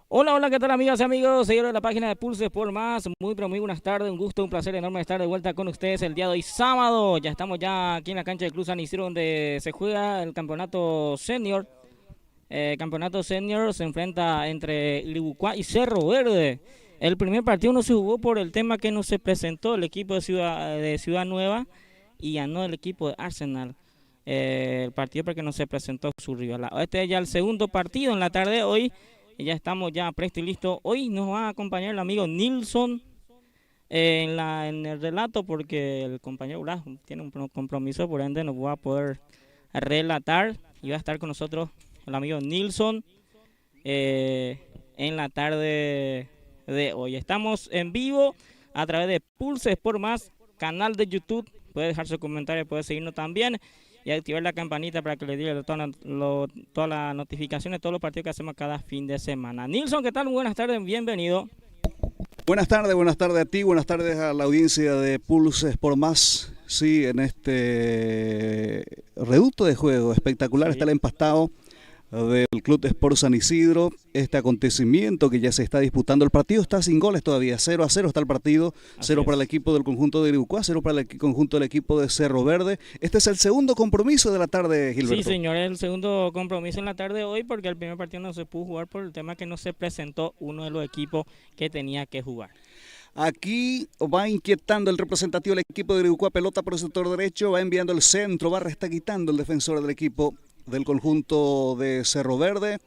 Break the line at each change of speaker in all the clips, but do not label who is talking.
Hola, hola, ¿qué tal amigas y amigos? Seguidores de la página de Pulse por Más. Muy, pero muy buenas tardes. Un gusto, un placer enorme estar de vuelta con ustedes el día de hoy, sábado. Ya estamos ya aquí en la cancha del Club San Isidro, donde se juega el campeonato senior. Campeonato senior se enfrenta entre Iribucuá y Cerro Verde. El primer partido no se jugó por el tema que no se presentó el equipo de Ciudad Nueva y ganó el equipo de Arsenal. El partido porque no se presentó su rival. Este es ya el segundo partido en la tarde de hoy. Y ya estamos ya presto y listo. Hoy nos va a acompañar el amigo Nilson en el relato porque el compañero Blas tiene un compromiso, por ende no va a poder relatar. Y va a estar con nosotros el amigo Nilson eh, en la tarde de hoy. Estamos en vivo a través de Pulse Sport Más, canal de YouTube. Puede dejar su comentario, puede seguirnos también y activar la campanita para que le diga todas las notificaciones de todos los partidos que hacemos cada fin de semana. Nilson, ¿qué tal? Buenas tardes, bienvenido.
Buenas tardes a ti, buenas tardes a la audiencia de Pulse Sport Más. Sí, en este reducto de juego espectacular está el empastado del Club Sport San Isidro, este acontecimiento que ya se está disputando. El partido está sin goles todavía, 0-0 está el partido, 0 para el equipo del conjunto de Iribucuá, 0 para el conjunto del equipo de Cerro Verde. Este es el segundo compromiso de la tarde, Gilberto.
Sí, señor, es el segundo compromiso en la tarde de hoy porque el primer partido no se pudo jugar por el tema que no se presentó uno de los equipos que tenía que jugar.
Aquí va inquietando el representativo del equipo de Iribucuá, pelota por el sector derecho, va enviando el centro, va está quitando el defensor del equipo del conjunto de Cerro Verde,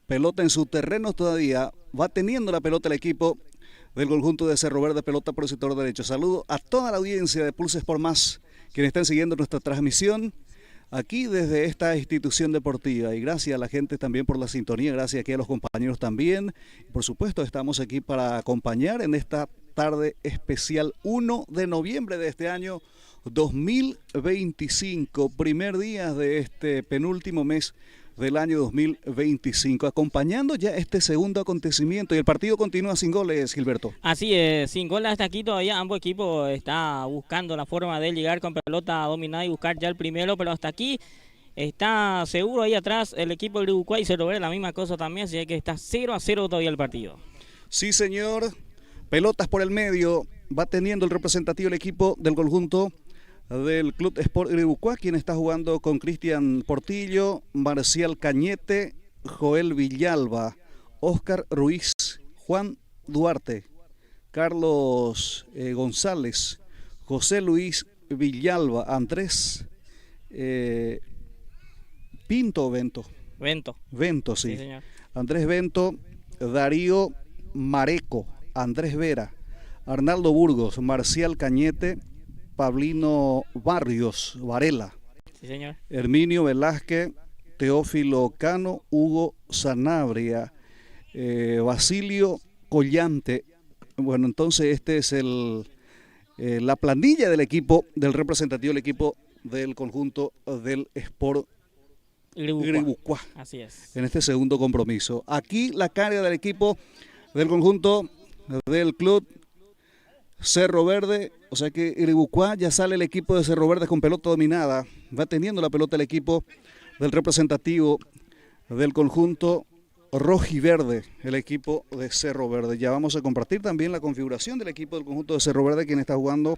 pelota en su terreno todavía, va teniendo la pelota el equipo del conjunto de Cerro Verde, pelota por el sector derecho. Saludo a toda la audiencia de Pulse Sport Más, quienes están siguiendo nuestra transmisión aquí desde esta institución deportiva, y gracias a la gente también por la sintonía, gracias aquí a los compañeros también. Por supuesto, estamos aquí para acompañar en esta tarde especial 1 de noviembre de este año 2025, primer día de este penúltimo mes del año 2025, acompañando ya este segundo acontecimiento, y el partido continúa sin goles, Gilberto.
Así es, sin goles hasta aquí todavía ambos equipos están buscando la forma de llegar con pelota dominada y buscar ya el primero, pero hasta aquí está seguro ahí atrás el equipo del Uruguay y se lo ve la misma cosa también, así que está 0-0 todavía el partido.
Sí, señor, pelotas por el medio, va teniendo el representativo el equipo del conjunto del Club Sport Iribucuá, quien está jugando con Cristian Portillo, Marcial Cañete, Joel Villalba, Oscar Ruiz, Juan Duarte, Carlos González, José Luis Villalba, Andrés Pinto Vento. Vento, sí.
Sí, señor.
Andrés Vento, Darío Mareco, Andrés Vera, Arnaldo Burgos, Marcial Cañete, Pablino Barrios Varela,
Sí, señor.
Herminio Velázquez, Teófilo Cano, Hugo Sanabria, Basilio Collante. Bueno, entonces este es la planilla del equipo, del representativo del equipo del conjunto del Sport Iribucuá.
Así es.
En este segundo compromiso. Aquí la carga del equipo del conjunto del club Cerro Verde, o sea que Iribucuá, ya sale el equipo de Cerro Verde con pelota dominada, va teniendo la pelota el equipo del representativo del conjunto rojiverde, el equipo de Cerro Verde. Ya vamos a compartir también la configuración del equipo del conjunto de Cerro Verde, quien está jugando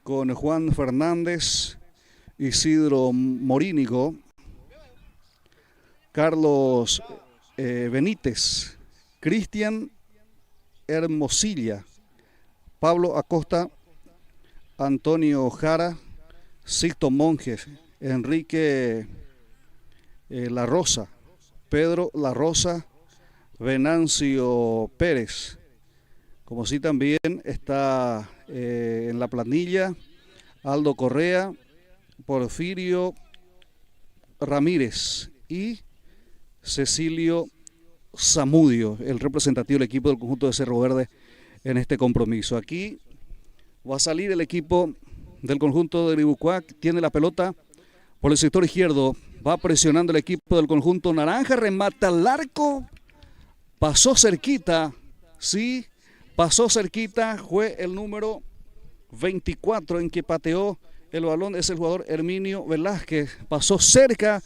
con Juan Fernández, Isidro Morínigo, Carlos Benítez, Cristian Hermosilla, Pablo Acosta, Antonio Jara, Sixto Monjes, Enrique La Rosa, Pedro La Rosa, Venancio Pérez. Como sí también está en la planilla Aldo Correa, Porfirio Ramírez y Cecilio Zamudio, el representativo del equipo del conjunto de Cerro Verde en este compromiso. Aquí va a salir el equipo del conjunto de Iribucuá, tiene la pelota por el sector izquierdo, va presionando el equipo del conjunto naranja, remata al arco, pasó cerquita, sí, pasó cerquita, fue el número 24 en que pateó el balón, es el jugador Herminio Velázquez, pasó cerca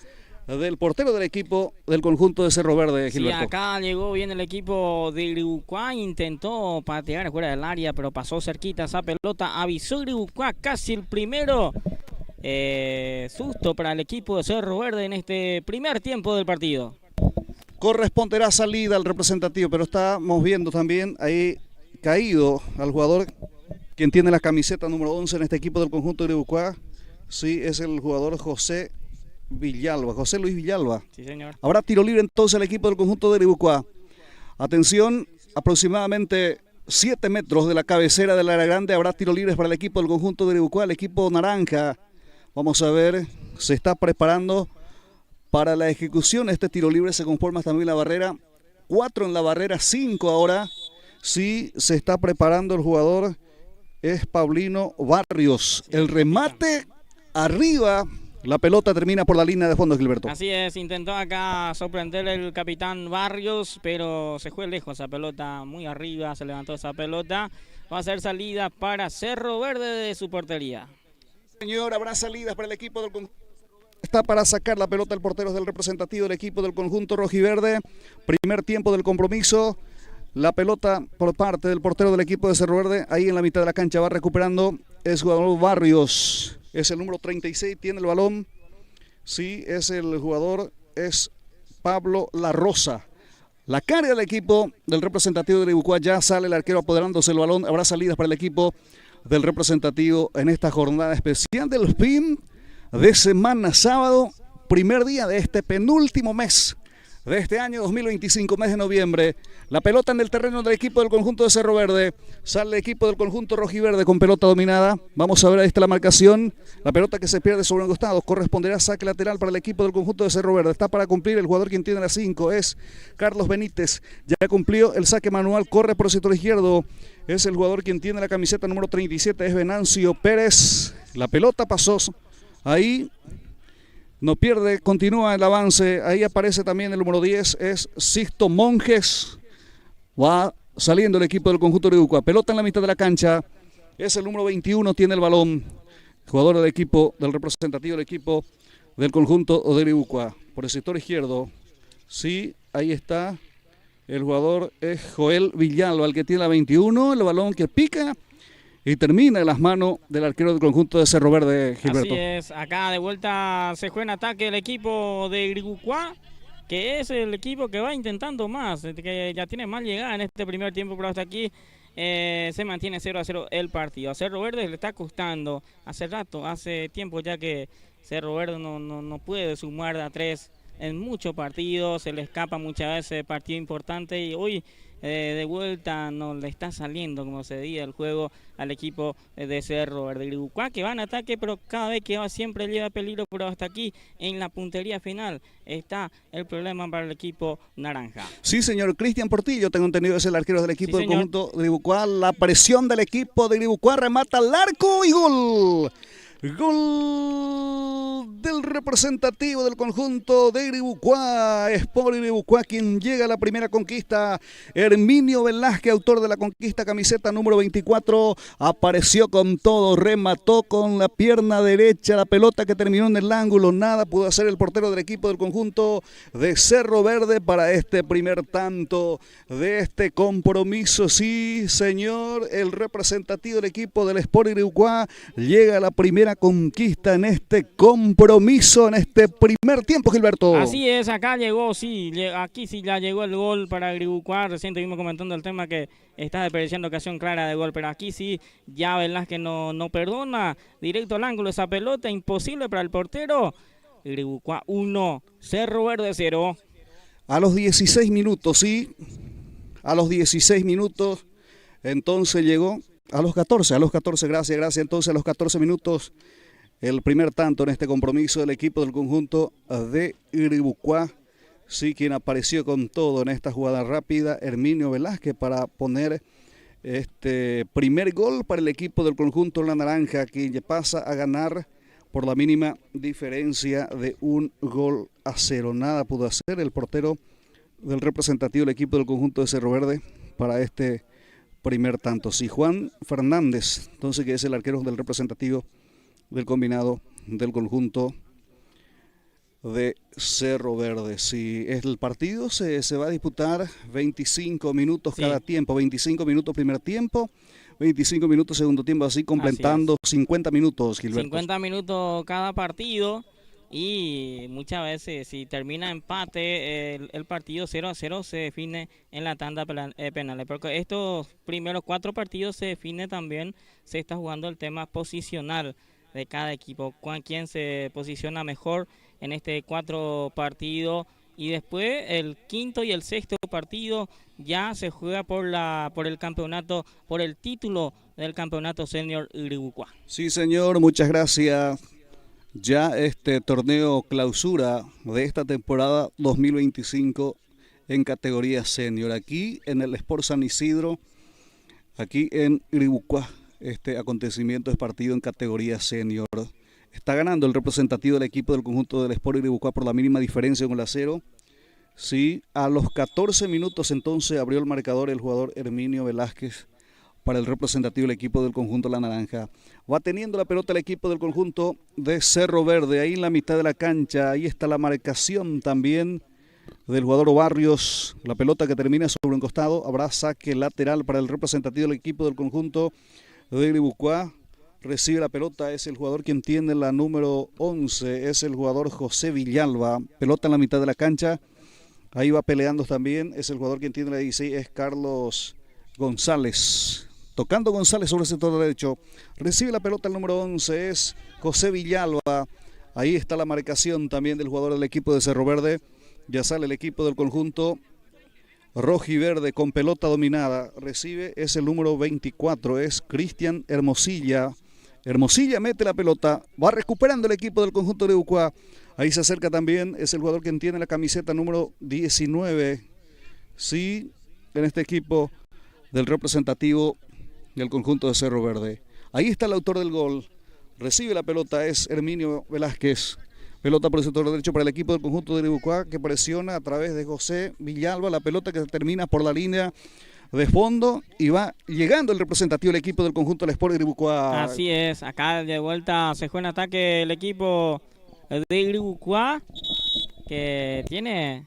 del portero del equipo del conjunto de Cerro Verde, Gilberto.
Sí, acá llegó bien el equipo de Grigucuá, intentó patear fuera del área, pero pasó cerquita esa pelota, avisó Grigucuá, casi el primero susto para el equipo de Cerro Verde en este primer tiempo del partido.
Corresponderá salida al representativo, pero estamos viendo también ahí caído al jugador quien tiene la camiseta número 11 en este equipo del conjunto de Grigucuá. Sí, es el jugador José Villalba, José Luis Villalba.
Sí, señor.
Habrá tiro libre entonces el equipo del conjunto de Grigucuá. Atención, aproximadamente 7 metros de la cabecera del área grande habrá tiro libre para el equipo del conjunto de Grigucuá, el equipo naranja. Vamos a ver, se está preparando para la ejecución. Este tiro libre se conforma también la barrera. 4 en la barrera, 5 ahora. Sí, se está preparando el jugador, es Paulino Barrios. El remate arriba. La pelota termina por la línea de fondo, Gilberto.
Así es, intentó acá sorprender el capitán Barrios, pero se fue lejos esa pelota, muy arriba se levantó esa pelota. Va a ser salida para Cerro Verde de su portería.
Señor, habrá salidas para el equipo del conjunto. Está para sacar la pelota el portero del representativo del equipo del conjunto rojiverde. Primer tiempo del compromiso. La pelota por parte del portero del equipo de Cerro Verde. Ahí en la mitad de la cancha va recuperando. Es jugador Barrios. Es el número 36, tiene el balón. Sí, es el jugador, es Pablo La Rosa. La carga del equipo del representativo de Grigucuá, ya sale el arquero apoderándose el balón. Habrá salidas para el equipo del representativo en esta jornada especial del fin de semana, sábado, primer día de este penúltimo mes de este año 2025, mes de noviembre. La pelota en el terreno del equipo del conjunto de Cerro Verde. Sale el equipo del conjunto rojiverde con pelota dominada. Vamos a ver, ahí está la marcación. La pelota que se pierde sobre un costado. Corresponderá saque lateral para el equipo del conjunto de Cerro Verde. Está para cumplir el jugador quien tiene la 5. Es Carlos Benítez. Ya cumplió el saque manual. Corre por el sector izquierdo. Es el jugador quien tiene la camiseta número 37. Es Venancio Pérez. La pelota pasó ahí. No pierde, continúa el avance. Ahí aparece también el número 10, es Sixto Monjes. Va saliendo el equipo del conjunto de Grigucuá. Pelota en la mitad de la cancha. Es el número 21, tiene el balón. Jugador del equipo, del representativo del equipo del conjunto de Grigucuá. Por el sector izquierdo. Sí, ahí está. El jugador es Joel Villalba, el que tiene la 21. El balón que pica y termina en las manos del arquero del conjunto de Cerro Verde, Gilberto.
Así es, acá de vuelta se juega en ataque el equipo de Grigucuá, que es el equipo que va intentando más, que ya tiene más llegada en este primer tiempo, pero hasta aquí se mantiene 0-0 el partido. A Cerro Verde le está costando, hace rato, hace tiempo ya que Cerro Verde no puede sumar de a 3 en muchos partidos, se le escapa muchas veces partido importante y hoy de vuelta no le está saliendo como se dice el juego al equipo de Cerro Verde. Grigucuá que va en ataque, pero cada vez que va siempre lleva peligro, pero hasta aquí en la puntería final está el problema para el equipo naranja.
Sí, señor. Cristian Portillo, tengo entendido, es el arquero del equipo del conjunto de Grigucuá. La presión del equipo de Grigucuá, remata al arco y gol. Gol del representativo del conjunto de Grigucuá, Sport Grigucuá, quien llega a la primera conquista. Herminio Velázquez, autor de la conquista, camiseta número 24, apareció con todo, remató con la pierna derecha, la pelota que terminó en el ángulo, nada pudo hacer el portero del equipo del conjunto de Cerro Verde para este primer tanto de este compromiso. Sí, señor, el representativo del equipo del Sport Grigucuá llega a la primera conquista en este compromiso, en este primer tiempo, Gilberto.
Así es, acá llegó, sí, aquí sí ya llegó el gol para Grigucuá. Recién estuvimos comentando el tema que está desperdiciando ocasión clara de gol, pero aquí sí ya Velázquez no perdona, directo al ángulo esa pelota, imposible para el portero. Grigucuá 1, Cerro Verde 0.
A los 16 minutos, sí, a los 16 minutos, entonces llegó. A los 14, gracias. Entonces a los 14 minutos, el primer tanto en este compromiso del equipo del conjunto de Grigucuá. Sí, quien apareció con todo en esta jugada rápida, Herminio Velázquez, para poner este primer gol para el equipo del conjunto La Naranja, que pasa a ganar por la mínima diferencia de 1-0. Nada pudo hacer el portero del representativo del equipo del conjunto de Cerro Verde para este primer tanto. Sí, Juan Fernández, entonces, que es el arquero del representativo del combinado del conjunto de Cerro Verde. Sí, el partido se va a disputar 25 minutos cada tiempo, 25 minutos primer tiempo, 25 minutos segundo tiempo, así completando 50 minutos, Gilberto.
50 minutos cada partido y muchas veces si termina empate el partido 0-0 se define en la tanda penales, porque estos primeros 4 partidos se define también, se está jugando el tema posicional de cada equipo, quién se posiciona mejor en este 4 partidos, y después el quinto y el sexto partido ya se juega por el campeonato, por el título del campeonato senior Iribucuá.
Sí, señor, muchas gracias. Ya este torneo clausura de esta temporada 2025 en categoría senior, aquí en el Sport San Isidro, aquí en Iribucuá. Este acontecimiento es partido en categoría senior. Está ganando el representativo del equipo del conjunto del Sport Iribucuá por la mínima diferencia con el 0. Sí, a los 14 minutos entonces abrió el marcador el jugador Herminio Velázquez para el representativo del equipo del conjunto La Naranja. Va teniendo la pelota el equipo del conjunto de Cerro Verde, ahí en la mitad de la cancha. Ahí está la marcación también del jugador Barrios. La pelota que termina sobre un costado. Habrá saque lateral para el representativo del equipo del conjunto de Iribucuá. Recibe la pelota, es el jugador quien tiene la número 11, es el jugador José Villalba. Pelota en la mitad de la cancha. Ahí va peleando también, es el jugador quien tiene la 16, es Carlos González. Tocando González sobre el sector derecho. Recibe la pelota el número 11, es José Villalba. Ahí está la marcación también del jugador del equipo de Cerro Verde. Ya sale el equipo del conjunto rojiverde con pelota dominada. Recibe, es el número 24, es Cristian Hermosilla. Hermosilla mete la pelota, va recuperando el equipo del conjunto de Iribucuá. Ahí se acerca también, es el jugador quien tiene la camiseta número 19. Sí, en este equipo del representativo del conjunto de Cerro Verde. Ahí está el autor del gol. Recibe la pelota, es Herminio Velázquez. Pelota por el sector derecho para el equipo del conjunto de Iribucuá, que presiona a través de José Villalba. La pelota que termina por la línea de fondo y va llegando el representativo del equipo del conjunto del Sport Iribucuá.
Así es, acá de vuelta se juega en ataque el equipo de Iribucuá, que tiene,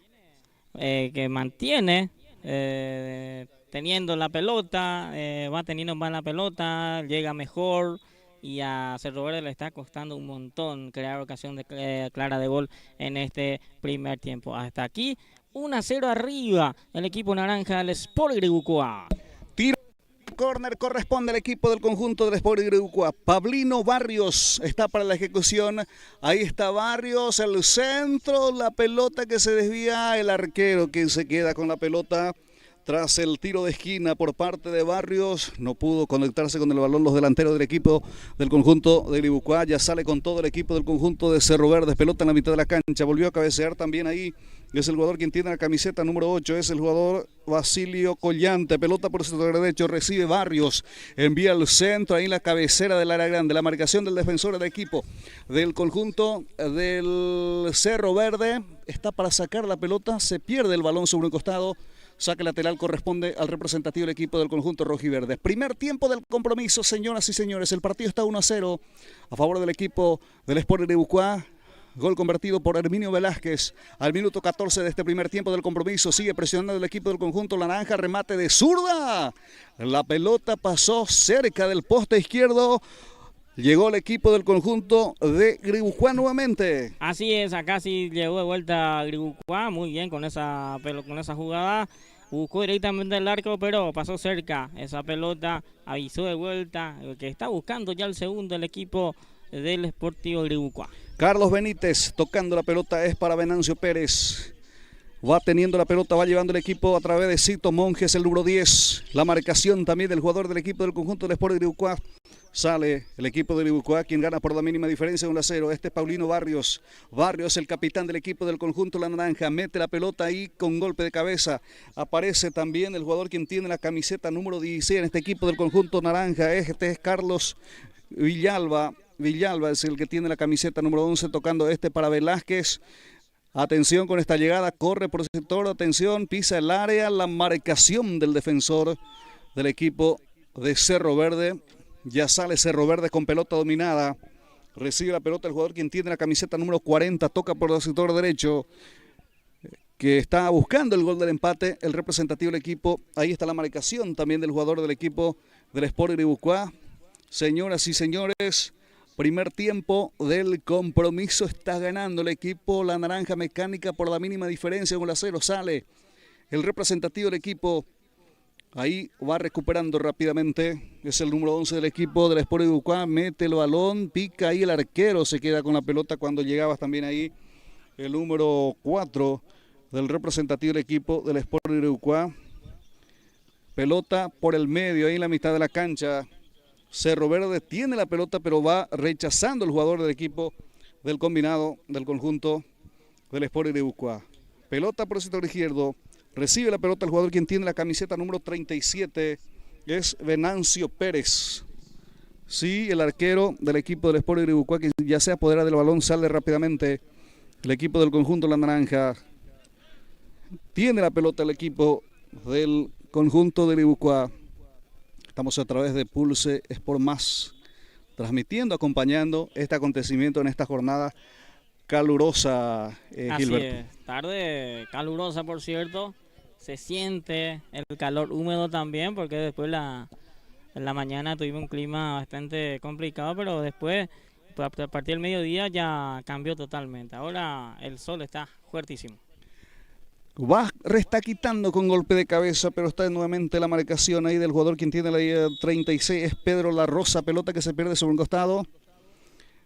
que mantiene teniendo la pelota, va teniendo más la pelota, llega mejor, y a Cerro Verde le está costando un montón crear ocasión clara de gol en este primer tiempo. Hasta aquí 1-0 arriba el equipo naranja del Sport Iribucuá.
Tiro córner corresponde al equipo del conjunto del Sport Iribucuá. Pablino Barrios está para la ejecución. Ahí está Barrios, el centro, la pelota que se desvía, el arquero que se queda con la pelota. Tras el tiro de esquina por parte de Barrios, no pudo conectarse con el balón los delanteros del equipo del conjunto de Iribucuá. Ya sale con todo el equipo del conjunto de Cerro Verde, pelota en la mitad de la cancha. Volvió a cabecear también ahí. Es el jugador quien tiene la camiseta número 8, es el jugador Basilio Collante. Pelota por el sector derecho, recibe Barrios, envía al centro, ahí la cabecera del área grande. La marcación del defensor del equipo del conjunto del Cerro Verde está para sacar la pelota, se pierde el balón sobre un costado. Saque lateral corresponde al representativo del equipo del conjunto rojiverde. Primer tiempo del compromiso, señoras y señores. El partido está 1-0 a favor del equipo del Sport Iribucuá. Gol convertido por Herminio Velázquez al minuto 14 de este primer tiempo del compromiso. Sigue presionando el equipo del conjunto naranja. Remate de zurda. La pelota pasó cerca del poste izquierdo. Llegó el equipo del conjunto de Iribucuá nuevamente.
Así es, acá sí llegó de vuelta Iribucuá, muy bien con esa jugada. Buscó directamente el arco, pero pasó cerca esa pelota, avisó de vuelta, que está buscando ya el segundo el equipo del Sportivo Iribucuá.
Carlos Benítez tocando la pelota, es para Venancio Pérez. Va teniendo la pelota, va llevando el equipo a través de Cito Monjes, el número 10. La marcación también del jugador del equipo del conjunto del Sport Iribucuá. Sale el equipo de Iribucuá, quien gana por la mínima diferencia de 1-0. Este es Paulino Barrios. Barrios, el capitán del equipo del conjunto La Naranja. Mete la pelota ahí con golpe de cabeza. Aparece también el jugador quien tiene la camiseta número 16 en este equipo del conjunto naranja. Este es Carlos Villalba. Villalba es el que tiene la camiseta número 11, tocando para Velázquez. Atención con esta llegada, corre por el sector, atención, pisa el área, la marcación del defensor del equipo de Cerro Verde. Ya sale Cerro Verde con pelota dominada. Recibe la pelota el jugador quien tiene la camiseta número 40, toca por el sector derecho, que está buscando el gol del empate, el representativo del equipo. Ahí está la marcación también del jugador del equipo del Sport Iribucuá. Señoras y señores, primer tiempo del compromiso, está ganando el equipo La Naranja Mecánica por la mínima diferencia, 1-0. Sale el representativo del equipo. Ahí va recuperando rápidamente. Es el número 11 del equipo del Sport Iribucuá. Mete el balón, pica ahí el arquero. Se queda con la pelota cuando llegaba también ahí el número 4 del representativo del equipo del Sport Iribucuá. Pelota por el medio, ahí en la mitad de la cancha. Cerro Verde tiene la pelota, pero va rechazando el jugador del equipo del combinado del conjunto del Sport Iribucuá. Pelota por el sector izquierdo. Recibe la pelota el jugador quien tiene la camiseta número 37, es Venancio Pérez. Sí, el arquero del equipo del Sport Iribucuá, que ya se apodera del balón, sale rápidamente. El equipo del conjunto La Naranja. Tiene la pelota el equipo del conjunto de Iribucuá. Estamos a través de Pulse Sport Más, transmitiendo, acompañando este acontecimiento en esta jornada calurosa,
Así
Gilberto.
es, tarde calurosa por cierto, se siente el calor húmedo también porque después en la mañana tuvimos un clima bastante complicado, pero después a partir del mediodía ya cambió totalmente, ahora el sol está fuertísimo.
Va resta quitando con golpe de cabeza, pero está nuevamente la marcación ahí del jugador quien tiene la 36, es Pedro La Rosa, pelota que se pierde sobre un costado.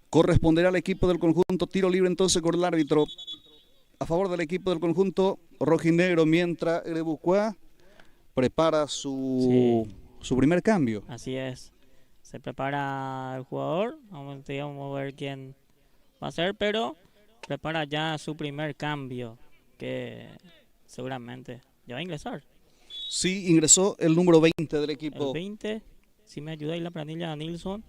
Corresponderá al equipo del conjunto, tiro libre entonces con el árbitro a favor del equipo del conjunto rojinegro, mientras Iribucuá prepara su primer cambio.
Así es, se prepara el jugador, vamos a ver quién va a ser, pero prepara ya su primer cambio, que seguramente ya va a ingresar.
Sí, ingresó el número 20 del equipo.
El 20, si me ayuda ahí la planilla Nilsson.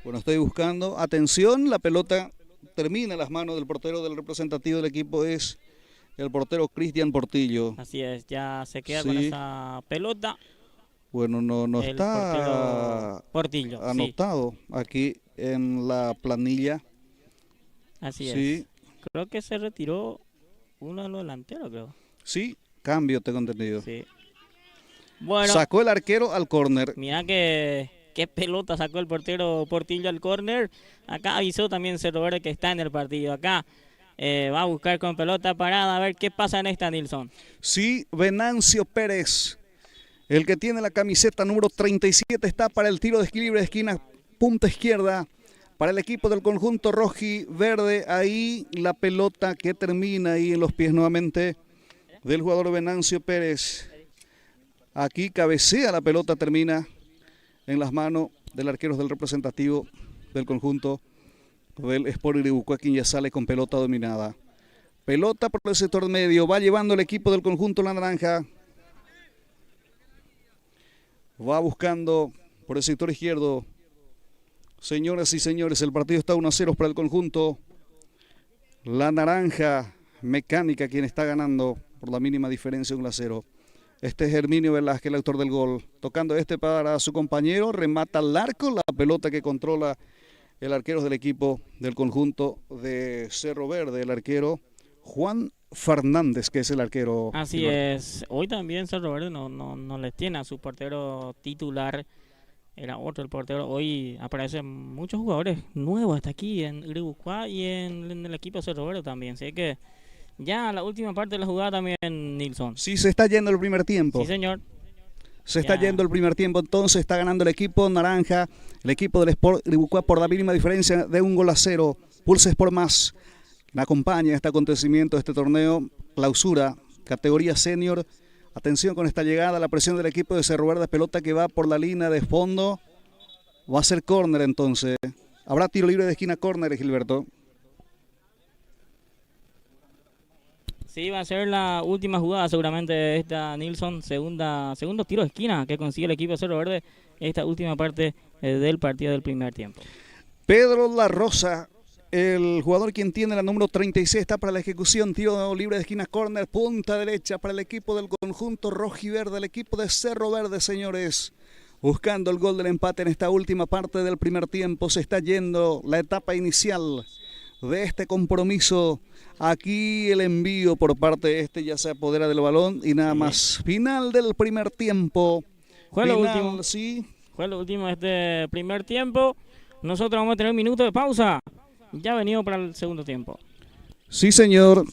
Bueno, estoy buscando. Atención, la pelota termina en las manos del portero del representativo del equipo, es el portero Cristian Portillo.
Así es, ya se queda
Sí.
con esa pelota.
Bueno, no
El
está
Portillo,
anotado aquí en la planilla.
Así
Sí.
es. Creo que se retiró uno de los delanteros, creo.
Sí, cambio, tengo entendido.
Sí. Bueno,
Sacó el arquero al córner.
mira qué pelota sacó el portero Portillo al córner. Acá avisó también Cerro Verde que está en el partido. Acá va a buscar con pelota parada a ver qué pasa en esta, Nilsson.
Sí, Venancio Pérez, el que tiene la camiseta número 37, está para el tiro de libre de esquina, punta izquierda, para el equipo del conjunto rojiverde. Ahí la pelota que termina ahí en los pies nuevamente del jugador Venancio Pérez. Aquí cabecea la pelota, termina en las manos del arquero del representativo del conjunto del Sport Iribucuá, quien ya sale con pelota dominada. Pelota por el sector medio, va llevando el equipo del conjunto La Naranja. Va buscando por el sector izquierdo. Señoras y señores, el partido está 1-0 para el conjunto La Naranja Mecánica, quien está ganando por la mínima diferencia, 1-0. Este es Herminio Velázquez, el autor del gol, tocando para su compañero, remata al arco, la pelota que controla el arquero del equipo del conjunto de Cerro Verde, el arquero Juan Fernández, que es el arquero.
Así es, hoy también Cerro Verde no les tiene a su portero titular, era otro el portero. Hoy aparecen muchos jugadores nuevos hasta aquí en Iribucuá y en el equipo de Cerro Verde también, así que ya la última parte de la jugada también, Nilsson.
Sí, se está yendo el primer tiempo.
Sí, señor.
Se está yendo el primer tiempo, entonces está ganando el equipo naranja, el equipo del Sport Iribucuá por la mínima diferencia de 1-0. Pulse Sport Más me acompaña este acontecimiento, este torneo clausura, categoría senior. Atención con esta llegada, la presión del equipo de Cerro Verde, pelota que va por la línea de fondo. Va a ser córner entonces. Habrá tiro libre de esquina, córner, Gilberto.
Sí, va a ser la última jugada seguramente esta, Nilsson, segundo tiro de esquina que consigue el equipo de Cerro Verde, esta última parte del partido del primer tiempo.
Pedro La Rosa, el jugador quien tiene la número 36, está para la ejecución, tiro libre de esquina, córner, punta derecha para el equipo del conjunto rojiverde, el equipo de Cerro Verde, señores. buscando el gol del empate en esta última parte del primer tiempo. Se está yendo la etapa inicial de este compromiso. Aquí el envío por parte de ya se apodera del balón y nada más. Final del primer tiempo.
Fue
final,
lo último.
Sí.
Fue lo último de este primer tiempo. Nosotros vamos a tener un minuto de pausa. Ya venimos para el segundo tiempo.
Sí, señor.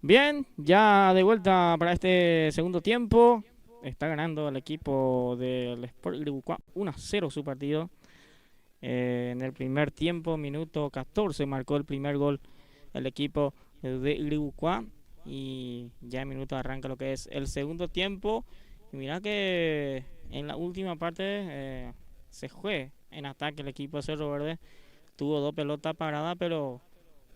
Bien, ya de vuelta para este segundo tiempo. Está ganando el equipo del Sport Iribucuá 1-0 su partido. En el primer tiempo, minuto 14, marcó el primer gol el equipo de Iribucuá. Y ya en minuto arranca lo que es el segundo tiempo. Y mira que en la última parte se fue en ataque el equipo de Cerro Verde. Tuvo dos pelotas paradas, pero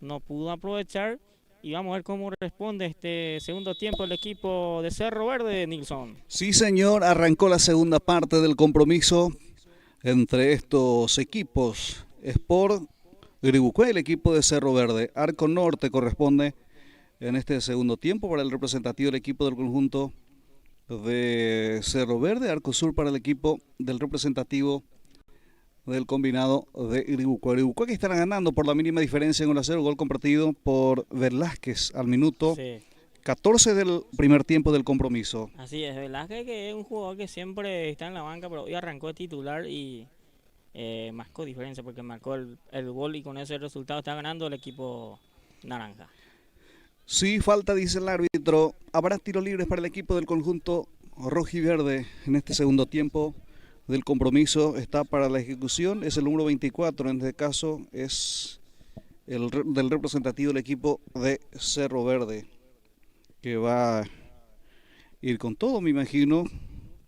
no pudo aprovechar. y vamos a ver cómo responde este segundo tiempo el equipo de Cerro Verde, Nilson.
Sí, señor, arrancó la segunda parte del compromiso entre estos equipos. Sport Gribucué, el equipo de Cerro Verde. Arco Norte corresponde en este segundo tiempo para el representativo del equipo del conjunto de Cerro Verde. Arco Sur para el equipo del representativo del combinado de Iribucuá. Iribucuá que estará ganando por la mínima diferencia en 1-0, gol compartido por Velázquez al minuto 14 del primer tiempo del compromiso.
Así es, Velázquez que es un jugador que siempre está en la banca, pero hoy arrancó de titular y marcó diferencia porque marcó el gol y con ese resultado está ganando el equipo naranja.
Sí, falta, dice el árbitro. Habrá tiro libres para el equipo del conjunto rojiverde en este segundo tiempo del compromiso. Está para la ejecución, es el número 24, en este caso es el del representativo del equipo de Cerro Verde, que va a ir con todo, me imagino.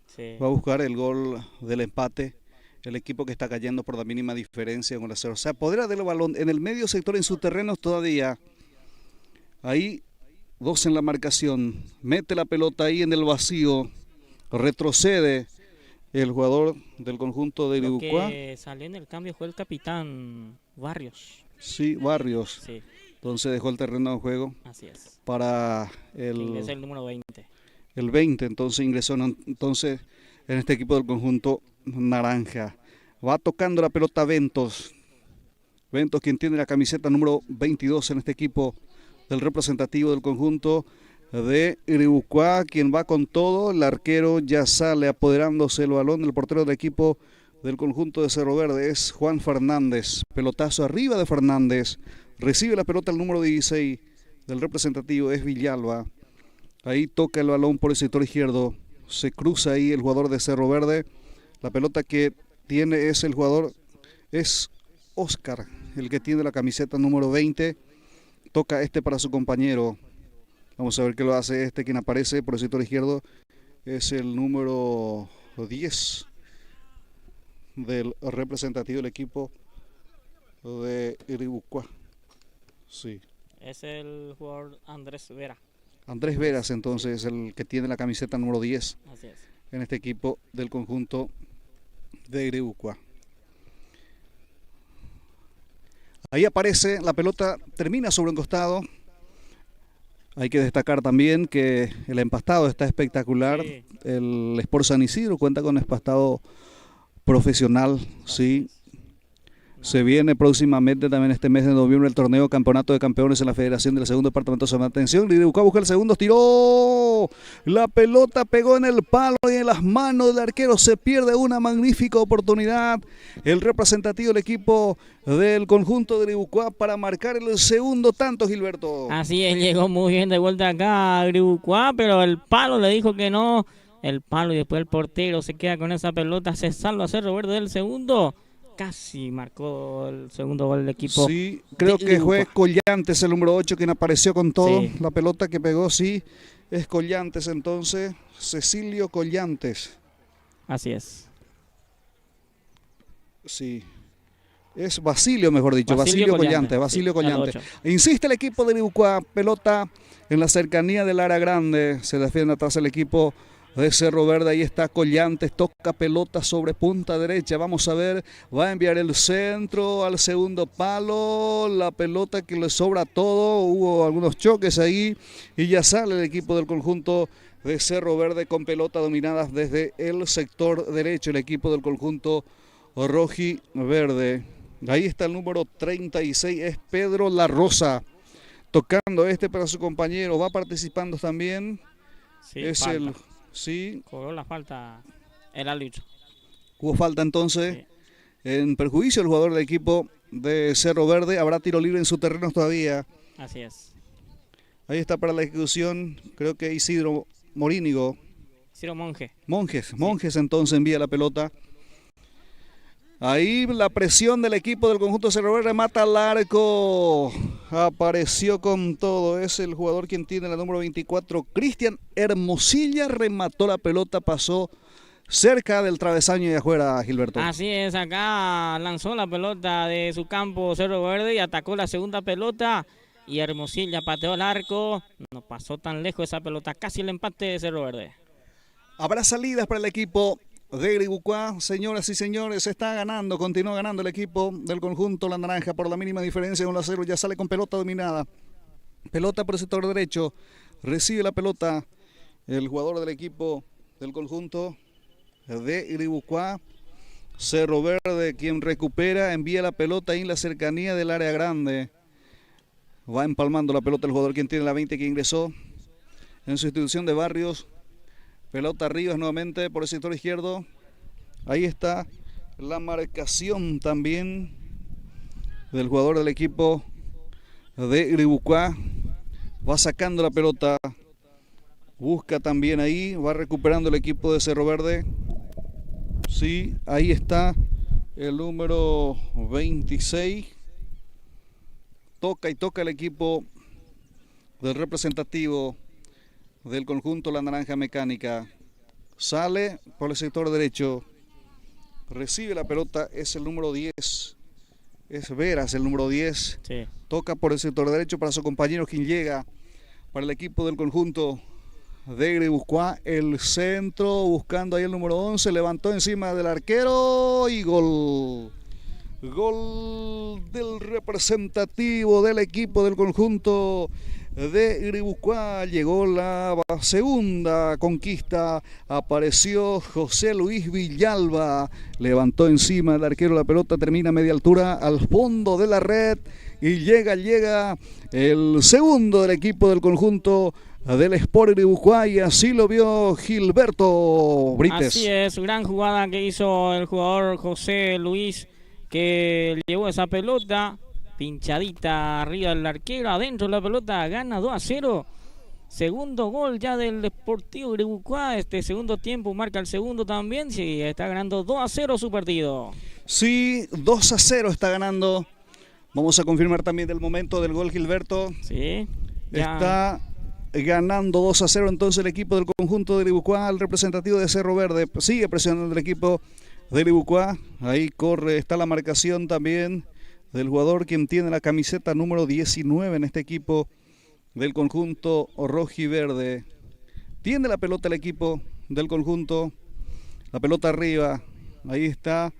Sí. Va a buscar el gol del empate, el equipo que está cayendo por la mínima diferencia en 1-0. O sea, podrá del balón en el medio sector en sus terrenos todavía. Ahí, dos en la marcación, mete la pelota ahí en el vacío, retrocede el jugador del conjunto de Iribucuá.
Lo que salió en el cambio fue el capitán Barrios.
Sí, Barrios. Sí. Entonces dejó el terreno de juego.
Así es.
Para
ingresa el número 20.
El 20, entonces ingresó entonces en este equipo del conjunto naranja. Va tocando la pelota Ventos. Ventos, quien tiene la camiseta número 22 en este equipo del representativo del conjunto de Iribucuá, quien va con todo. El arquero ya sale apoderándose el balón. El portero del equipo del conjunto de Cerro Verde es Juan Fernández. Pelotazo arriba de Fernández. Recibe la pelota el número 16 del representativo, es Villalba. Ahí toca el balón por el sector izquierdo. Se cruza ahí el jugador de Cerro Verde. La pelota que tiene es el jugador, es Oscar, el que tiene la camiseta número 20. Toca este para su compañero. Vamos a ver qué lo hace este, quien aparece por el sector izquierdo. Es el número 10 del representativo del equipo de Iribucuá. Sí.
Es el jugador Andrés Vera.
Andrés Veras, entonces, el que tiene la camiseta número 10.
Así es.
En este equipo del conjunto de Iribucuá. Ahí aparece, la pelota termina sobre un costado. Hay que destacar también que el empastado está espectacular. Sí. El Sport San Isidro cuenta con empastado profesional, sí. Se viene próximamente también este mes de noviembre el torneo Campeonato de Campeones en la Federación del Segundo Departamento de Zona. Atención, Iribucuá busca el segundo, tiró. La pelota pegó en el palo y en las manos del arquero. Se pierde una magnífica oportunidad. El representativo del equipo del conjunto de Iribucuá para marcar el segundo tanto, Gilberto.
Así es, llegó muy bien de vuelta acá a Iribucuá, pero el palo le dijo que no. El palo y después el portero se queda con esa pelota. Se salva a Cerro Verde del segundo. Casi marcó el segundo gol del equipo.
Sí, creo que fue Collantes, el número 8, quien apareció con todo. Sí. La pelota que pegó, sí, es Collantes entonces. Cecilio Collantes.
Así es.
Sí. Es Basilio, mejor dicho. Basilio Collantes. Basilio Collantes. Insiste el equipo de Iribucuá. Pelota en la cercanía del área grande. Se defiende atrás el equipo de Cerro Verde. Ahí está Collantes, toca pelota sobre punta derecha. Vamos a ver, va a enviar el centro al segundo palo. La pelota que le sobra todo. Hubo algunos choques ahí y ya sale el equipo del conjunto de Cerro Verde con pelota dominada desde el sector derecho. El equipo del conjunto rojiverde. Ahí está el número 36, es Pedro La Rosa. Tocando para su compañero. Va participando también.
Sí,
es
falta.
El... Sí.
Cobró la falta el árbitro.
Hubo falta entonces,
sí.
En perjuicio del jugador del equipo de Cerro Verde. Habrá tiro libre en su terreno todavía.
Así es.
Ahí está para la ejecución, creo que Isidro Morínigo.
Isidro Monge.
Monjes entonces envía la pelota. Ahí la presión del equipo del conjunto Cerro Verde, remata al arco. Apareció con todo. Es el jugador quien tiene la número 24, Cristian Hermosilla. Remató la pelota, pasó cerca del travesaño y afuera, Gilberto.
Así es, acá lanzó la pelota de su campo Cerro Verde y atacó la segunda pelota. Y Hermosilla pateó el arco. No pasó tan lejos esa pelota. Casi el empate de Cerro Verde.
Habrá salidas para el equipo de Gribucuá. Señoras y señores, está ganando, continúa ganando el equipo del conjunto La Naranja por la mínima diferencia, 1-0. Ya sale con pelota dominada. Pelota por el sector derecho. Recibe la pelota el jugador del equipo del conjunto de Gribucuá. Cerro Verde, quien recupera, envía la pelota en la cercanía del área grande. Va empalmando la pelota el jugador quien tiene la 20 que ingresó en sustitución de Barrios. Pelota arriba nuevamente por el sector izquierdo. Ahí está la marcación también del jugador del equipo de Gribucuá. Va sacando la pelota. Busca también ahí. Va recuperando el equipo de Cerro Verde. Sí, ahí está el número 26. Toca y toca el equipo del representativo del conjunto La Naranja Mecánica. Sale por el sector derecho. Recibe la pelota, es el número 10. Es Veras el número 10.
Sí.
Toca por el sector derecho para su compañero quien llega para el equipo del conjunto de Gribucuá. El centro buscando ahí el número 11. Levantó encima del arquero y gol. Gol del representativo del equipo del conjunto de Gribucuá. Llegó la segunda conquista. Apareció José Luis Villalba. Levantó encima del arquero la pelota. Termina a media altura al fondo de la red. Y llega el segundo del equipo del conjunto del Sport Gribucuá. Y así lo vio Gilberto Brites.
Así es, gran jugada que hizo el jugador José Luis, que llevó esa pelota pinchadita arriba del arquero, adentro de la pelota, gana 2-0. Segundo gol ya del Deportivo Gribucuá. Este segundo tiempo marca el segundo también. Sí, está ganando 2-0 su partido.
Sí, 2-0 está ganando. Vamos a confirmar también del momento del gol, Gilberto.
Sí, ya.
Está ganando 2-0 entonces el equipo del conjunto de Gribucuá. El representativo de Cerro Verde sigue presionando el equipo de Gribucuá. Ahí corre, está la marcación también del jugador quien tiene la camiseta número 19 en este equipo del conjunto rojiverde. Tiene la pelota el equipo del conjunto, la pelota arriba. Ahí está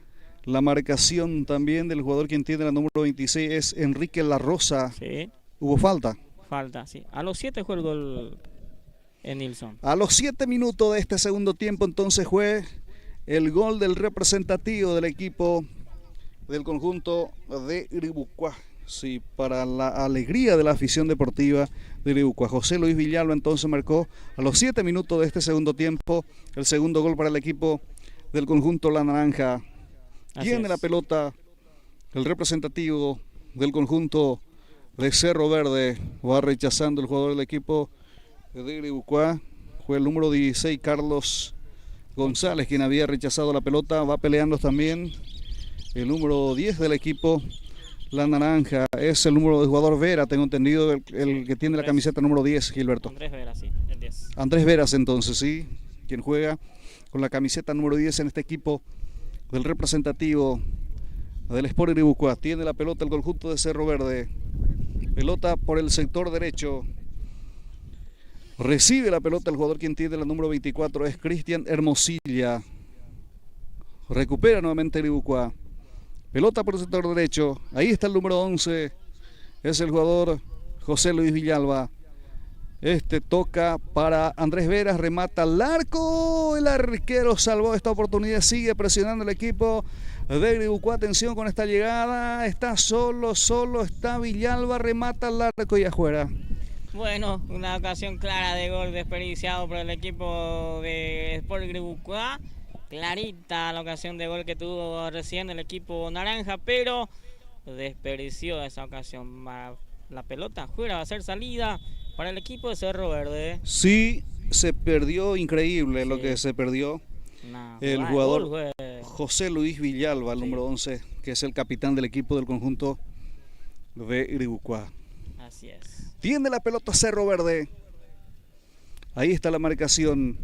la marcación también del jugador quien tiene la número 26, es Enrique La Rosa.
Sí.
Hubo falta.
Falta, sí. A los 7 fue el gol en Nilsson.
A los 7 minutos de este segundo tiempo entonces fue el gol del representativo del equipo del conjunto de Gribucuá. Sí, para la alegría de la afición deportiva de Gribucuá. José Luis Villalba entonces marcó a los 7 minutos de este segundo tiempo el segundo gol para el equipo del conjunto La Naranja. Tiene la pelota el representativo del conjunto de Cerro Verde. Va rechazando el jugador del equipo de Gribucuá. Fue el número 16, Carlos González, quien había rechazado la pelota. Va peleando también el número 10 del equipo La Naranja. Es el número de jugador Vera, tengo entendido, el que tiene la camiseta número 10, Gilberto.
Andrés Veras, sí, el 10.
Andrés Veras entonces, sí, quien juega con la camiseta número 10 en este equipo del representativo del Sport Gribucuá. Tiene la pelota el conjunto de Cerro Verde. Pelota por el sector derecho. Recibe la pelota el jugador quien tiene la número 24, es Cristian Hermosilla. Recupera nuevamente Gribucuá. Pelota por el sector derecho. Ahí está el número 11. Es el jugador José Luis Villalba. Este toca para Andrés Veras. Remata al arco. El arquero salvó esta oportunidad. Sigue presionando el equipo de Gribucuá. Atención con esta llegada. Está solo está Villalba. Remata al arco y afuera.
Bueno, una ocasión clara de gol desperdiciado por el equipo de Sport Gribucuá. Clarita la ocasión de gol que tuvo recién el equipo naranja, pero desperdició esa ocasión. La pelota fuera, va a ser salida para el equipo de Cerro Verde.
Sí, se perdió, increíble lo que se perdió. El jugador José Luis Villalba, el número 11, que es el capitán del equipo del conjunto de Gribucuá.
Así es.
Tiene la pelota Cerro Verde. Ahí está la marcación.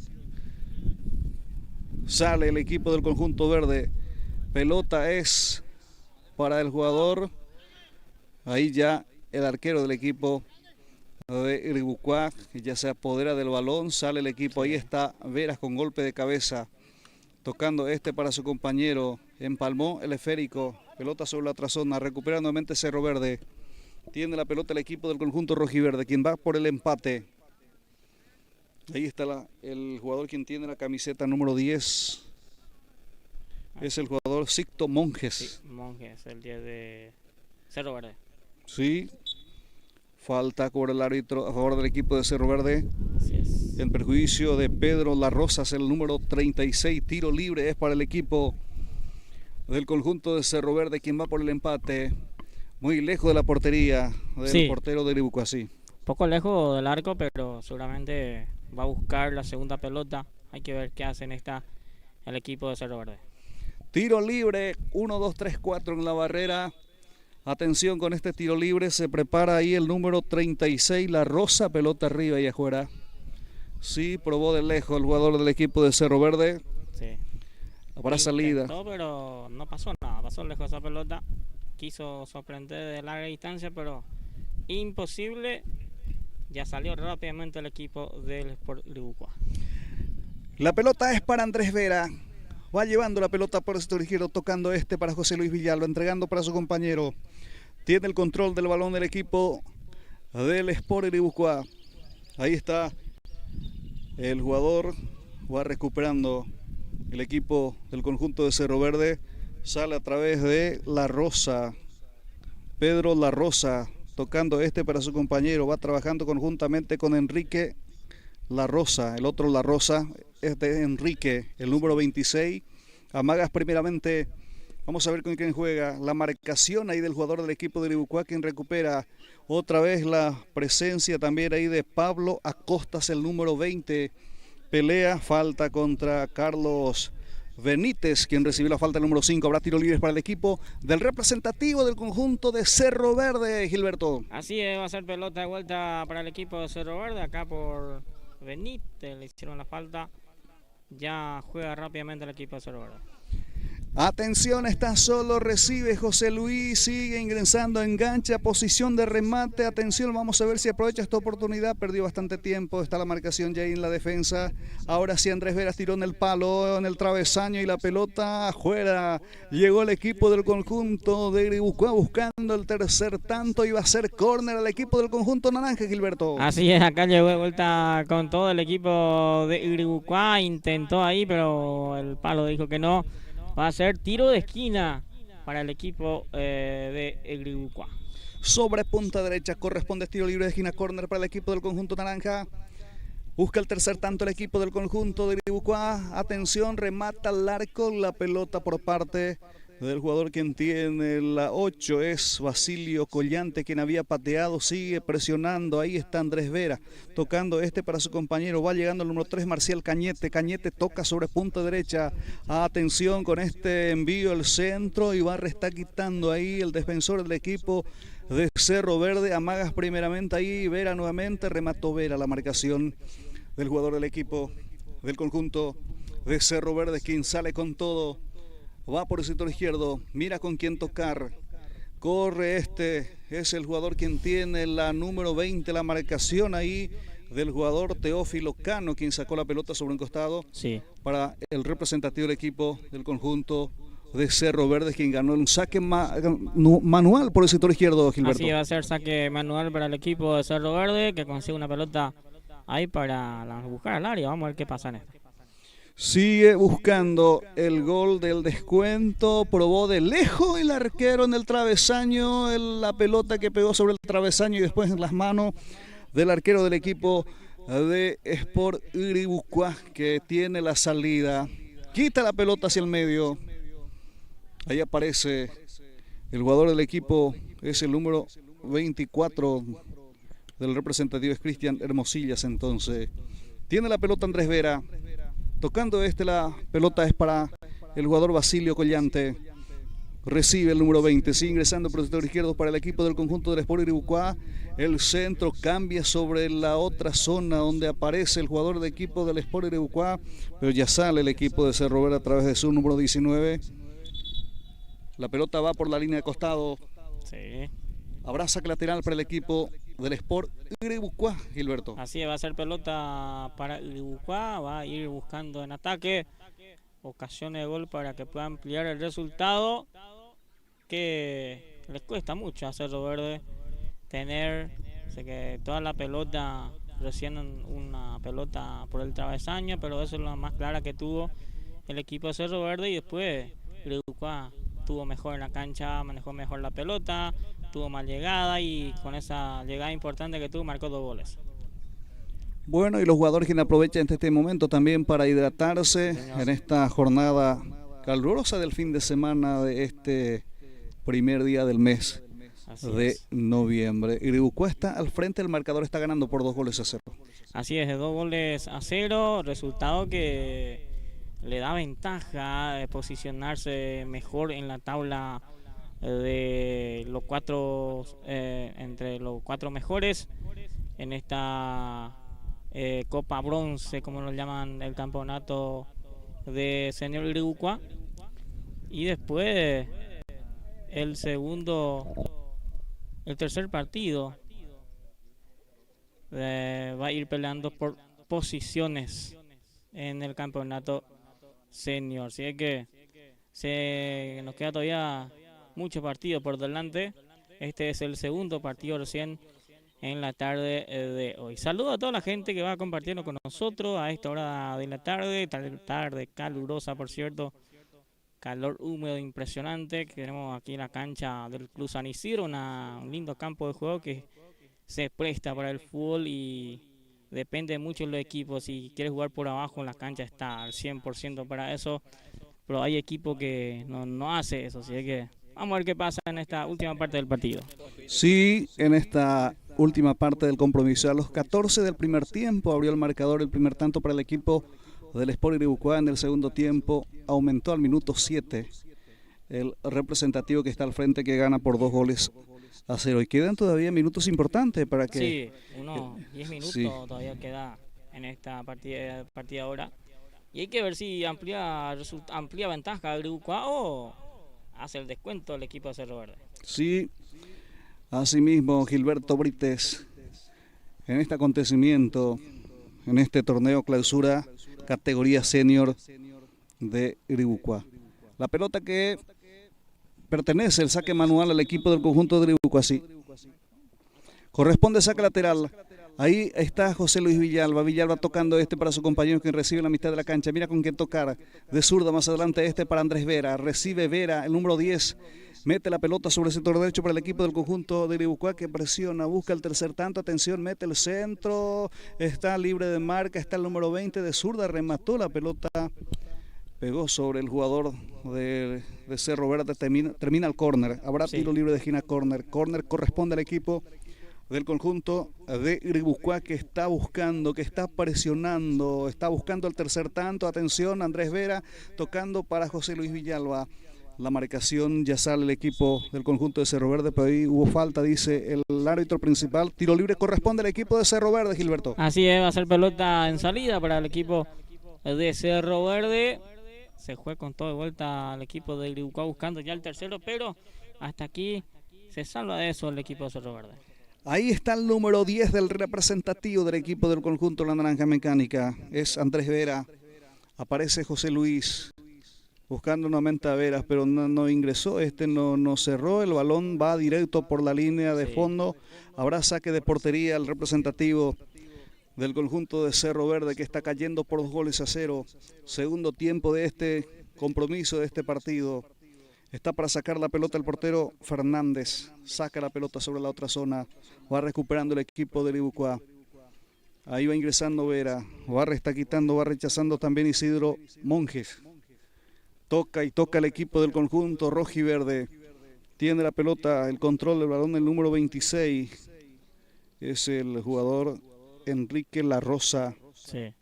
Sale el equipo del conjunto verde. Pelota es para el jugador. Ahí ya el arquero del equipo de Iribucuá, que ya se apodera del balón, sale el equipo, ahí está Veras con golpe de cabeza, tocando para su compañero, empalmó el esférico, pelota sobre la trazona, recupera nuevamente Cerro Verde, tiene la pelota el equipo del conjunto rojiverde, quien va por el empate. Ahí está el jugador quien tiene la camiseta número 10, es el jugador Sicto Monjes.
Sí, Monjes, el 10 de Cerro Verde.
Sí, falta cobra el árbitro a favor del equipo de Cerro Verde.
Así es.
En perjuicio de Pedro Larrosas, el número 36, tiro libre es para el equipo del conjunto de Cerro Verde, quien va por el empate, muy lejos de la portería del portero de Iribucuá. Sí.
Poco lejos del arco, pero seguramente va a buscar la segunda pelota. Hay que ver qué hace en esta el equipo de Cerro Verde.
Tiro libre, 1, 2, 3, 4 en la barrera. Atención con este tiro libre, se prepara ahí el número 36, La Rosa, pelota arriba y afuera. Sí, probó de lejos el jugador del equipo de Cerro Verde.
Sí.
Para salida.
Pero no pasó nada, pasó lejos esa pelota. Quiso sorprender de larga distancia, pero imposible. Ya salió rápidamente el equipo del Sport Iribucuá.
La pelota es para Andrés Vera. Va llevando la pelota por el sector izquierdo, tocando para José Luis Villalba, entregando para su compañero. Tiene el control del balón del equipo del Sport Iribucuá. Ahí está el jugador, va recuperando el equipo del conjunto de Cerro Verde. Sale a través de La Rosa, Pedro La Rosa, tocando para su compañero. Va trabajando conjuntamente con Enrique La Rosa, el otro La Rosa. Enrique, el número 26. Amagas primeramente, vamos a ver con quién juega. La marcación ahí del jugador del equipo de Iribucuá, quien recupera otra vez la presencia también ahí de Pablo Acostas, el número 20. Pelea, falta contra Carlos Benítez, quien recibió la falta, el número 5. Habrá tiro libre para el equipo del representativo del conjunto de Cerro Verde, Gilberto.
Así es, va a ser pelota de vuelta para el equipo de Cerro Verde, acá por Benítez le hicieron la falta. Ya juega rápidamente el equipo de Cerro Verde.
Atención, está solo, recibe José Luis, sigue ingresando, engancha, posición de remate. Atención, vamos a ver si aprovecha esta oportunidad. Perdió bastante tiempo, está la marcación ya ahí en la defensa. Ahora sí, Andrés Veras tiró en el palo, en el travesaño y la pelota afuera. Llegó el equipo del conjunto de Iribucuá buscando el tercer tanto. Iba a ser córner al equipo del conjunto naranja, Gilberto.
Así es, acá llegó de vuelta con todo el equipo de Iribucuá. Intentó ahí, pero el palo dijo que no. Va a ser tiro de esquina para el equipo de Iribucuá.
Sobre punta derecha corresponde tiro libre de esquina, córner para el equipo del conjunto naranja. Busca el tercer tanto el equipo del conjunto de Iribucuá. Atención, remata al arco, la pelota por parte del jugador quien tiene la 8, es Basilio Collante, quien había pateado, sigue presionando. Ahí está Andrés Vera, tocando para su compañero. Va llegando el número 3, Marcial Cañete. Cañete toca sobre punta derecha. Atención con este envío al centro. Ibarra está quitando ahí el defensor del equipo de Cerro Verde. Amagas primeramente ahí, Vera nuevamente, remató Vera. La marcación del jugador del equipo del conjunto de Cerro Verde, quien sale con todo. Va por el sector izquierdo, mira con quién tocar. Corre es el jugador quien tiene la número 20, la marcación ahí del jugador Teófilo Cano, quien sacó la pelota sobre un costado.
Sí.
Para el representativo del equipo del conjunto de Cerro Verde, quien ganó un saque manual por el sector izquierdo, Gilberto.
Así va a ser saque manual para el equipo de Cerro Verde, que consigue una pelota ahí para buscar al área. Vamos a ver qué pasa en esto.
Sigue buscando el gol del descuento, probó de lejos el arquero en el travesaño, la pelota que pegó sobre el travesaño y después en las manos del arquero del equipo de Sport Iribucuá, que tiene la salida, quita la pelota hacia el medio. Ahí aparece el jugador del equipo, es el número 24 del representativo, es Cristian Hermosillas. Entonces tiene la pelota Andrés Vera. Tocando la pelota es para el jugador Basilio Collante. Recibe el número 20, sigue ingresando por el sector izquierdo para el equipo del conjunto del Sport Iribucuá. El centro cambia sobre la otra zona donde aparece el jugador del equipo del Sport Iribucuá, pero ya sale el equipo de Cerro Verde a través de su número 19. La pelota va por la línea de costado.
Sí.
Habrá saque lateral para el equipo del Sport Iribucuá, Gilberto.
Así es, va a ser pelota para Iribucuá, va a ir buscando en ataque ocasiones de gol para que pueda ampliar el resultado, que les cuesta mucho a Cerro Verde tener, sé que toda la pelota, recién una pelota por el travesaño, pero eso es la más clara que tuvo el equipo de Cerro Verde, y después Iribucuá tuvo mejor en la cancha, manejó mejor la pelota, tuvo más llegada, y con esa llegada importante que tuvo marcó 2 goles.
Bueno, y los jugadores quienes aprovechan este momento también para hidratarse en esta jornada calurosa del fin de semana de este primer día del mes de noviembre. Iribucuá está al frente, el marcador está ganando por 2-0.
Así es, de 2-0, resultado que le da ventaja de posicionarse mejor en la tabla de los 4, entre los 4 mejores en esta Copa Bronce, como lo llaman, el campeonato de Senior Iribucuá. Y después el tercer partido va a ir peleando por posiciones en el campeonato senior. Así que nos queda todavía mucho partido por delante. Este es el segundo partido recién en la tarde de hoy. Saludo a toda la gente que va compartiendo con nosotros a esta hora de la tarde calurosa, por cierto, calor húmedo impresionante que tenemos aquí en la cancha del Club San Isidro, un lindo campo de juego que se presta para el fútbol y depende mucho de los equipos. Si quieres jugar por abajo, la cancha está al 100% para eso, pero hay equipos que no hace eso, así que vamos a ver qué pasa en esta última parte del partido.
Sí, en esta última parte del compromiso, a los 14 del primer tiempo abrió el marcador, el primer tanto para el equipo del Sport Iribucuá. En el segundo tiempo aumentó al minuto 7 el representativo que está al frente, que gana por 2-0, y quedan todavía minutos importantes para que...
Sí, unos 10 minutos sí, todavía queda en esta partida ahora, y hay que ver si amplía ventaja a Iribucuá o hace el descuento el equipo de Cerro Verde.
Sí, así mismo, Gilberto Brites, en este acontecimiento, en este torneo clausura categoría senior de Iribucuá. La pelota que pertenece el saque manual al equipo del conjunto de Iribucuá. Sí. Corresponde saque lateral. Ahí está José Luis Villalba. Villalba tocando para su compañero, quien recibe en la mitad de la cancha. Mira con quién tocar. De zurda más adelante para Andrés Vera. Recibe Vera, el número 10. Mete la pelota sobre el sector derecho para el equipo del conjunto de Iribucuá, que presiona, busca el tercer tanto. Atención, mete el centro. Está libre de marca. Está el número 20 de zurda. Remató la pelota. Pegó sobre el jugador de Cerro Verde. Termina el córner. Habrá tiro libre de esquina, córner. Córner corresponde al equipo del conjunto de Iribucuá, que está buscando, que está presionando, está buscando el tercer tanto. Atención, Andrés Vera tocando para José Luis Villalba. La marcación ya sale el equipo del conjunto de Cerro Verde, pero ahí hubo falta, dice el árbitro principal. Tiro libre corresponde al equipo de Cerro Verde, Gilberto.
Así es, va a ser pelota en salida para el equipo de Cerro Verde. Se juega con todo de vuelta al equipo de Iribucuá buscando ya el tercero, pero hasta aquí se salva de eso el equipo de Cerro Verde.
Ahí está el número 10 del representativo del equipo del conjunto La Naranja Mecánica. Es Andrés Vera. Aparece José Luis buscando nuevamente a Veras, pero no ingresó. No cerró. El balón va directo por la línea de fondo. Habrá saque de portería el representativo del conjunto de Cerro Verde, que está cayendo por 2-0. Segundo tiempo de este compromiso, de este partido. Está para sacar la pelota el portero Fernández. Saca la pelota sobre la otra zona. Va recuperando el equipo de Iribucuá. Ahí va ingresando Vera. Barre está quitando, va rechazando también Isidro Monjes. Toca el equipo del conjunto rojiverde. Tiene la pelota, el control del balón, el número 26. Es el jugador Enrique La Rosa.
Sí.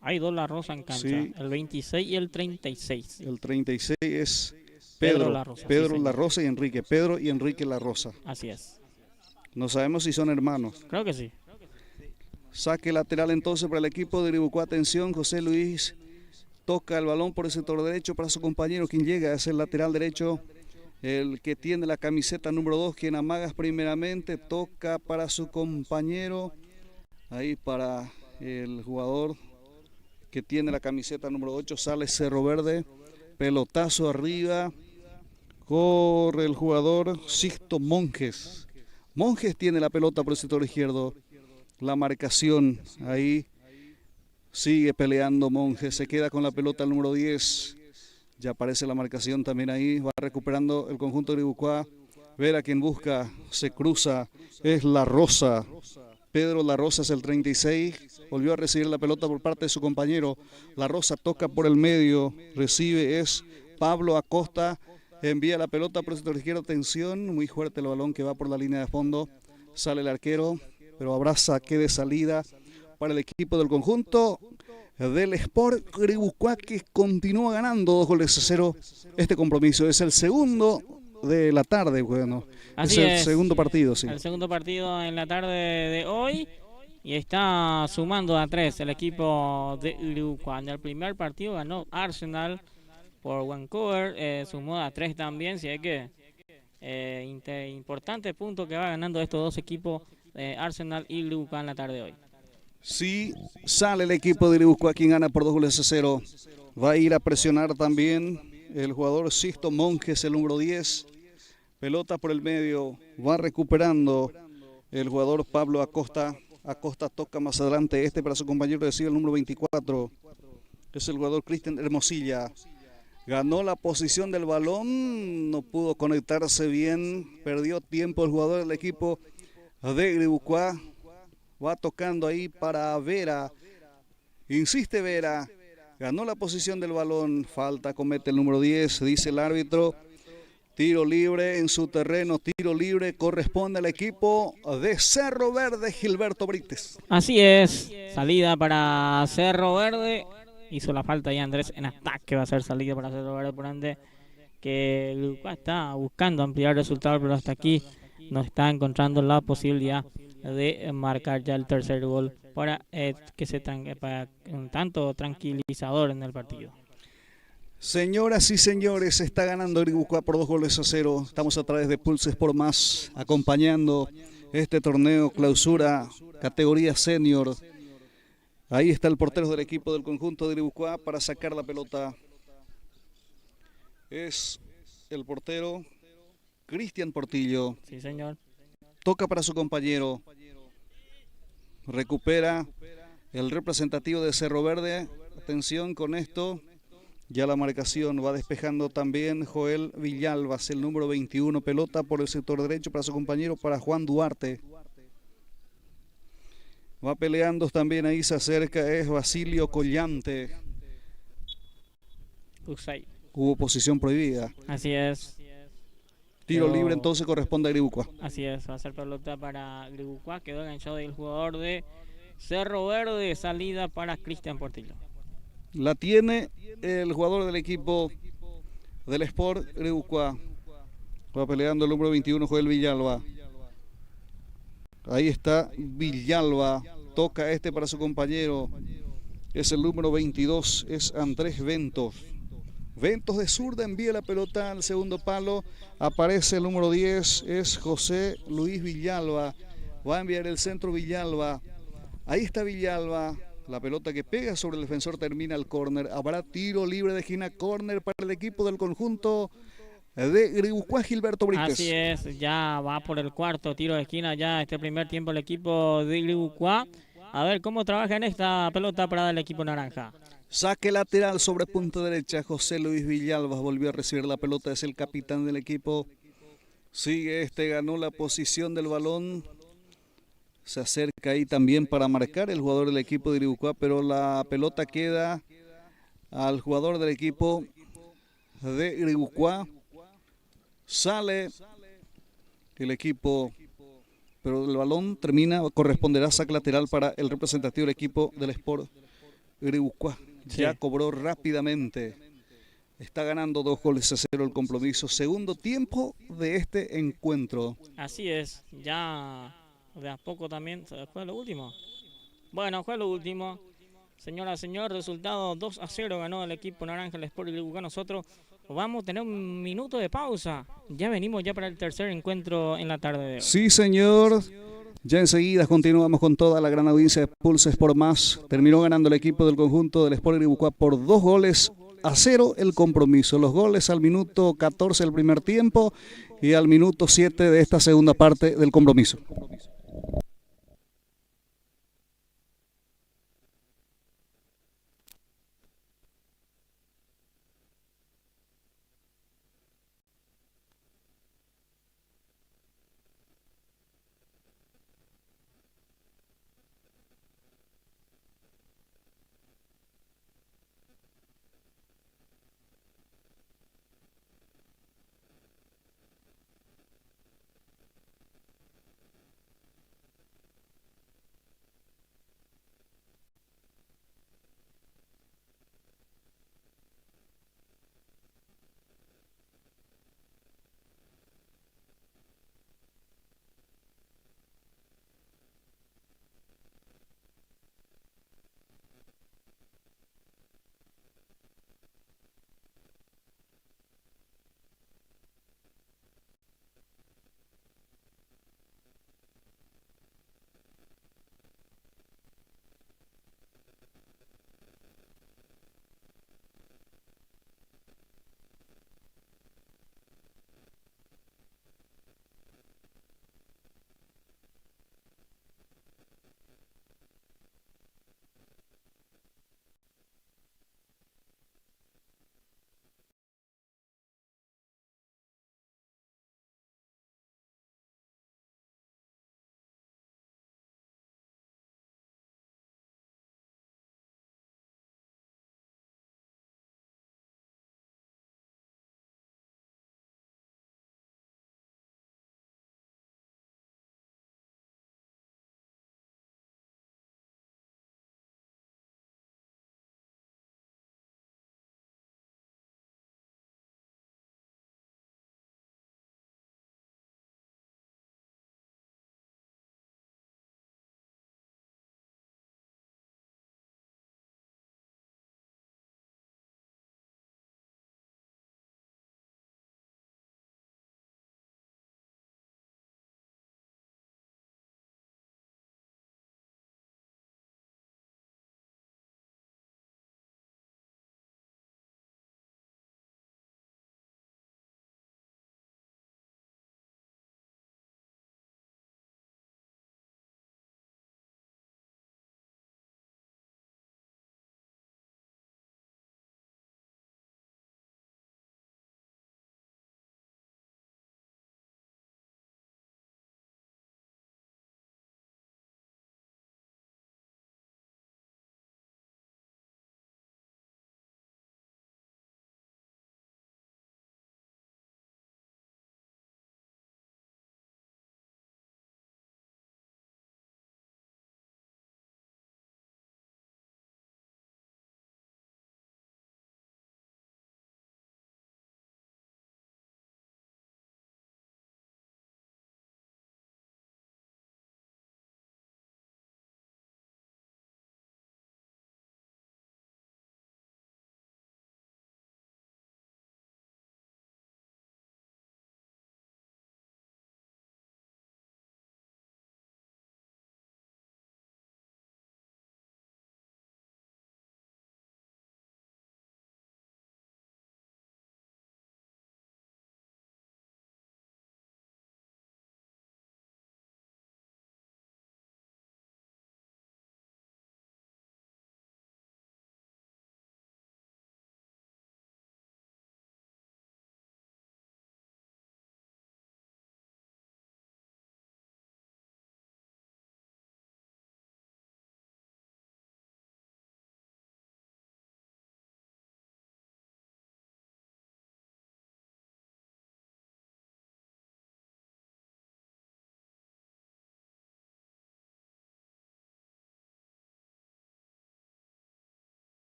Hay dos La Rosa en cancha. Sí. El 26 y el 36.
El 36 es Pedro La Rosa. Pedro La Rosa y Enrique. Pedro y Enrique La Rosa.
Así es.
No sabemos si son hermanos.
Creo que sí.
Saque lateral entonces para el equipo de Iribucuá. Atención, José Luis toca el balón por el sector derecho para su compañero, quien llega a ser lateral derecho. El que tiene la camiseta número 2, quien amagas primeramente, toca para su compañero. Ahí para el jugador que tiene la camiseta número 8, sale Cerro Verde. Pelotazo arriba. Corre el jugador Sixto Monjes. Monjes tiene la pelota por el sector izquierdo. La marcación ahí. Sigue peleando Monjes. Se queda con la pelota el número 10. Ya aparece la marcación también ahí. Va recuperando el conjunto de Griboucois. Vera quien busca. Se cruza. Es La Rosa. Pedro La Rosa es el 36. Volvió a recibir la pelota por parte de su compañero. La Rosa toca por el medio. Recibe es Pablo Acosta. Envía la pelota por el sector izquierdo. Atención. Muy fuerte el balón que va por la línea de fondo. Sale el arquero. Pero habrá saque de salida para el equipo del conjunto del Sport Griboucois, que continúa ganando 2-0 este compromiso. Es el segundo de la tarde, bueno.
Así
es el segundo partido, sí.
El segundo partido en la tarde de hoy. Y está sumando a 3 el equipo de Griboucois. En el primer partido ganó Arsenal por Vancouver. Sumó a 3 también. Si hay que importante punto que va ganando estos dos equipos, Arsenal y Griboucois, en la tarde de hoy.
Sí, sale el equipo de Griboucois, quien gana por 2-0. Va a ir a presionar también el jugador Sixto Monjes, el número 10. Pelota por el medio, va recuperando el jugador Pablo Acosta. Acosta toca más adelante, para su compañero, recibe el número 24. Es el jugador Cristian Hermosilla. Ganó la posición del balón, no pudo conectarse bien, perdió tiempo el jugador del equipo de Griboucois. Va tocando ahí para Vera. Insiste Vera. Ganó la posición del balón. Falta comete el número 10. Dice el árbitro. Tiro libre en su terreno. Tiro libre corresponde al equipo de Cerro Verde, Gilberto Brites.
Así es. Salida para Cerro Verde. Hizo la falta ya Andrés en ataque. Va a ser salida para Cerro Verde. Por ende, que Griboucois está buscando ampliar resultados, pero hasta aquí no está encontrando la posibilidad de marcar ya el tercer gol para para un tanto tranquilizador en el partido.
Señoras y señores, está ganando Griboucois por 2-0. Estamos a través de Pulse Sport Más, acompañando este torneo clausura categoría senior. Ahí está el portero del equipo del conjunto de Griboucois para sacar la pelota. Es el portero Cristian Portillo.
Sí, señor.
Toca para su compañero. Recupera el representativo de Cerro Verde. Atención con esto. Ya la marcación va despejando también Joel Villalbas, el número 21. Pelota por el sector derecho para su compañero, para Juan Duarte. Va peleando también, ahí se acerca, es Basilio Collante. Hubo posición prohibida.
Así es.
Tiro libre entonces corresponde a Griboucois.
Así es, va a ser pelota para Griboucois. Quedó enganchado el jugador de Cerro Verde. Salida para Cristian Portillo.
La tiene el jugador del equipo del Sport Griboucois. Va peleando el número 21, Joel Villalba. Ahí está Villalba. Toca para su compañero. Es el número 22, es Andrés Ventos. Ventos de zurda envía la pelota al segundo palo. Aparece el número 10, es José Luis Villalba. Va a enviar el centro Villalba. Ahí está Villalba. La pelota que pega sobre el defensor termina el córner. Habrá tiro libre de esquina, córner para el equipo del conjunto de Griboucois, Gilberto Brites.
Así es, ya va por el cuarto tiro de esquina ya este primer tiempo el equipo de Griboucois. A ver cómo trabaja en esta pelota para el equipo naranja.
Saque lateral sobre punta derecha. José Luis Villalba volvió a recibir la pelota. Es el capitán del equipo. Sigue ganó la posición del balón. Se acerca ahí también para marcar el jugador del equipo de Griboucois, pero la pelota queda al jugador del equipo de Griboucois. Sale el equipo, pero el balón corresponderá a saque lateral para el representativo del equipo del Sport Griboucois. Sí. Ya cobró rápidamente. Está ganando 2-0 el compromiso. Segundo tiempo de este encuentro.
Así es, ya de a poco también. ¿Fue lo último? Bueno, fue lo último. Señora, señor, resultado 2-0 ganó el equipo naranja, el Sport Griboucois. Nosotros vamos a tener un minuto de pausa. Ya venimos ya para el tercer encuentro en la tarde de hoy.
Sí, señor. Ya enseguida continuamos con toda la gran audiencia de Pulse Sport Más. Terminó ganando el equipo del conjunto del Sport Iribucuá por 2-0 el compromiso. Los goles al minuto 14 del primer tiempo y al minuto 7 de esta segunda parte del compromiso.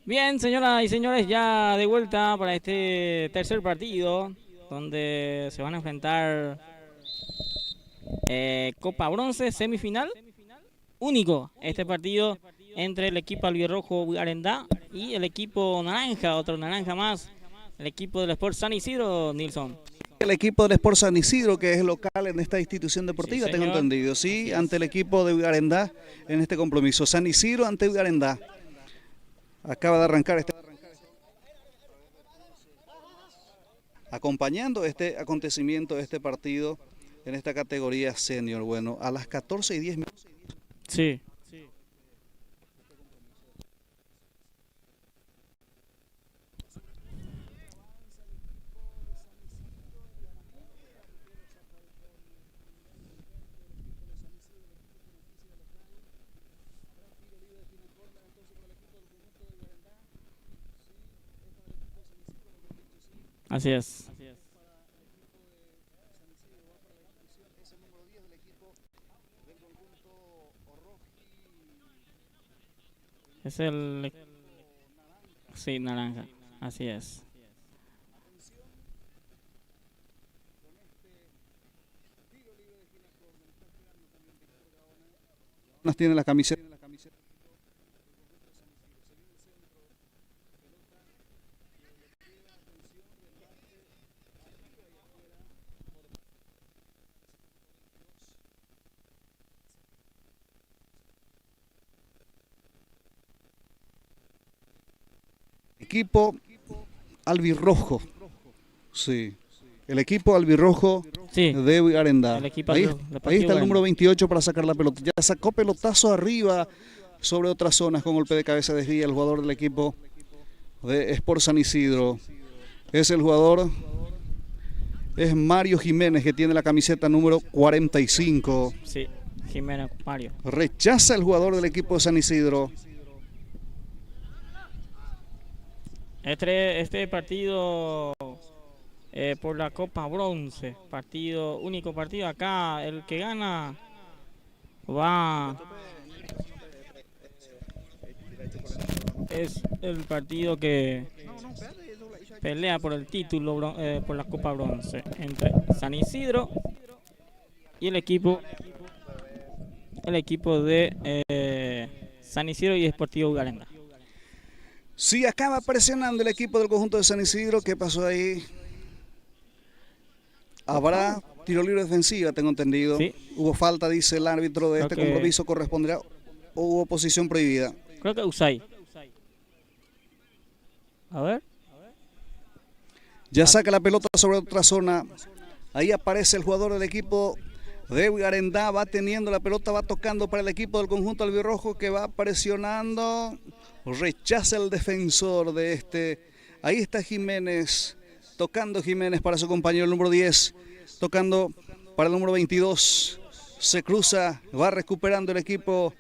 Bien, señoras y señores, ya de vuelta para este tercer partido, donde se van a enfrentar Copa Bronce, semifinal, único este partido entre el equipo albirrojo Arendá y el equipo naranja, otro naranja más, el equipo del Sport San Isidro, Nilsson.
El equipo del Sport San Isidro, que es local en esta institución deportiva,
Sí,
tengo
señor.
entendido, sí, ante el equipo de Arendá en este compromiso. San Isidro ante Arendá. Acaba de arrancar este... acompañando este acontecimiento, este partido en esta categoría senior. Bueno, a las 14:10
Sí. Así es. Es el... Sí, naranja. Así es.
tiene la camiseta. Equipo albirrojo. Sí. El equipo albirrojo
Sí.
de Arendá.
El equipo
Ahí,
albirrojo,
ahí está el
bueno.
número 28 para sacar la pelota. Ya sacó pelotazo arriba sobre otras zonas con golpe de cabeza desvía el jugador del equipo de Sport San Isidro. Es el jugador, es Mario Jiménez, que tiene la camiseta número 45.
Sí, Jiménez Mario.
Rechaza el jugador del equipo de San Isidro.
Este partido por la Copa Bronce, único partido acá, el que gana va... Es el partido que pelea por el título por la Copa Bronce entre San Isidro y el equipo de San Isidro y Sportivo Garenda.
Sí, acaba presionando el equipo del conjunto de San Isidro. ¿Qué pasó ahí? Habrá tiro libre defensiva, tengo entendido.
Sí.
Hubo falta, dice el árbitro de este compromiso, corresponderá. O hubo posición prohibida.
Creo que Usay. A ver.
Ya saca la pelota sobre otra zona. Ahí aparece el jugador del equipo de Arendá. Va teniendo la pelota, va tocando para el equipo del conjunto albirrojo, que va presionando. Rechaza el defensor de este. Ahí está Jiménez. Tocando Jiménez para su compañero el número 10. Tocando para el número 22. Se cruza. Va recuperando el equipo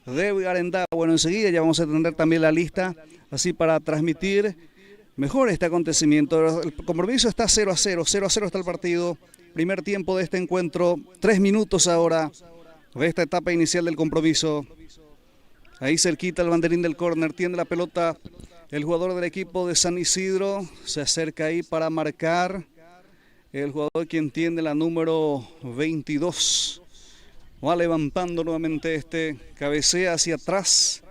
de Arendá. Bueno, enseguida ya vamos a tener también la lista. Así para transmitir mejor este acontecimiento. El compromiso está 0-0. 0-0 está el partido. Primer tiempo de este encuentro. 3 minutos ahora de esta etapa inicial del compromiso. Ahí cerquita el banderín del córner. Tiene la pelota el jugador del equipo de San Isidro. Se acerca ahí para marcar. El jugador quien tiene la número 22. Va levantando nuevamente cabecea hacia atrás.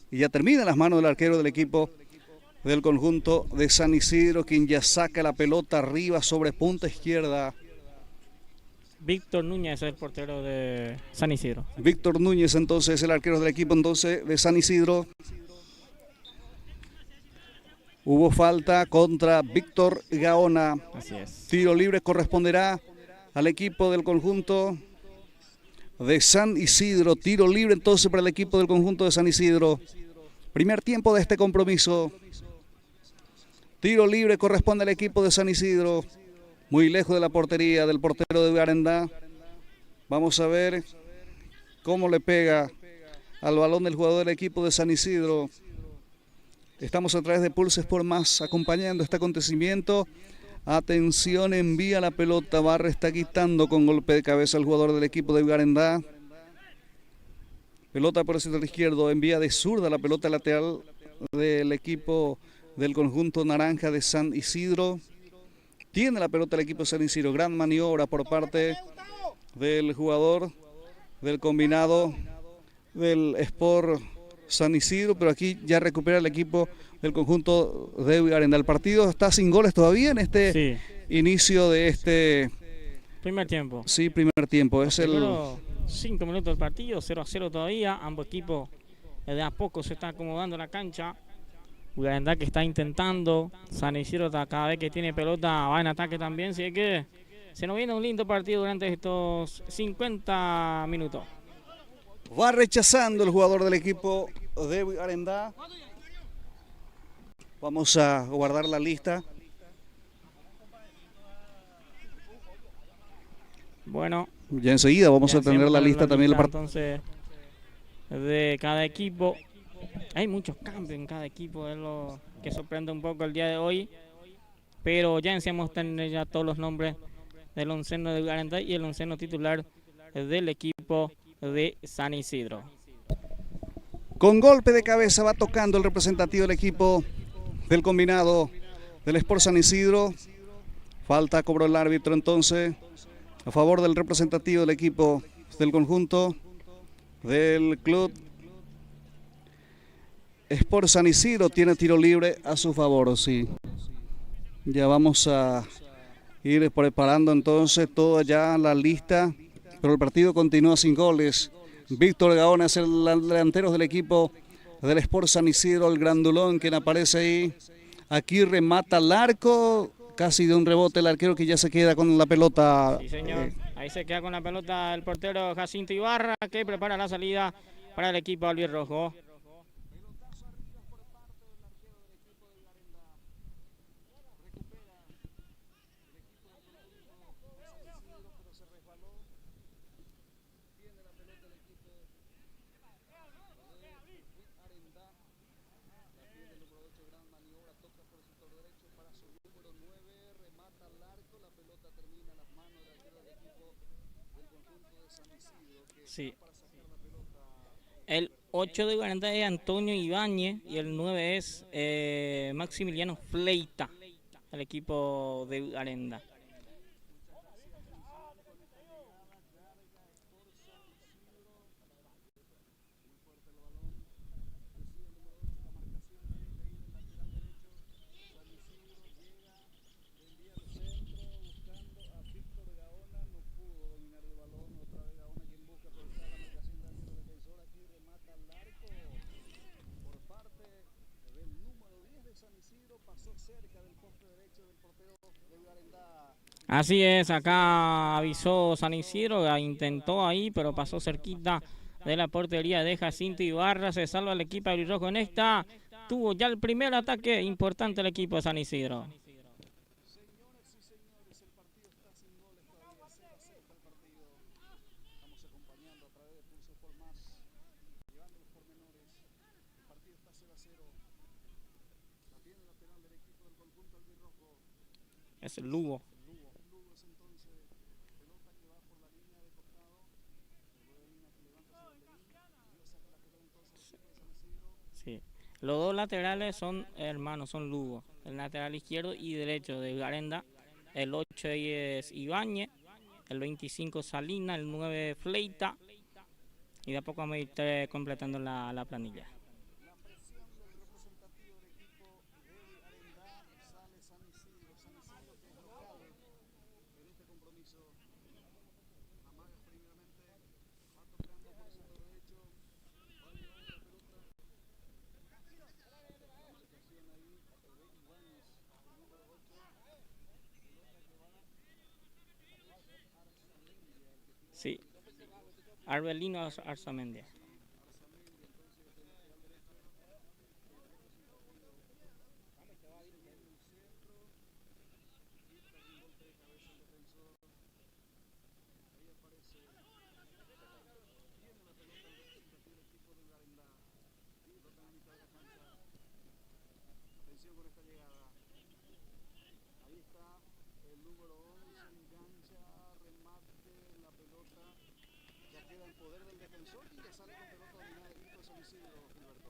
Y ya termina en las manos del arquero del equipo del conjunto de San Isidro, quien ya saca la pelota arriba sobre punta izquierda.
Víctor Núñez es el portero de San Isidro.
Víctor Núñez entonces el arquero del equipo entonces de San Isidro. Hubo falta contra Víctor Gaona.
Así es.
Tiro libre corresponderá al equipo del conjunto de San Isidro. Tiro libre entonces para el equipo del conjunto de San Isidro. Primer tiempo de este compromiso. Tiro libre corresponde al equipo de San Isidro. Muy lejos de la portería del portero de Arendá. Vamos a ver cómo le pega al balón del jugador del equipo de San Isidro. Estamos a través de Pulse Sport Más acompañando este acontecimiento. Atención, envía la pelota. Barra está quitando con golpe de cabeza al jugador del equipo de Arendá. Pelota por el sector izquierdo. Envía de zurda la pelota lateral del equipo del conjunto naranja de San Isidro. Tiene la pelota el equipo de San Isidro. Gran maniobra por parte del jugador del combinado del Sport San Isidro, pero aquí ya recupera el equipo del conjunto de Arenda. El partido está sin goles todavía en este inicio de este
primer tiempo.
Sí, primer tiempo. Es el
5 minutos del partido, 0-0 todavía. Ambos equipos de a poco se están acomodando la cancha. Arenda que está intentando. San Isidro cada vez que tiene pelota va en ataque también. Así que se nos viene un lindo partido durante estos 50 minutos.
Va rechazando el jugador del equipo de Arenda. Vamos a guardar la lista.
Bueno,
ya enseguida vamos a tener la lista también.
Entonces, de cada equipo. Hay muchos cambios en cada equipo, es lo que sorprende un poco el día de hoy. Pero ya enseñamos tener ya todos los nombres del onceno de Arenda y el onceno titular del equipo de San Isidro.
Con golpe de cabeza va tocando el representativo del equipo del combinado del Sport San Isidro. Falta cobró el árbitro entonces a favor del representativo del equipo del conjunto del club Sport San Isidro. Tiene tiro libre a su favor, sí. Ya vamos a ir preparando entonces toda ya la lista, pero el partido continúa sin goles. Víctor Gaona es el delantero del equipo del Sport San Isidro, el grandulón quien aparece ahí. Aquí remata al arco, casi de un rebote el arquero que ya se queda con la pelota.
Sí, señor. Ahí se queda con la pelota el portero Jacinto Ibarra, que prepara la salida para el equipo albirrojo. Sí. El 8 de Arenda es Antonio Ibáñez y el 9 es Maximiliano Fleita, el equipo de Arenda. Así es, acá avisó San Isidro, intentó ahí, pero pasó cerquita de la portería de Jacinto Ibarra. Se salva el equipo albirrojo en esta. Tuvo ya el primer ataque importante el equipo de San Isidro. Es el Lugo. Sí. Los dos laterales son hermanos, son Lugo. El lateral izquierdo y derecho de Arenda. El 8 es Ibáñez, el 25 Salina, el 9 Fleita. Y de a poco vamos a ir completando la planilla. Sí, Arbelino Arzamendia.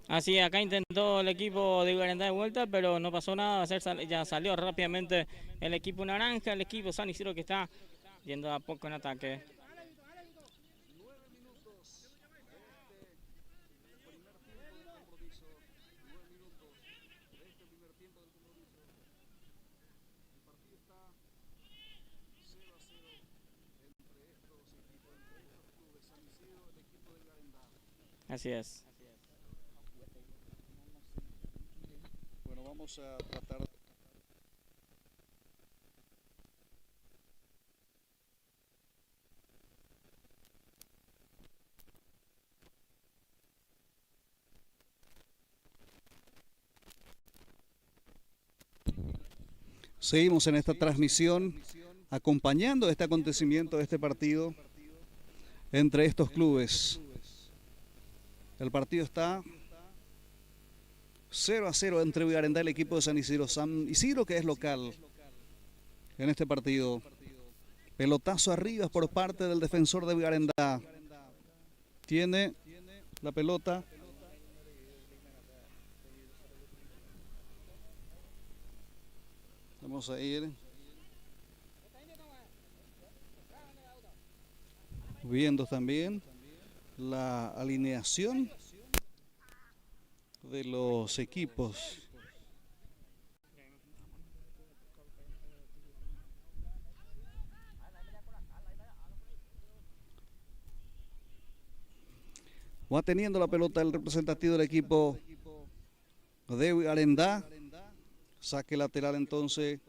Así, acá intentó el equipo de Garandá de vuelta, pero no pasó nada. Ya salió rápidamente el equipo naranja, el equipo San Isidro que está yendo a poco en ataque. Así es.
Bueno, vamos a tratar. Seguimos en esta transmisión acompañando este acontecimiento, este partido entre estos clubes. El partido está 0-0 entre Vigarendá y el equipo de San Isidro. San Isidro, que es local en este partido. Pelotazo arriba por parte del defensor de Vigarendá. Tiene la pelota. Vamos a ir viendo también la alineación de los equipos. Va teniendo la pelota el representativo del equipo de Vigarendá. Saque lateral entonces.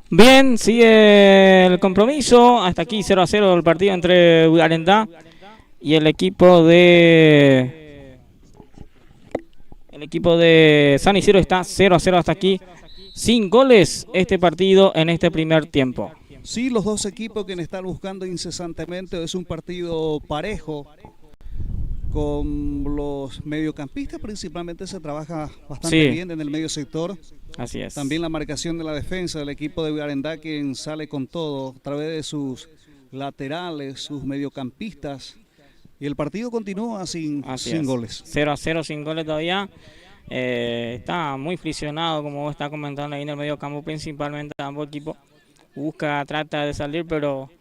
Bien, sigue el compromiso. Hasta aquí 0-0 el partido entre Vigarendá y el equipo de San Isidro. Está 0-0 hasta aquí. Sin goles este partido en este primer tiempo.
Sí, los dos equipos que están buscando incesantemente. Es un partido parejo. Con los mediocampistas principalmente se trabaja bastante bien en el medio sector.
Así es.
También la marcación de la defensa del equipo de Vigarendá, quien sale con todo a través de sus laterales, sus mediocampistas. Y el partido continúa sin goles.
0-0 sin goles todavía. Está muy friccionado, como vos estás comentando ahí en el medio campo, principalmente ambos equipos. Trata de salir, pero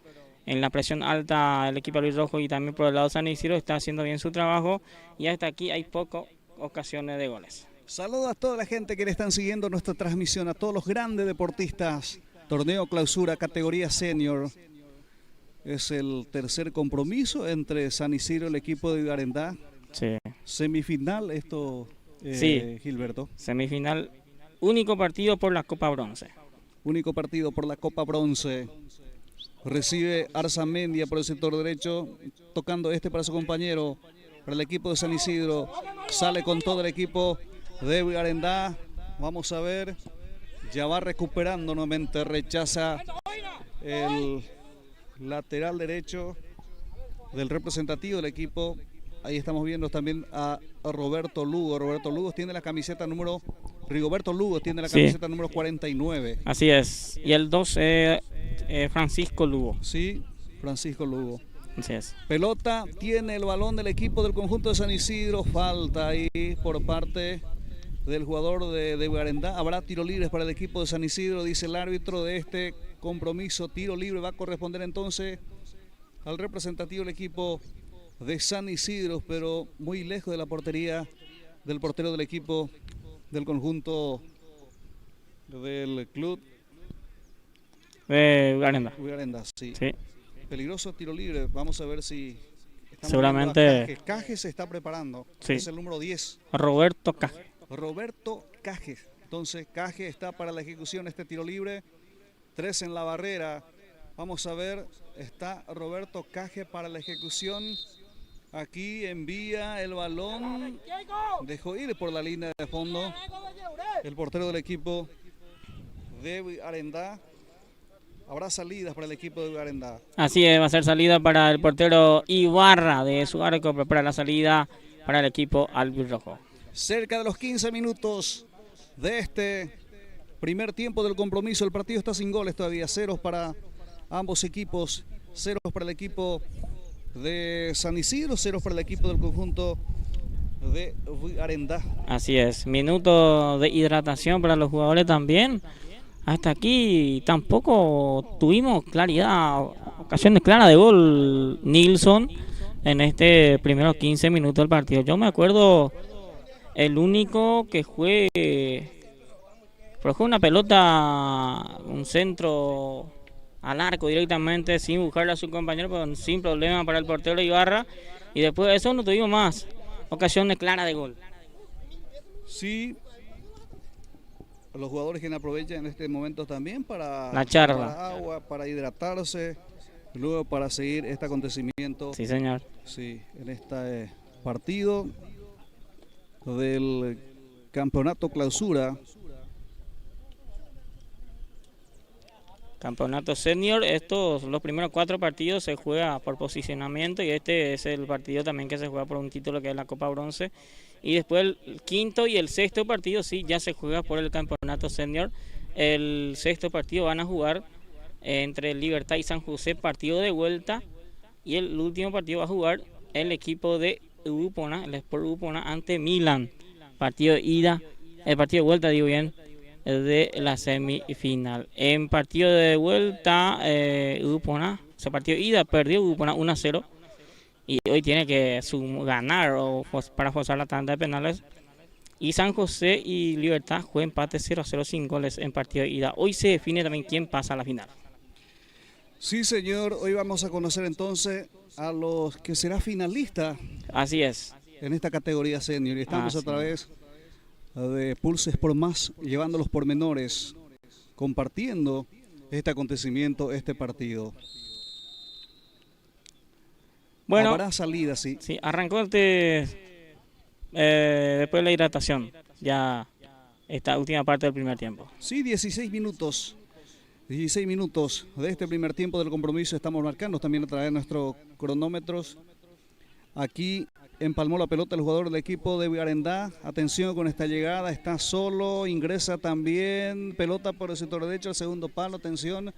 en la presión alta el equipo Luis Rojo y también por el lado San Isidro está haciendo bien su trabajo. Y hasta aquí hay pocas ocasiones de goles.
Saludos a toda la gente que le están siguiendo nuestra transmisión, a todos los grandes deportistas. Torneo Clausura, categoría senior. Es el tercer compromiso entre San Isidro y el equipo de Vigarendá.
Sí.
Semifinal,
sí.
Gilberto.
Semifinal, único partido por la Copa Bronce.
Único partido por la Copa Bronce. Recibe Arzamendia por el sector derecho, tocando para su compañero, para el equipo de San Isidro. Sale con todo el equipo de Vigarendá. Vamos a ver, ya va recuperando nuevamente, rechaza el lateral derecho del representativo del equipo. Ahí estamos viendo también a Roberto Lugo. Roberto Lugo tiene la camiseta número... Rigoberto Lugo tiene la camiseta número 49.
Así es. Y el 2 Francisco Lugo.
Sí, Francisco Lugo.
Así es.
Pelota, tiene el balón del equipo del conjunto de San Isidro. Falta ahí por parte del jugador de Vigarendá. Habrá tiro libre para el equipo de San Isidro, dice el árbitro de este compromiso. Tiro libre va a corresponder entonces al representativo del equipo de San Isidro, pero muy lejos de la portería del portero del equipo del conjunto del club
de
Vigarendá, sí.
Sí.
Peligroso tiro libre. Vamos a ver si
seguramente
Caje se está preparando.
Sí.
Es el número 10.
Roberto Caje.
Roberto Caje. Entonces Caje está para la ejecución de este tiro libre. 3 en la barrera. Vamos a ver Está Roberto Caje para la ejecución. Aquí envía el balón. Dejó ir por la línea de fondo el portero del equipo de Arendá. Habrá salidas para el equipo de Arendá.
Así es, va a ser salida para el portero Ibarra de su arco, prepara la salida para el equipo albirrojo.
Cerca de los 15 minutos de este primer tiempo del compromiso. El partido está sin goles todavía. Ceros para ambos equipos. Ceros para el equipo de San Isidro. Ceros para el equipo del conjunto de Arendá.
Así es. Minuto de hidratación para los jugadores también. Hasta aquí tampoco tuvimos claridad, ocasiones claras de gol Nilsson en este primeros 15 minutos del partido. Yo me acuerdo el único que fue una pelota, un centro al arco directamente sin buscarle a su compañero, pero sin problema para el portero Ibarra. Y después de eso no tuvimos más ocasiones claras de gol.
Sí. Los jugadores que aprovechan en este momento también para
la charla,
para agua, para hidratarse, luego para seguir este acontecimiento.
Sí, señor.
Sí, en este partido del campeonato clausura.
Campeonato senior, los primeros 4 partidos se juega por posicionamiento y este es el partido también que se juega por un título que es la Copa Bronce. Y después el quinto y el sexto partido sí ya se juega por el campeonato senior. El sexto partido van a jugar entre Libertad y San José, partido de vuelta. Y el último partido va a jugar el equipo de Upona, el Sport Upona ante Milan. Partido de ida, el partido de vuelta digo bien, de la semifinal. En partido de vuelta, Upona, ese partido de ida perdió Upona 1-0. Y hoy tiene que ganar para forzar la tanda de penales. Y San José y Libertad juegan empate 0-0 sin goles en partido de ida. Hoy se define también quién pasa a la final.
Sí, señor. Hoy vamos a conocer entonces a los que será finalista.
Así es.
En esta categoría senior. Y estamos a través de Pulse Sport Más, llevando los pormenores, compartiendo este acontecimiento, este partido.
Bueno,
habrá salida, sí.
Sí, arrancó después de la hidratación, ya esta última parte del primer tiempo.
Sí, 16 minutos de este primer tiempo del compromiso estamos marcando también a través de nuestros cronómetros. Aquí empalmó la pelota el jugador del equipo de Arendá. Atención con esta llegada, está solo, ingresa también, pelota por el sector derecho, el segundo palo, atención,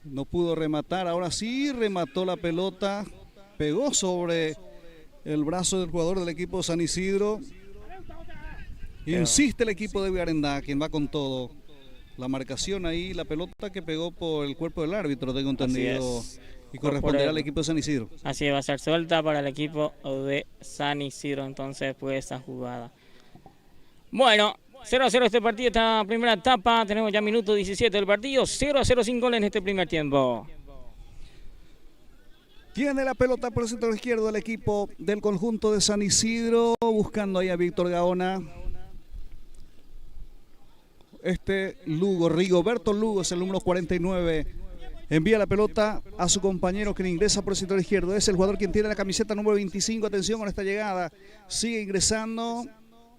no pudo rematar, ahora sí remató la pelota. Pegó sobre el brazo del jugador del equipo de San Isidro. Insiste el equipo de Arendá, quien va con todo. La marcación ahí, la pelota que pegó por el cuerpo del árbitro, tengo entendido. Y corresponderá al equipo de San Isidro.
Así va a ser suelta para el equipo de San Isidro, entonces fue esa jugada. Bueno, 0-0 este partido, esta primera etapa. Tenemos ya minuto 17 del partido. 0-0 sin goles en este primer tiempo.
Tiene la pelota por el sector izquierdo del equipo del conjunto de San Isidro, buscando ahí a Víctor Gaona. Rigoberto Lugo es el número 49. Envía la pelota a su compañero que ingresa por el sector izquierdo. Es el jugador quien tiene la camiseta número 25. Atención con esta llegada. Sigue ingresando.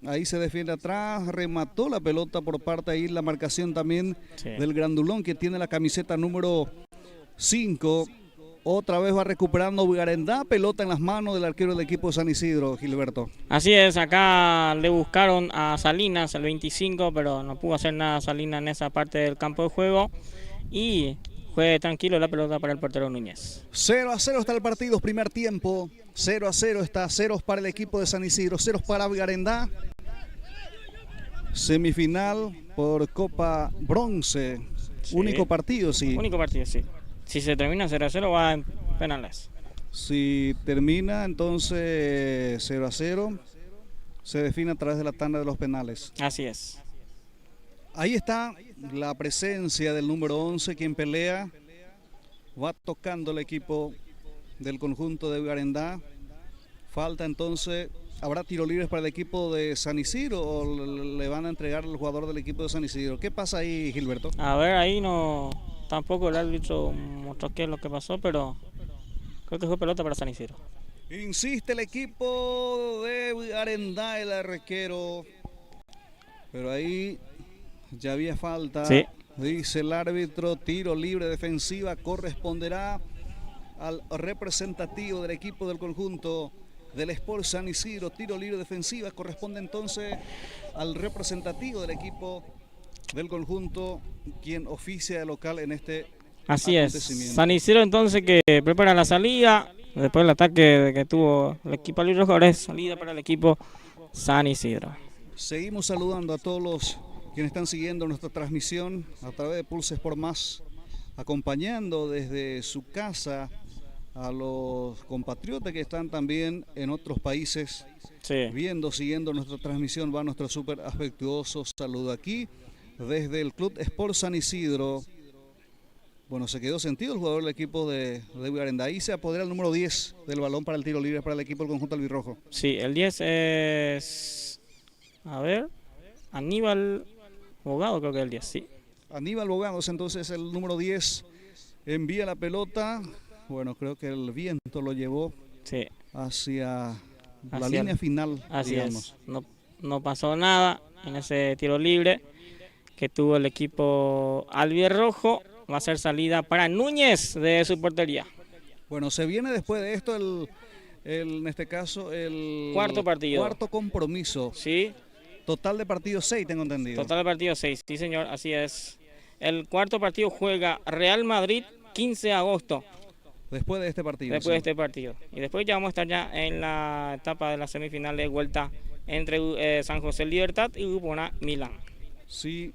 Ahí se defiende atrás. Remató la pelota por parte ahí. La marcación también del grandulón que tiene la camiseta número 5. Otra vez va recuperando Arendá, pelota en las manos del arquero del equipo de San Isidro, Gilberto.
Así es, acá le buscaron a Salinas, el 25, pero no pudo hacer nada Salinas en esa parte del campo de juego. Y fue tranquilo la pelota para el portero Núñez.
0-0 está el partido, primer tiempo. 0-0 está, 0 para el equipo de San Isidro, 0 para Arendá. Semifinal por Copa Bronce. Sí. Único partido, sí.
Único partido, sí. Si se termina 0-0 va en penales.
Si termina entonces 0-0, se define a través de la tanda de los penales.
Así es.
Ahí está la presencia del número 11, quien pelea. Va tocando el equipo del conjunto de Arendá. Falta entonces, ¿habrá tiro libres para el equipo de San Isidro o le van a entregar al jugador del equipo de San Isidro? ¿Qué pasa ahí, Gilberto?
A ver, ahí no... tampoco el árbitro mostró qué es lo que pasó, pero creo que fue pelota para San Isidro.
Insiste el equipo de Arendá, el arquero. Pero ahí ya había falta.
Sí.
Dice el árbitro, tiro libre defensiva, corresponderá al representativo del equipo del conjunto del Sport San Isidro. Tiro libre defensiva corresponde entonces al representativo del equipo del conjunto, quien oficia de local en este
Así es. San Isidro entonces que prepara la salida. Después del ataque que tuvo el equipo albirrojo, ahora es salida para el equipo San Isidro.
Seguimos saludando a todos los quienes están siguiendo nuestra transmisión a través de Pulse Sport Más, acompañando desde su casa a los compatriotas que están también en otros países,
sí,
siguiendo nuestra transmisión. Va nuestro súper afectuoso saludo aquí desde el Club Sport San Isidro. Bueno, se quedó sentido el jugador del equipo de Arendá. Ahí se apodera el número 10 del balón para el tiro libre para el equipo del conjunto albirrojo.
Sí, el 10 es... A ver... Aníbal Bogado, creo que es el 10, sí.
Aníbal Bogados, entonces el número 10 envía la pelota. Bueno, creo que el viento lo llevó hacia la línea final.
Así
digamos.
es. No pasó nada en ese tiro libre que tuvo el equipo albirrojo. Va a ser salida para Núñez de su portería.
Bueno, se viene después de esto en este caso el
cuarto partido.
Cuarto compromiso.
Sí.
Total de partidos 6, tengo entendido.
Total de partidos 6, sí señor, así es. El cuarto partido juega Real Madrid 15 de agosto.
Después de este partido.
Después de este partido. Y después ya vamos a estar ya en la etapa de la semifinal de vuelta entre San José Libertad y Upona Milán.
Sí,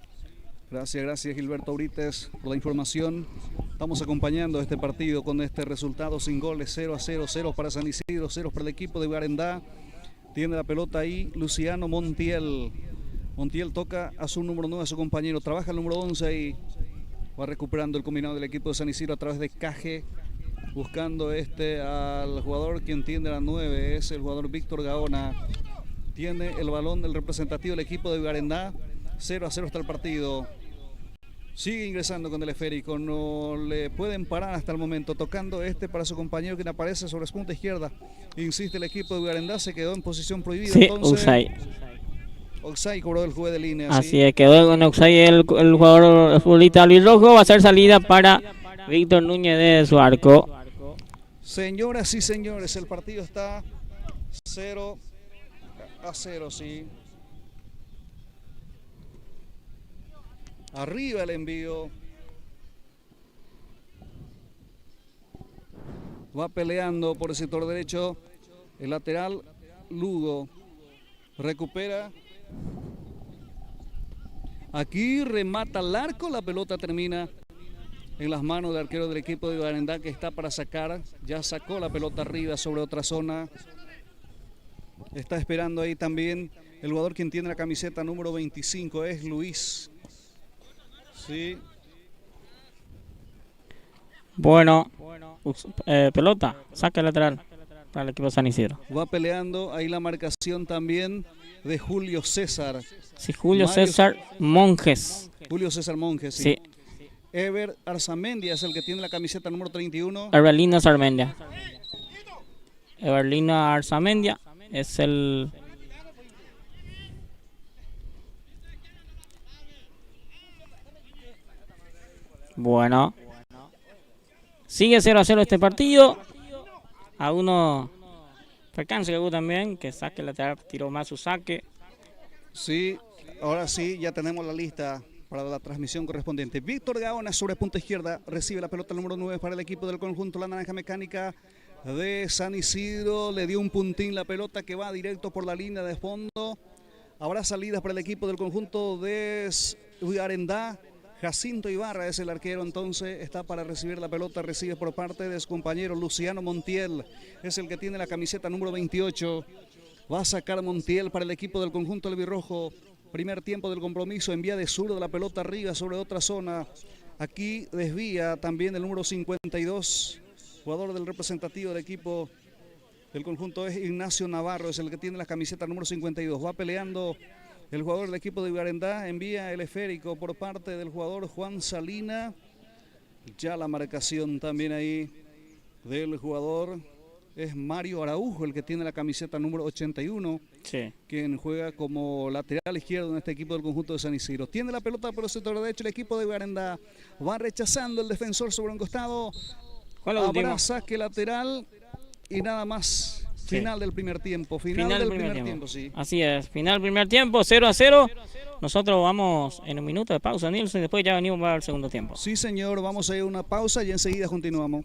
gracias Gilberto Urites por la información. Estamos acompañando este partido con este resultado sin goles, 0-0, 0 para San Isidro, 0 para el equipo de Arendá. Tiene la pelota ahí Luciano Montiel. Montiel toca a su número 9, a su compañero. Trabaja el número 11 y va recuperando el combinado del equipo de San Isidro a través de Caje. Buscando al jugador quien tiene la 9. Es el jugador Víctor Gaona. Tiene el balón del representativo del equipo de Arendá. 0-0 está el partido. Sigue ingresando con el esférico, no le pueden parar hasta el momento, tocando para su compañero quien aparece sobre su punta izquierda. Insiste el equipo de Arendá, se quedó en posición prohibida.
Sí,
entonces Oxay cobró el juez de línea.
Así ¿sí? Es, quedó en Oxay el jugador el futbolista albirrojo. Va a ser salida para Víctor Núñez de su arco.
Señoras y señores, el partido está 0-0, sí. Arriba el envío. Va peleando por el sector derecho. El lateral Lugo. Recupera. Aquí remata al arco. La pelota termina en las manos del arquero del equipo de Arendá, que está para sacar. Ya sacó la pelota arriba sobre otra zona. Está esperando ahí también el jugador quien tiene la camiseta número 25. Es Luis. Sí.
Bueno, pelota, saque lateral para el equipo de San Isidro.
Va peleando ahí la marcación también de Julio César.
Sí, Julio César Monjes.
Julio César Monjes, sí. Ever Arzamendia es el que tiene la camiseta número 31.
Evelina Arzamendia. Evelina Arzamendia es el... Bueno, sigue 0-0 este partido. A uno percance que también, que saque lateral, tiró más su saque.
Sí, ahora sí, ya tenemos la lista para la transmisión correspondiente. Víctor Gaona sobre punta izquierda, recibe la pelota número 9 para el equipo del conjunto La Naranja Mecánica de San Isidro. Le dio un puntín la pelota que va directo por la línea de fondo. Habrá salidas para el equipo del conjunto de Arendá. Jacinto Ibarra es el arquero, entonces está para recibir la pelota, recibe por parte de su compañero Luciano Montiel, es el que tiene la camiseta número 28. Va a sacar Montiel para el equipo del conjunto albirrojo. Primer tiempo del compromiso, envía de zurdo la pelota arriba sobre otra zona. Aquí desvía también el número 52, jugador del representativo del equipo del conjunto es Ignacio Navarro, es el que tiene la camiseta número 52. Va peleando el jugador del equipo de Arendá, envía el esférico por parte del jugador Juan Salina. Ya la marcación también ahí del jugador es Mario Araujo, el que tiene la camiseta número 81,
Sí.
quien juega como lateral izquierdo en este equipo del conjunto de San Isidro. Tiene la pelota por el sector derecho el equipo de Garenda. Va rechazando el defensor sobre un costado. Habrá saque lateral y nada más. Sí. Final del primer tiempo. Final del primer tiempo, sí.
Así es, final del primer tiempo, 0-0. Nosotros vamos en un minuto de pausa, Nilson, y después ya venimos para el segundo tiempo.
Sí, señor, vamos a ir a una pausa y enseguida continuamos.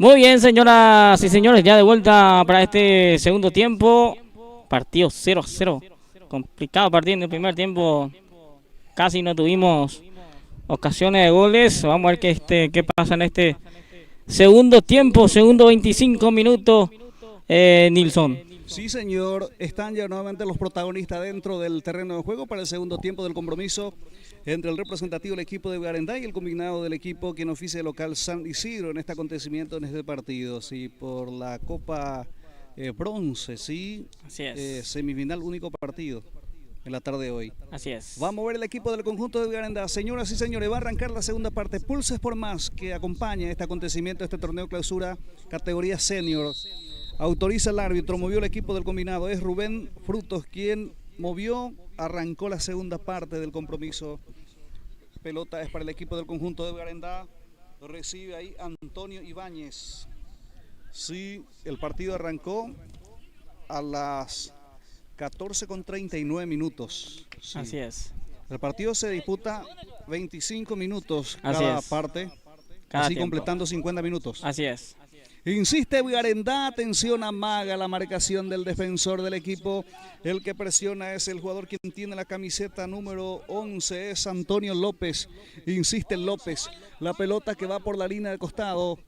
Muy bien, señoras y señores, ya de vuelta para este segundo tiempo. Partido 0-0. Complicado partido en el primer tiempo. Casi no tuvimos ocasiones de goles. Vamos a ver qué pasa en este segundo tiempo, segundo 25 minutos, Nilson.
Sí, señor, están ya nuevamente los protagonistas dentro del terreno de juego para el segundo tiempo del compromiso entre el representativo del equipo de Garendá y el combinado del equipo quien oficia local San Isidro en este acontecimiento, en este partido. Sí, por la Copa Bronce, sí.
Así es.
Semifinal, único partido en la tarde de hoy.
Así es.
Vamos a ver el equipo del conjunto de Garendá. Señoras y señores, va a arrancar la segunda parte. Pulses por más que acompaña este acontecimiento, este torneo clausura, categoría senior. Autoriza el árbitro, movió el equipo del combinado. Es Rubén Frutos quien movió, arrancó la segunda parte del compromiso. Pelota es para el equipo del conjunto de Garendá. Recibe ahí Antonio Ibáñez. Sí, el partido arrancó a las 14:39 minutos. Sí.
Así es.
El partido se disputa 25 minutos
Así
cada
es.
parte,
Cada
así
tiempo.
completando 50 minutos.
Así es.
Insiste Vigarendá, atención, amaga la marcación del defensor del equipo. El que presiona es el jugador quien tiene la camiseta número 11, es Antonio López. Insiste López, la pelota que va por la línea de costado.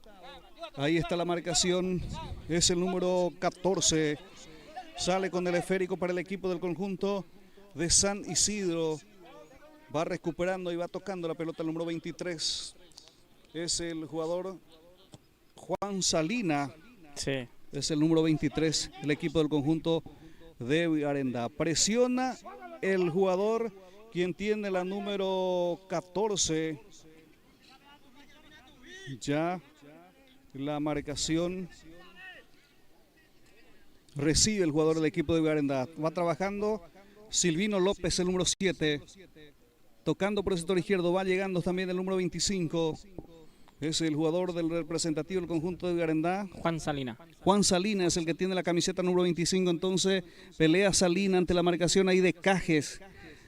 Ahí está la marcación, es el número 14. Sale con el esférico para el equipo del conjunto de San Isidro. Va recuperando y va tocando la pelota el número 23. Es el jugador Juan Salina,
Sí.
es el número 23, el equipo del conjunto de Vigarendá. Presiona el jugador quien tiene la número 14. Ya la marcación recibe el jugador del equipo de Vigarendá. Va trabajando Silvino López, el número 7. Tocando por el sector izquierdo, va llegando también el número 25. Es el jugador del representativo del conjunto de Vigarendá.
Juan Salina.
Juan Salina es el que tiene la camiseta número 25. Entonces pelea Salina ante la marcación ahí de Cajes.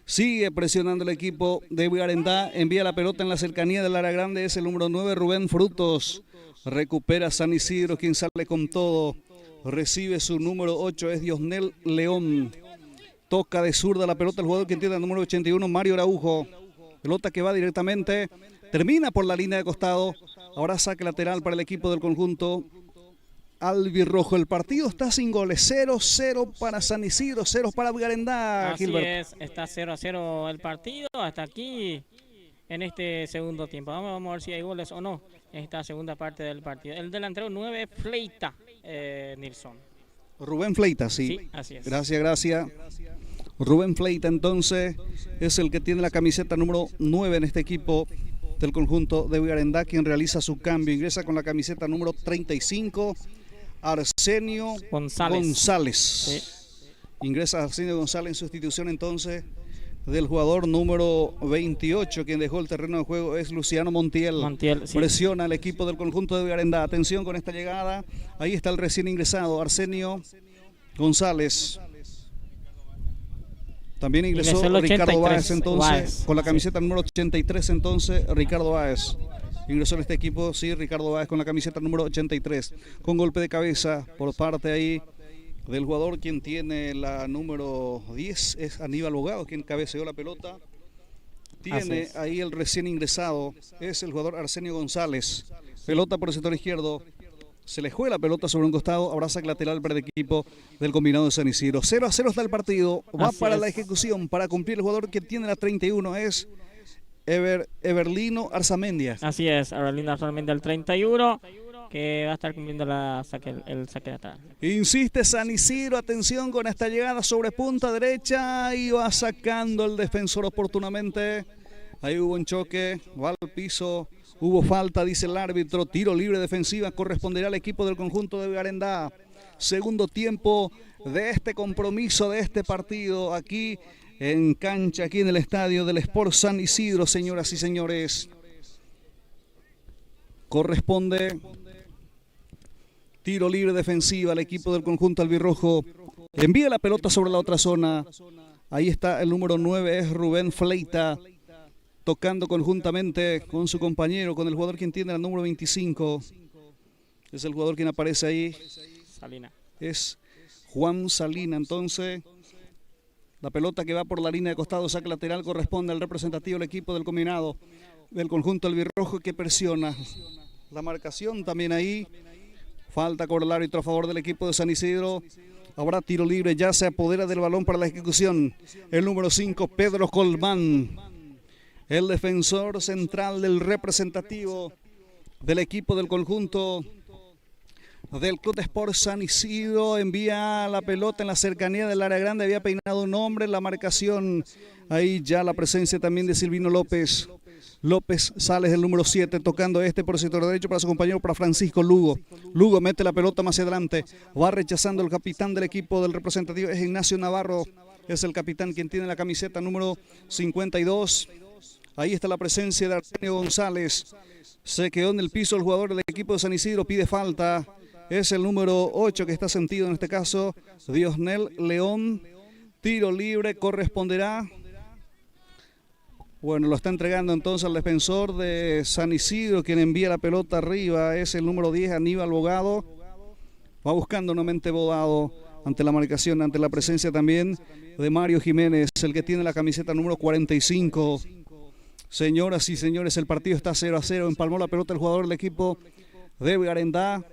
Sigue presionando el equipo de Vigarendá. Envía la pelota en la cercanía del área grande. Es el número 9, Rubén Frutos. Recupera San Isidro, quien sale con todo. Recibe su número 8, es Diosnel León. Toca de zurda la pelota el jugador que tiene el número 81, Mario Araujo. Pelota que va directamente. Termina por la línea de costado. Ahora saque lateral para el equipo del conjunto albirrojo. El partido está sin goles. 0-0 para San Isidro, 0 para Vigarendá.
Así
Gilbert.
es, está 0-0 el partido hasta aquí en este segundo tiempo. Vamos a ver si hay goles o no en esta segunda parte del partido. El delantero 9, Fleita, Nilsson.
Rubén Fleita, sí.
Sí, así es.
Gracias. Rubén Fleita entonces es el que tiene la camiseta número 9 en este equipo del conjunto de Vigarendá, quien realiza su cambio. Ingresa con la camiseta número 35, Arsenio González.
Sí.
Ingresa Arsenio González en sustitución entonces del jugador número 28, quien dejó el terreno de juego es Luciano Montiel.
Sí.
Presiona al equipo del conjunto de Vigarendá. Atención con esta llegada. Ahí está el recién ingresado Arsenio González. También ingresó Ricardo Báez entonces, con la camiseta número 83 entonces, Ricardo Báez. Ingresó en este equipo, sí, Ricardo Báez con la camiseta número 83. Con golpe de cabeza por parte ahí del jugador quien tiene la número 10, es Aníbal Bogado, quien cabeceó la pelota. Tiene ahí el recién ingresado, es el jugador Arsenio González. Pelota por el sector izquierdo. Se le juega la pelota sobre un costado, ahora saque lateral para el equipo del combinado de San Isidro. 0-0 está el partido, va para la ejecución, para cumplir el jugador que tiene la 31, es Everlino Arzamendia.
Así es, Everlino Arzamendia el 31, que va a estar cumpliendo el saque lateral.
Insiste San Isidro, atención con esta llegada sobre punta derecha y va sacando el defensor oportunamente. Ahí hubo un choque, va al piso. Hubo falta, dice el árbitro, tiro libre defensiva, corresponderá al equipo del conjunto de Vigarendá. Segundo tiempo de este compromiso, de este partido, aquí en cancha, aquí en el estadio del Sport San Isidro, señoras y señores. Corresponde tiro libre defensiva al equipo del conjunto albirrojo. Envía la pelota sobre la otra zona. Ahí está el número 9, es Rubén Fleita. Tocando conjuntamente con su compañero, con el jugador quien tiene el número 25. Es el jugador quien aparece ahí.
Salina.
Es Juan Salina. Entonces, la pelota que va por la línea de costado, saque lateral, corresponde al representativo del equipo del combinado del conjunto albirrojo que presiona. La marcación también ahí. Falta con el árbitro a favor del equipo de San Isidro. Habrá tiro libre, ya se apodera del balón para la ejecución. El número 5, Pedro Colmán. El defensor central del representativo del equipo del conjunto del Club de Sport San Isidro envía la pelota en la cercanía del área grande, había peinado un hombre, la marcación, ahí ya la presencia también de Silvino López. López Sales, el número 7, tocando por el sector derecho para su compañero, para Francisco Lugo. Lugo mete la pelota más adelante, va rechazando el capitán del equipo del representativo, es Ignacio Navarro, es el capitán quien tiene la camiseta número 52. Ahí está la presencia de Arsenio González. Se quedó en el piso el jugador del equipo de San Isidro, pide falta. Es el número 8 que está sentido en este caso, Diosnel León. Tiro libre corresponderá Bueno, lo está entregando entonces al defensor de San Isidro, quien envía la pelota arriba, es el número 10, Aníbal Bogado. Va buscando nuevamente Bogado ante la marcación, ante la presencia también de Mario Jiménez, el que tiene la camiseta número 45. Señoras y señores, el partido está 0-0, empalmó la pelota el jugador del equipo de Garendá.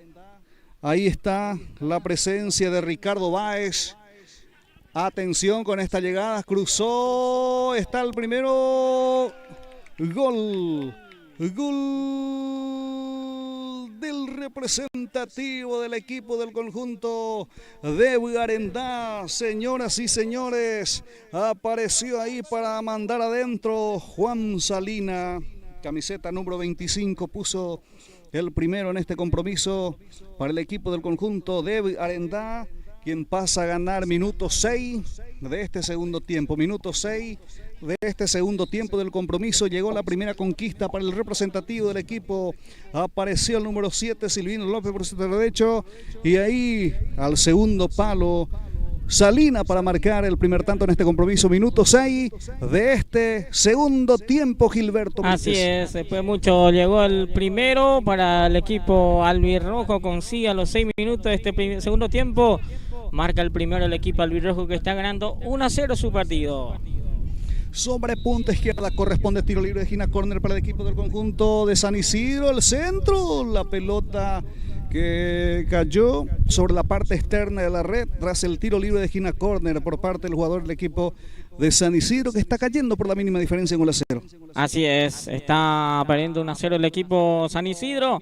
Ahí está la presencia de Ricardo Báez. Atención con esta llegada, cruzó, está el primero, gol del representativo del equipo del conjunto de Garendá. Señoras y señores, apareció ahí para mandar adentro Juan Salina, camiseta número 25, puso el primero en este compromiso para el equipo del conjunto de Garendá, quien pasa a ganar minuto 6 de este segundo tiempo. Minuto 6 de este segundo tiempo del compromiso. Llegó la primera conquista para el representativo del equipo. Apareció el número 7, Silvino López por su derecho. Y ahí al segundo palo, Salina para marcar el primer tanto en este compromiso. Minuto 6 de este segundo tiempo, Gilberto.
Así es, después mucho llegó el primero para el equipo albirrojo. Consigue a los 6 minutos de este segundo tiempo. Marca el primero el equipo albirrojo, que está ganando 1-0 su partido.
Sobre punta izquierda corresponde tiro libre de esquina, córner para el equipo del conjunto de San Isidro. El centro, la pelota que cayó sobre la parte externa de la red tras el tiro libre de esquina, córner por parte del jugador del equipo de San Isidro, que está cayendo por la mínima diferencia en 1-0.
Así es, está perdiendo 1-0 el equipo San Isidro.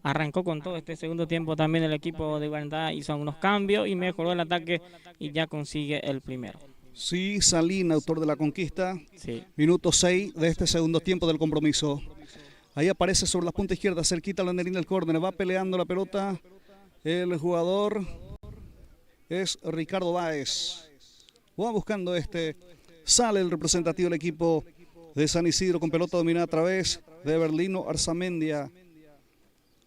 Arrancó con todo este segundo tiempo también el equipo de Garendá, hizo unos cambios y mejoró el ataque y ya consigue el primero.
Sí, Salina, autor de la conquista.
Sí.
Minuto 6 de este segundo tiempo del compromiso. Ahí aparece sobre la punta izquierda, cerquita al banderín del córner, va peleando la pelota. El jugador es Ricardo Báez. Va buscando sale el representativo del equipo de San Isidro con pelota dominada a través de Berlino Arzamendia.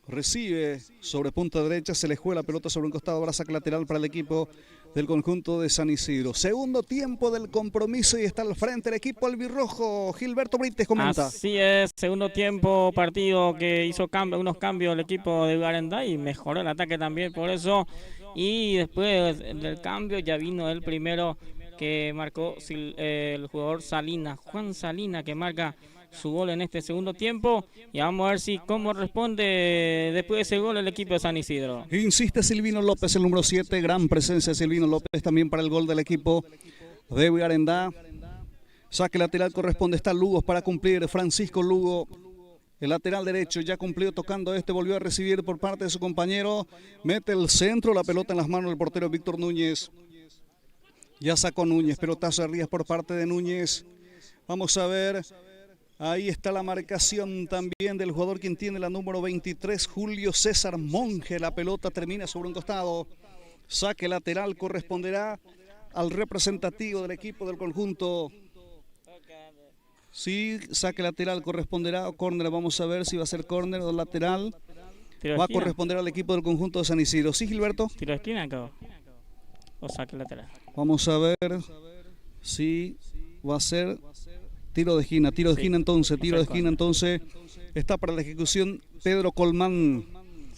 Recibe sobre punta derecha, se le juega la pelota sobre un costado, ahora saca lateral para el equipo del conjunto de San Isidro. Segundo tiempo del compromiso y está al frente el equipo albirrojo. Gilberto Brites comenta.
Así es, segundo tiempo, partido que hizo unos cambios el equipo de Garendá y mejoró el ataque también por eso. Y después del cambio ya vino el primero que marcó el jugador Salina, Juan Salina, que marca su gol en este segundo tiempo. Y vamos a ver cómo responde después de ese gol el equipo de San Isidro.
Insiste Silvino López, el número 7, gran presencia de Silvino López también para el gol del equipo de Garendá. Saque lateral corresponde, está Lugos para cumplir, Francisco Lugo, el lateral derecho, ya cumplió tocando volvió a recibir por parte de su compañero, mete el centro, la pelota en las manos del portero Víctor Núñez. Ya sacó Núñez, pelotazo de Rías por parte de Núñez. Vamos a ver. Ahí está la marcación también del jugador quien tiene la número 23, Julio César Monge. La pelota termina sobre un costado. Saque lateral corresponderá al representativo del equipo del conjunto. Sí, saque lateral corresponderá o córner. Vamos a ver si va a ser córner o lateral. Va a corresponder al equipo del conjunto de San Isidro. Sí, Gilberto.
Tiro de esquina acá. O saque lateral.
Vamos a ver si va a ser tiro de esquina, entonces, está para la ejecución Pedro Colmán.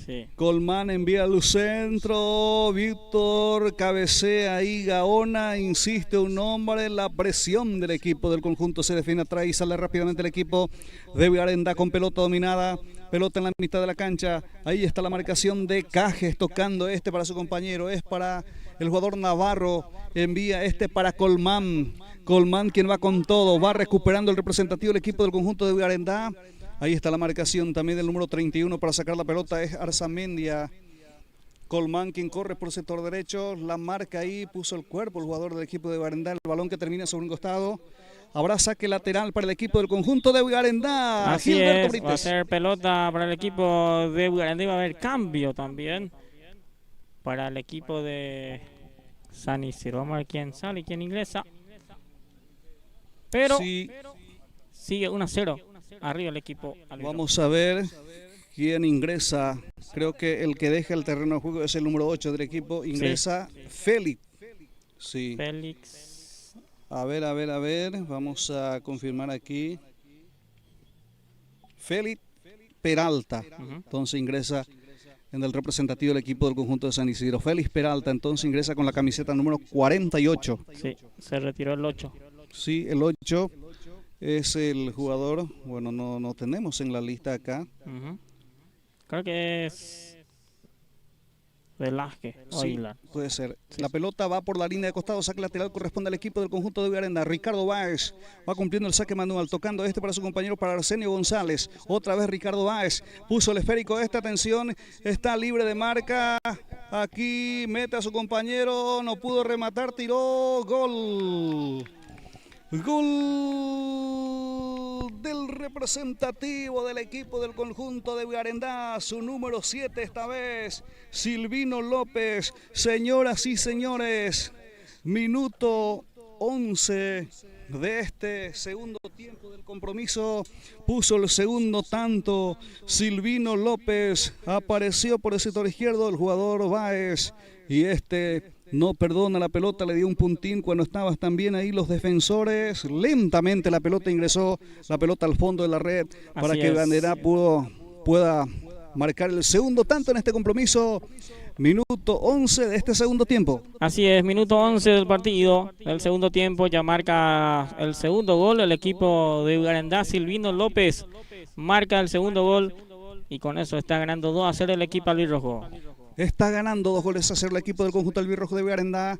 Sí.
Colmán envía al centro, Víctor cabecea ahí, Gaona, insiste un hombre, la presión del equipo del conjunto se define atrás y sale rápidamente el equipo de Garendá con pelota dominada, pelota en la mitad de la cancha, ahí está la marcación de Cajes tocando para su compañero, es para el jugador Navarro, envía para Colmán, quien va con todo, va recuperando el representativo del equipo del conjunto de Garendá. Ahí está la marcación también del número 31 para sacar la pelota, es Arzamendia. Colmán quien corre por el sector derecho, la marca ahí, puso el cuerpo el jugador del equipo de Garendá, el balón que termina sobre un costado. Habrá saque lateral para el equipo del conjunto de Garendá.
Así es, va a ser pelota para el equipo de Garendá y va a haber cambio también para el equipo de San Isidro. Vamos a ver quién sale y quién ingresa. Pero sí, sigue 1-0 arriba el equipo.
Vamos a ver quién ingresa. Creo que el que deja el terreno de juego es el número 8 del equipo. Ingresa sí. Félix. Sí.
Félix.
A ver, vamos a confirmar aquí. Félix Peralta, entonces ingresa en el representativo del equipo del conjunto de San Isidro. Félix Peralta entonces ingresa con la camiseta número 48.
Sí, se retiró el 8.
Sí, el 8 es el jugador, bueno, no tenemos en la lista acá.
Creo que es Velázquez o
Sí,
Aguilar.
puede ser. La pelota va por la línea de costado, saque lateral corresponde al equipo del conjunto de Vigarenda. Ricardo Báez va cumpliendo el saque manual, tocando para su compañero, para Arsenio González. Otra vez Ricardo Báez, puso el esférico, atención, está libre de marca. Aquí mete a su compañero, no pudo rematar, tiró, gol. Gol del representativo del equipo del conjunto de Vigarenda, su número 7 esta vez, Silvino López. Señoras y señores, minuto 11 de este segundo tiempo del compromiso, puso el segundo tanto Silvino López, apareció por el sector izquierdo el jugador Báez y no perdona la pelota, le dio un puntín cuando estaban también ahí los defensores. Lentamente la pelota ingresó, la pelota al fondo de la red para que Vigarenda pueda marcar el segundo tanto en este compromiso. Minuto 11 de este segundo tiempo.
Así es, minuto 11 del partido, del segundo tiempo, ya marca el segundo gol el equipo de Vigarenda. Silvino López marca el segundo gol y con eso está ganando 2-0 el equipo albirrojo.
Está ganando 2-0 el equipo del conjunto albirrojo de Vigarenda,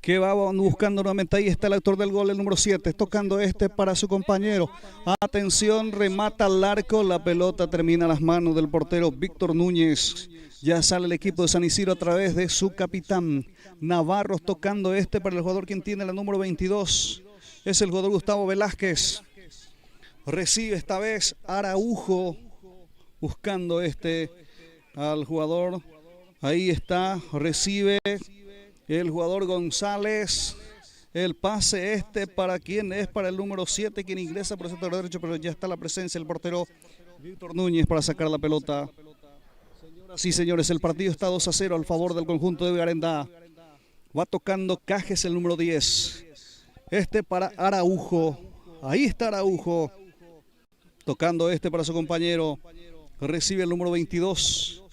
que va buscando nuevamente. Ahí está el autor del gol, el número 7, tocando para su compañero. Atención, remata al arco, la pelota termina en las manos del portero Víctor Núñez. Ya sale el equipo de San Isidro a través de su capitán Navarros, tocando para el jugador quien tiene la número 22. Es el jugador Gustavo Velázquez. Recibe esta vez Araujo, buscando al jugador. Ahí está, recibe el jugador González. El pase para quien es, para el número 7, quien ingresa por el sector derecho, pero ya está la presencia del portero Víctor Núñez para sacar la pelota. Señoras y señores, el partido está 2-0 al favor del conjunto de Vigarenda. Va tocando Cajes, el número 10. Para Araujo. Ahí está Araujo. Tocando para su compañero. Recibe el número 22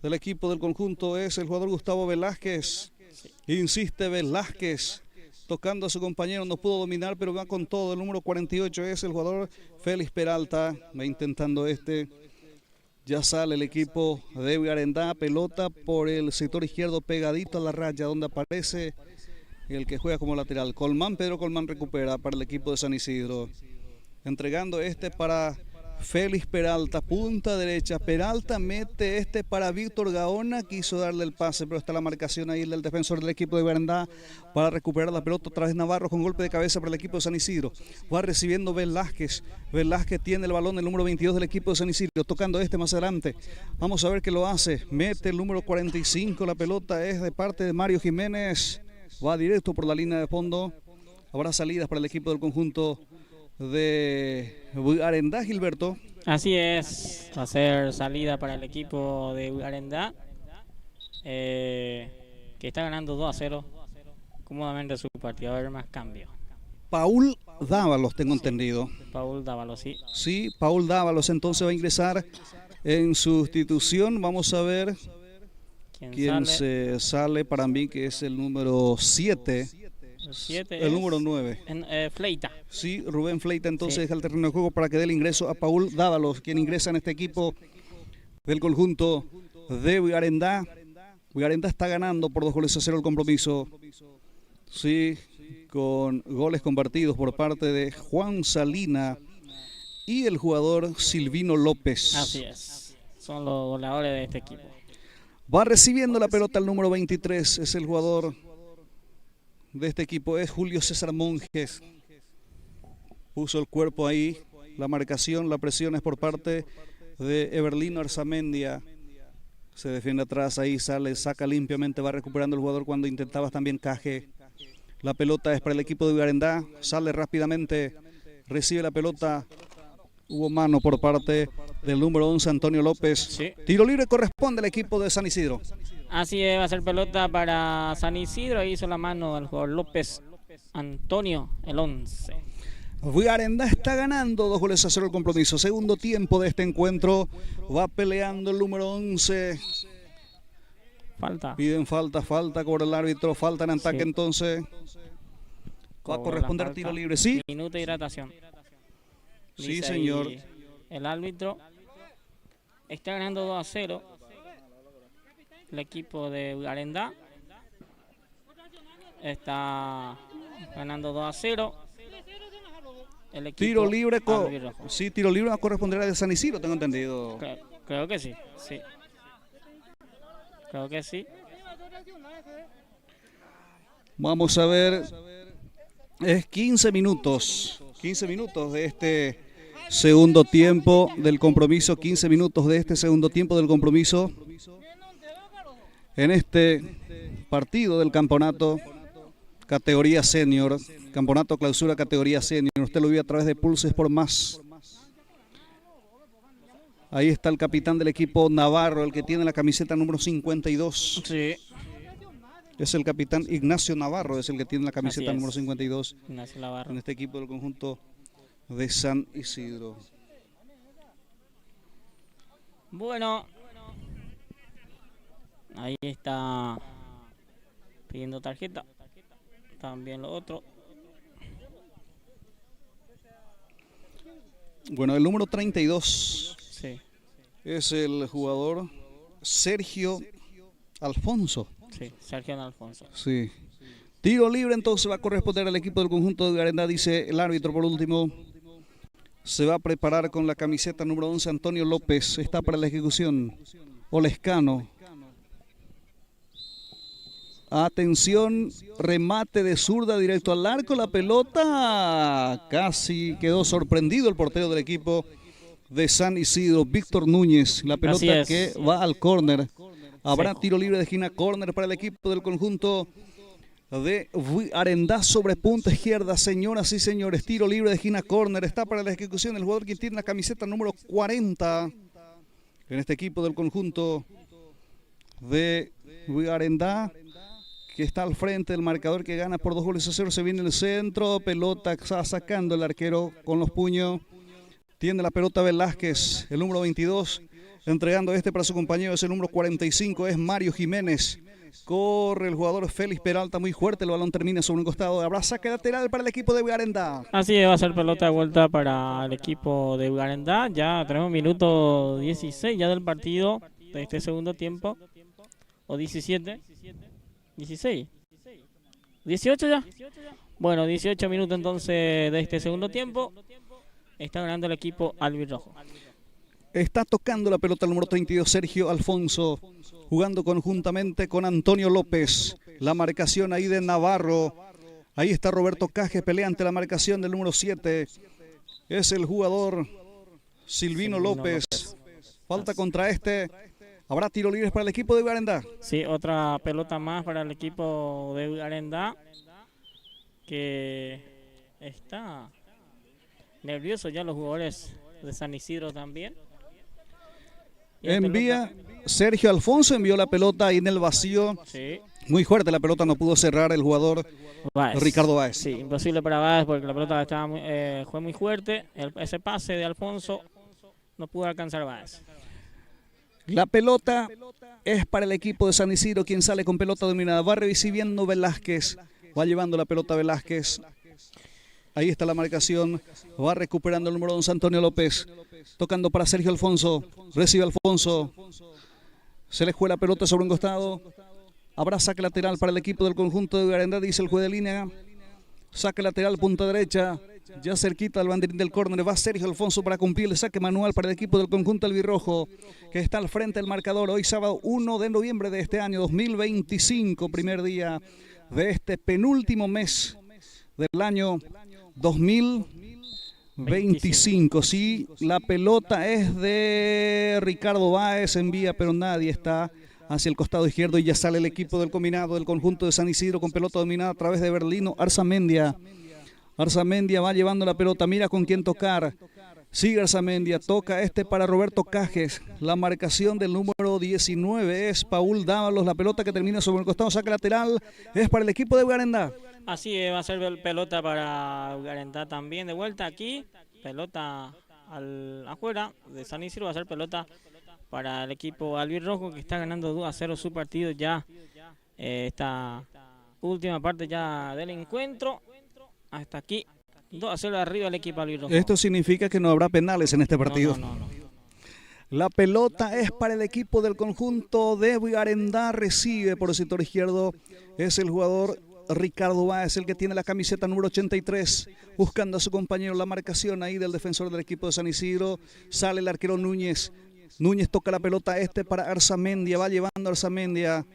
del equipo del conjunto, es el jugador Gustavo Velázquez. Insiste Velázquez, tocando a su compañero, no pudo dominar, pero va con todo. El número 48 es el jugador Félix Peralta, va intentando ya sale el equipo de Vigarenda, pelota por el sector izquierdo pegadito a la raya, donde aparece el que juega como lateral. Pedro Colmán recupera para el equipo de San Isidro, entregando para Félix Peralta, punta derecha. Peralta mete para Víctor Gaona, quiso darle el pase, pero está la marcación ahí del defensor del equipo de Vigarenda para recuperar la pelota. Otra vez Navarro con golpe de cabeza para el equipo de San Isidro. Va recibiendo Velázquez. Velázquez tiene el balón, el número 22 del equipo de San Isidro, tocando más adelante. Vamos a ver qué lo hace. Mete el número 45, la pelota es de parte de Mario Jiménez. Va directo por la línea de fondo. Habrá salidas para el equipo del conjunto de Vigarenda, Gilberto.
Así es, va a ser salida para el equipo de Vigarenda, que está ganando 2-0 cómodamente su partido. Va a haber más cambios.
Paul Dávalos, tengo entendido.
Paul Dávalos, sí.
Sí, Paul Dávalos entonces va a ingresar en sustitución. Vamos a ver quién sale para mí, que es el número 7. El número 9.
Fleita.
Sí, Rubén Fleita entonces deja el terreno de juego para que dé el ingreso a Paul Dávalos, quien ingresa en este equipo del conjunto de Vigarenda. Vigarenda está ganando por 2-0 el compromiso. Sí, con goles convertidos por parte de Juan Salina y el jugador Silvino López.
Así es, son los goleadores de este equipo.
Va recibiendo la pelota el número 23, es el jugador de este equipo, es Julio César Monjes. Puso el cuerpo ahí, la marcación, la presión es por parte de Everlino Arzamendia. Se defiende atrás, ahí sale, saca limpiamente, va recuperando el jugador cuando intentaba también Caje. La pelota es para el equipo de Vigarenda, sale rápidamente, recibe la pelota. Hubo mano por parte del número 11, Antonio López.
Sí.
Tiro libre corresponde al equipo de San Isidro.
Así es, va a ser pelota para San Isidro. Ahí hizo la mano del jugador López. Antonio, el 11.
Vigarendá está ganando 2-0 el compromiso. Segundo tiempo de este encuentro. Va peleando el número 11.
Falta.
Piden falta por el árbitro. Falta en ataque,
Sí.
Entonces. Va a corresponder a tiro libre. Sí.
Minuto de hidratación.
Sí,
Dice
señor.
ahí el árbitro. Está ganando 2-0. El equipo de Vigarendá. Está ganando 2-0. El equipo
Tiro libre.
albirrojo.
Sí, tiro libre va a corresponder a de San Isidro, tengo entendido.
Creo que sí, sí. Creo que sí.
Vamos a ver. Es 15 minutos. 15 minutos de este segundo tiempo del compromiso. 15 minutos de este segundo tiempo del compromiso. En este partido del campeonato categoría senior. Campeonato clausura categoría senior. Usted lo vio a través de Pulse Sport Más. Ahí está el capitán del equipo Navarro, el que tiene la camiseta número 52.
Sí.
Es el capitán Ignacio Navarro, es el que tiene la camiseta
Así es.
número 52
Ignacio Navarro.
en este equipo del conjunto de San Isidro.
Bueno. Ahí está pidiendo tarjeta. También lo otro.
Bueno, el número 32
Sí.
es el jugador Sergio Alfonso.
Sí, Sergio Alfonso.
Sí. Tiro libre entonces va a corresponder al equipo del conjunto de Vigarendá, dice el árbitro. Por último, se va a preparar con la camiseta número 11 Antonio López. Está para la ejecución Olescano. Atención, remate de zurda directo al arco. La pelota casi quedó sorprendido el portero del equipo de San Isidro, Víctor Núñez. La pelota que va al córner. Habrá tiro libre de esquina, córner para el equipo del conjunto de Vigarendá sobre punta izquierda. Señoras y señores, tiro libre de esquina, córner. Está para la ejecución el jugador que tiene la camiseta número 40 en este equipo del conjunto de Vigarendá, que está al frente del marcador, que gana por 2-0. Se viene el centro, pelota está sacando el arquero con los puños. Tiene la pelota Velázquez, el número 22, entregando para su compañero, es el número 45, es Mario Jiménez. Corre el jugador Félix Peralta muy fuerte, el balón termina sobre un costado. Habrá saque lateral para el equipo de Vigarendá.
Así va a ser pelota de vuelta para el equipo de Vigarendá. Ya tenemos minuto 16 ya del partido de este segundo tiempo. O 17. 16. 18 ya. Bueno, 18 minutos entonces de este segundo tiempo. Está ganando el equipo albirrojo.
Está tocando la pelota el número 32, Sergio Alfonso, jugando conjuntamente con Antonio López. La marcación ahí de Navarro. Ahí está Roberto Cajes, pelea ante la marcación del número 7. Es el jugador Silvino López. Falta contra Habrá tiro libre para el equipo de Vigarendá.
Sí, otra pelota más para el equipo de Vigarendá, que está nervioso ya los jugadores de San Isidro también.
Envía Sergio Alfonso, envió la pelota ahí en el vacío.
Sí.
Muy fuerte la pelota, no pudo cerrar el jugador
Báez.
Ricardo Báez.
Sí, imposible para Báez porque la pelota estaba fue muy fuerte. Ese pase de Alfonso no pudo alcanzar Báez.
La pelota es para el equipo de San Isidro, quien sale con pelota dominada. Va recibiendo Velázquez, va llevando la pelota Velázquez. Ahí está la marcación, va recuperando el número 11 Antonio López. Tocando para Sergio Alfonso, recibe Alfonso. Se le juega la pelota sobre un costado. Habrá saque lateral para el equipo del conjunto de Vigarendá, dice el juez de línea. Saque lateral, punta derecha. Ya cerquita al banderín del córner, va Sergio Alfonso para cumplir el saque manual para el equipo del conjunto albirrojo, que está al frente del marcador hoy sábado 1 de noviembre de este año 2025, primer día de este penúltimo mes del año 2025. Sí, la pelota es de Ricardo Báez, envía, pero nadie está hacia el costado izquierdo y ya sale el equipo del combinado del conjunto de San Isidro con pelota dominada a través de Berlino Arzamendia. Arzamendia va llevando la pelota, mira con quién tocar. Sigue Arzamendia, toca para Roberto Cajes. La marcación del número 19 es Paul Dávalos. La pelota que termina sobre el costado, saca lateral, es para el equipo de Vigarendá.
Así va a ser pelota para Garantá también de vuelta aquí. Pelota afuera de San Isidro, va a ser pelota para el equipo albirrojo que está ganando 2-0 su partido ya. Esta última parte ya del encuentro. Hasta aquí 2-0 arriba el equipo albirrojo.
Esto significa que no habrá penales en este partido.
No.
La pelota es para el equipo del conjunto de Garandá. Recibe por el sector izquierdo. Es el jugador Ricardo Báez, el que tiene la camiseta número 83, buscando a su compañero. La marcación ahí del defensor del equipo de San Isidro. Sale el arquero Núñez. Núñez toca la pelota para Arzamendia. Va llevando Arzamendia.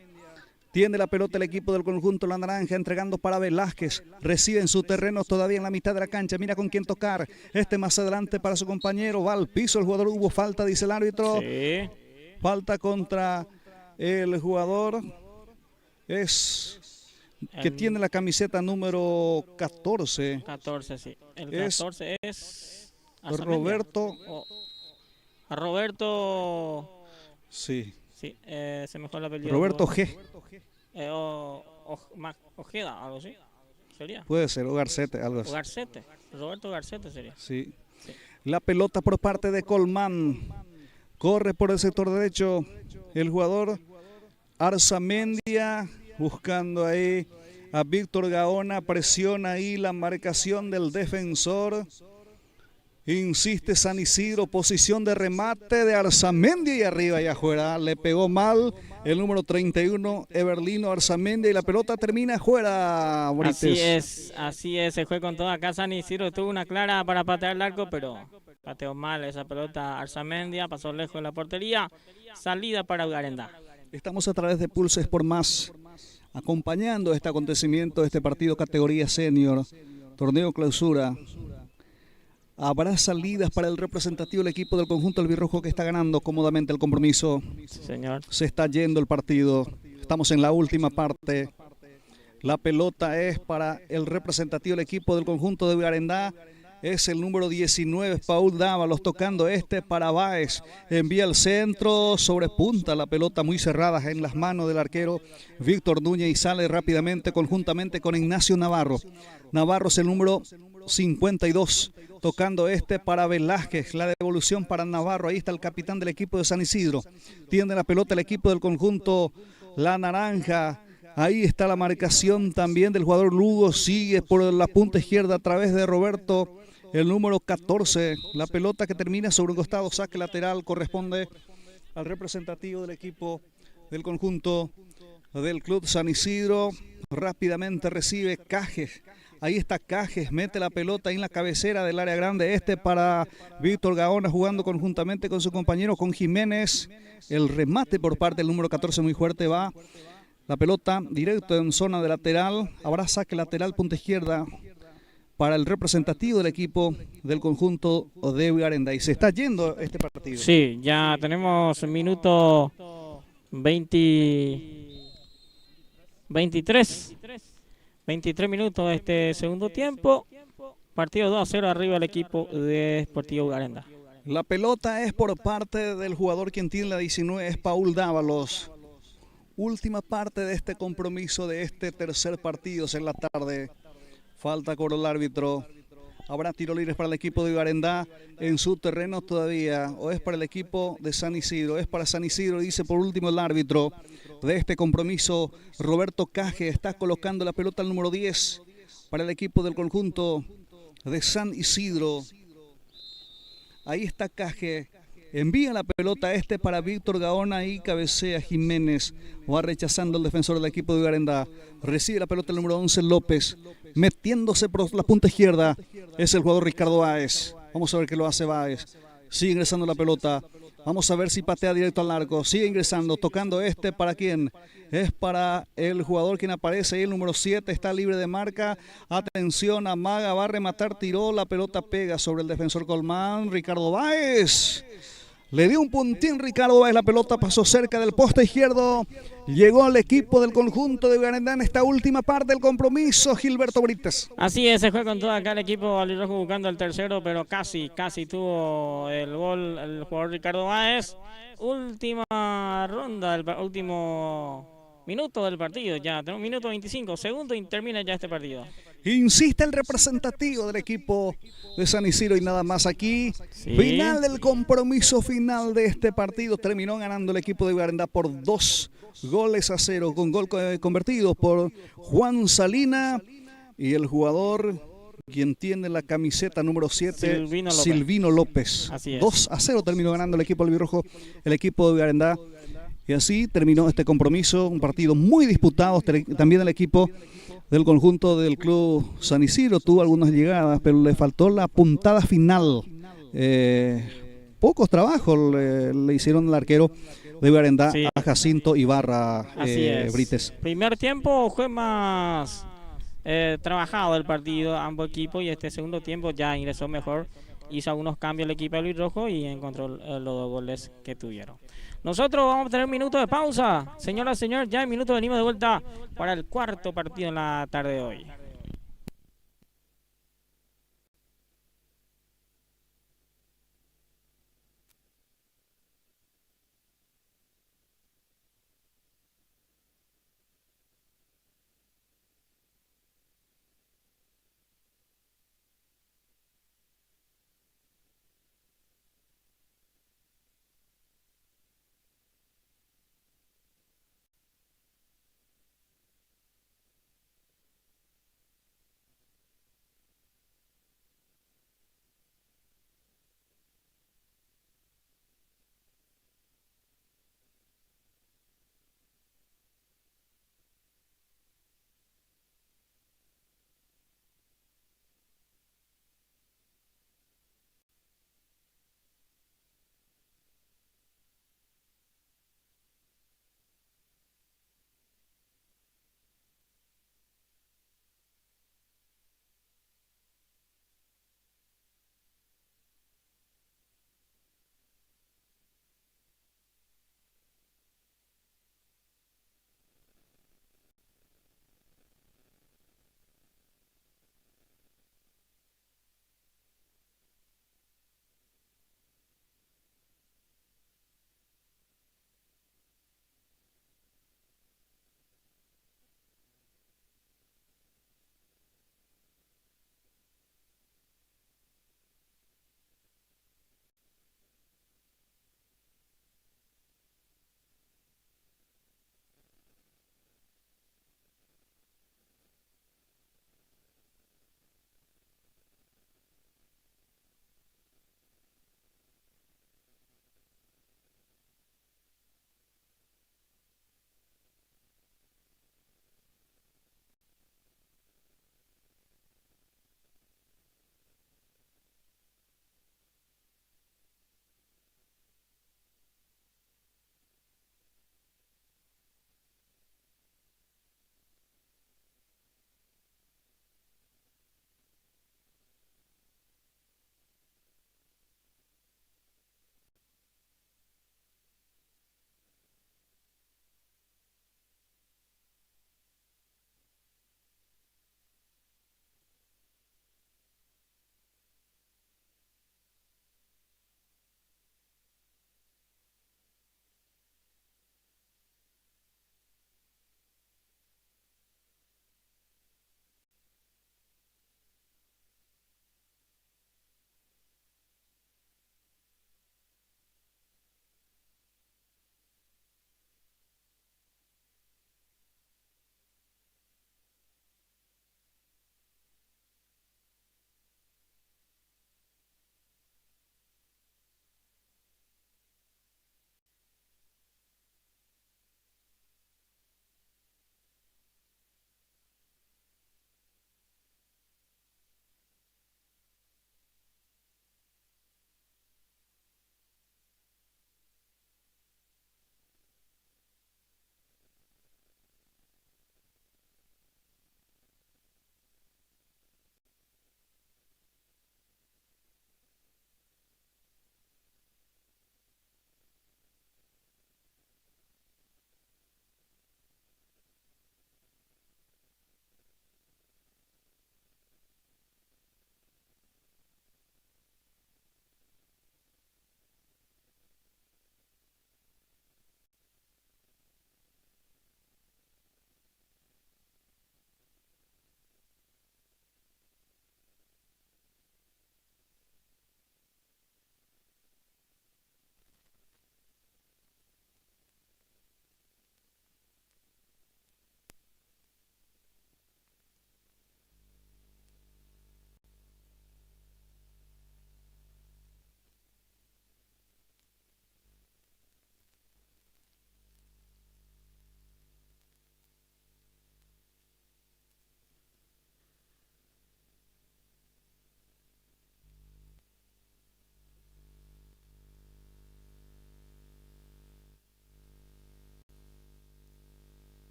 Tiene la pelota el equipo del conjunto La Naranja, entregando para Velázquez. Recibe en su terreno todavía en la mitad de la cancha. Mira con quién tocar. Más adelante para su compañero. Va al piso el jugador. Hubo falta, dice el árbitro.
Sí.
Falta contra el jugador. Que tiene la camiseta número 14.
14, sí. El 14 es
Roberto.
Roberto.
Sí.
Sí, se me fue el apellido.
Roberto G.
Ojeda, algo así. ¿Sería?
Puede ser, o Garcete, algo así.
Garcete. Roberto Garcete sería.
Sí. La pelota por parte de Colmán. Corre por el sector derecho el jugador Arzamendia, buscando ahí a Víctor Gaona. Presiona ahí la marcación del defensor. Insiste San Isidro, posición de remate de Arzamendia y arriba y afuera. Le pegó mal el número 31, Everlino Arzamendia, y la pelota termina afuera.
Así es, se fue con toda acá. San Isidro tuvo una clara para patear el arco, pero pateó mal esa pelota. Arzamendia pasó lejos de la portería. Salida para Garandá.
Estamos a través de Pulse Sport Más, acompañando este acontecimiento, este partido categoría senior, torneo clausura. Habrá salidas para el representativo del equipo del conjunto albirrojo que está ganando cómodamente el compromiso.
Sí, señor.
Se está yendo el partido. Estamos en la última parte. La pelota es para el representativo del equipo del conjunto de Garandá. Es el número 19, Paul Dávalos, tocando para Báez. Envía el centro, sobrepunta la pelota muy cerrada en las manos del arquero Víctor Núñez y sale rápidamente conjuntamente con Ignacio Navarro. Navarro es el número 52, tocando para Velázquez. La devolución para Navarro. Ahí está el capitán del equipo de San Isidro. Tiene la pelota el equipo del conjunto La Naranja. Ahí está la marcación también del jugador Lugo. Sigue por la punta izquierda a través de Roberto, el número 14. La pelota que termina sobre un costado, saque lateral, corresponde al representativo del equipo del conjunto del Club San Isidro. Rápidamente recibe Cajes. Ahí está Cajes, mete la pelota en la cabecera del área grande. Para Víctor Gaona, jugando conjuntamente con su compañero, con Jiménez. El remate por parte del número 14 muy fuerte, va la pelota directo en zona de lateral. Habrá saque lateral, punta izquierda para el representativo del equipo del conjunto de Garandá. Y se está yendo este partido.
Sí, ya tenemos minuto 23 minutos de este segundo tiempo. Partido 2-0 arriba el equipo de Sportivo Garandá.
La pelota es por parte del jugador quien tiene la 19, es Paul Dávalos. Última parte de este compromiso, de este tercer partido en la tarde. Falta cobró el árbitro. Habrá tiro libre para el equipo de Garandá en su terreno todavía. O es para el equipo de San Isidro. Es para San Isidro, dice por último el árbitro de este compromiso. Roberto Caje está colocando la pelota al número 10 para el equipo del conjunto de San Isidro. Ahí está Caje. Envía la pelota para Víctor Gaona y cabecea Jiménez. Va rechazando el defensor del equipo de Garandá. Recibe la pelota el número 11, López. Metiéndose por la punta izquierda. Es el jugador Ricardo Báez. Vamos a ver qué lo hace Báez. Sigue ingresando la pelota. Vamos a ver si patea directo al arco. Sigue ingresando, tocando ¿para quién? Es para el jugador quien aparece ahí, el número 7, está libre de marca. Atención, amaga, va a rematar, tiró, la pelota pega sobre el defensor Colmán. Ricardo Báez. Le dio un puntín Ricardo Báez, la pelota pasó cerca del poste izquierdo. Llegó al equipo del conjunto de Garandá en esta última parte del compromiso, Gilberto Brites.
Así es, se fue con todo acá el equipo albirrojo buscando el tercero, pero casi tuvo el gol el jugador Ricardo Báez. Última ronda, el último minutos del partido. Ya tenemos minuto 25 segundos y termina ya este partido.
Insiste el representativo del equipo de San Isidro y nada más aquí.
Sí.
Final del compromiso final de este partido. Terminó ganando el equipo de Guarandá por 2-0 con gol convertido por Juan Salina y el jugador quien tiene la camiseta número 7, Silvino López.
Así es.
2-0 terminó ganando el equipo albirrojo, el equipo de Guarandá. Y así terminó este compromiso, un partido muy disputado. También el equipo del conjunto del club San Isidro tuvo algunas llegadas, pero le faltó la puntada final. Pocos trabajos le hicieron al arquero de Guarandá, sí, a Jacinto Ibarra Brites.
Primer tiempo fue más trabajado el partido, ambos equipos, y este segundo tiempo ya ingresó mejor, hizo algunos cambios el equipo de Luis Rojo y encontró los 2 goles que tuvieron. Nosotros vamos a tener un minuto de pausa. Señoras y señores, ya en minuto venimos de vuelta para el cuarto partido en la tarde de hoy.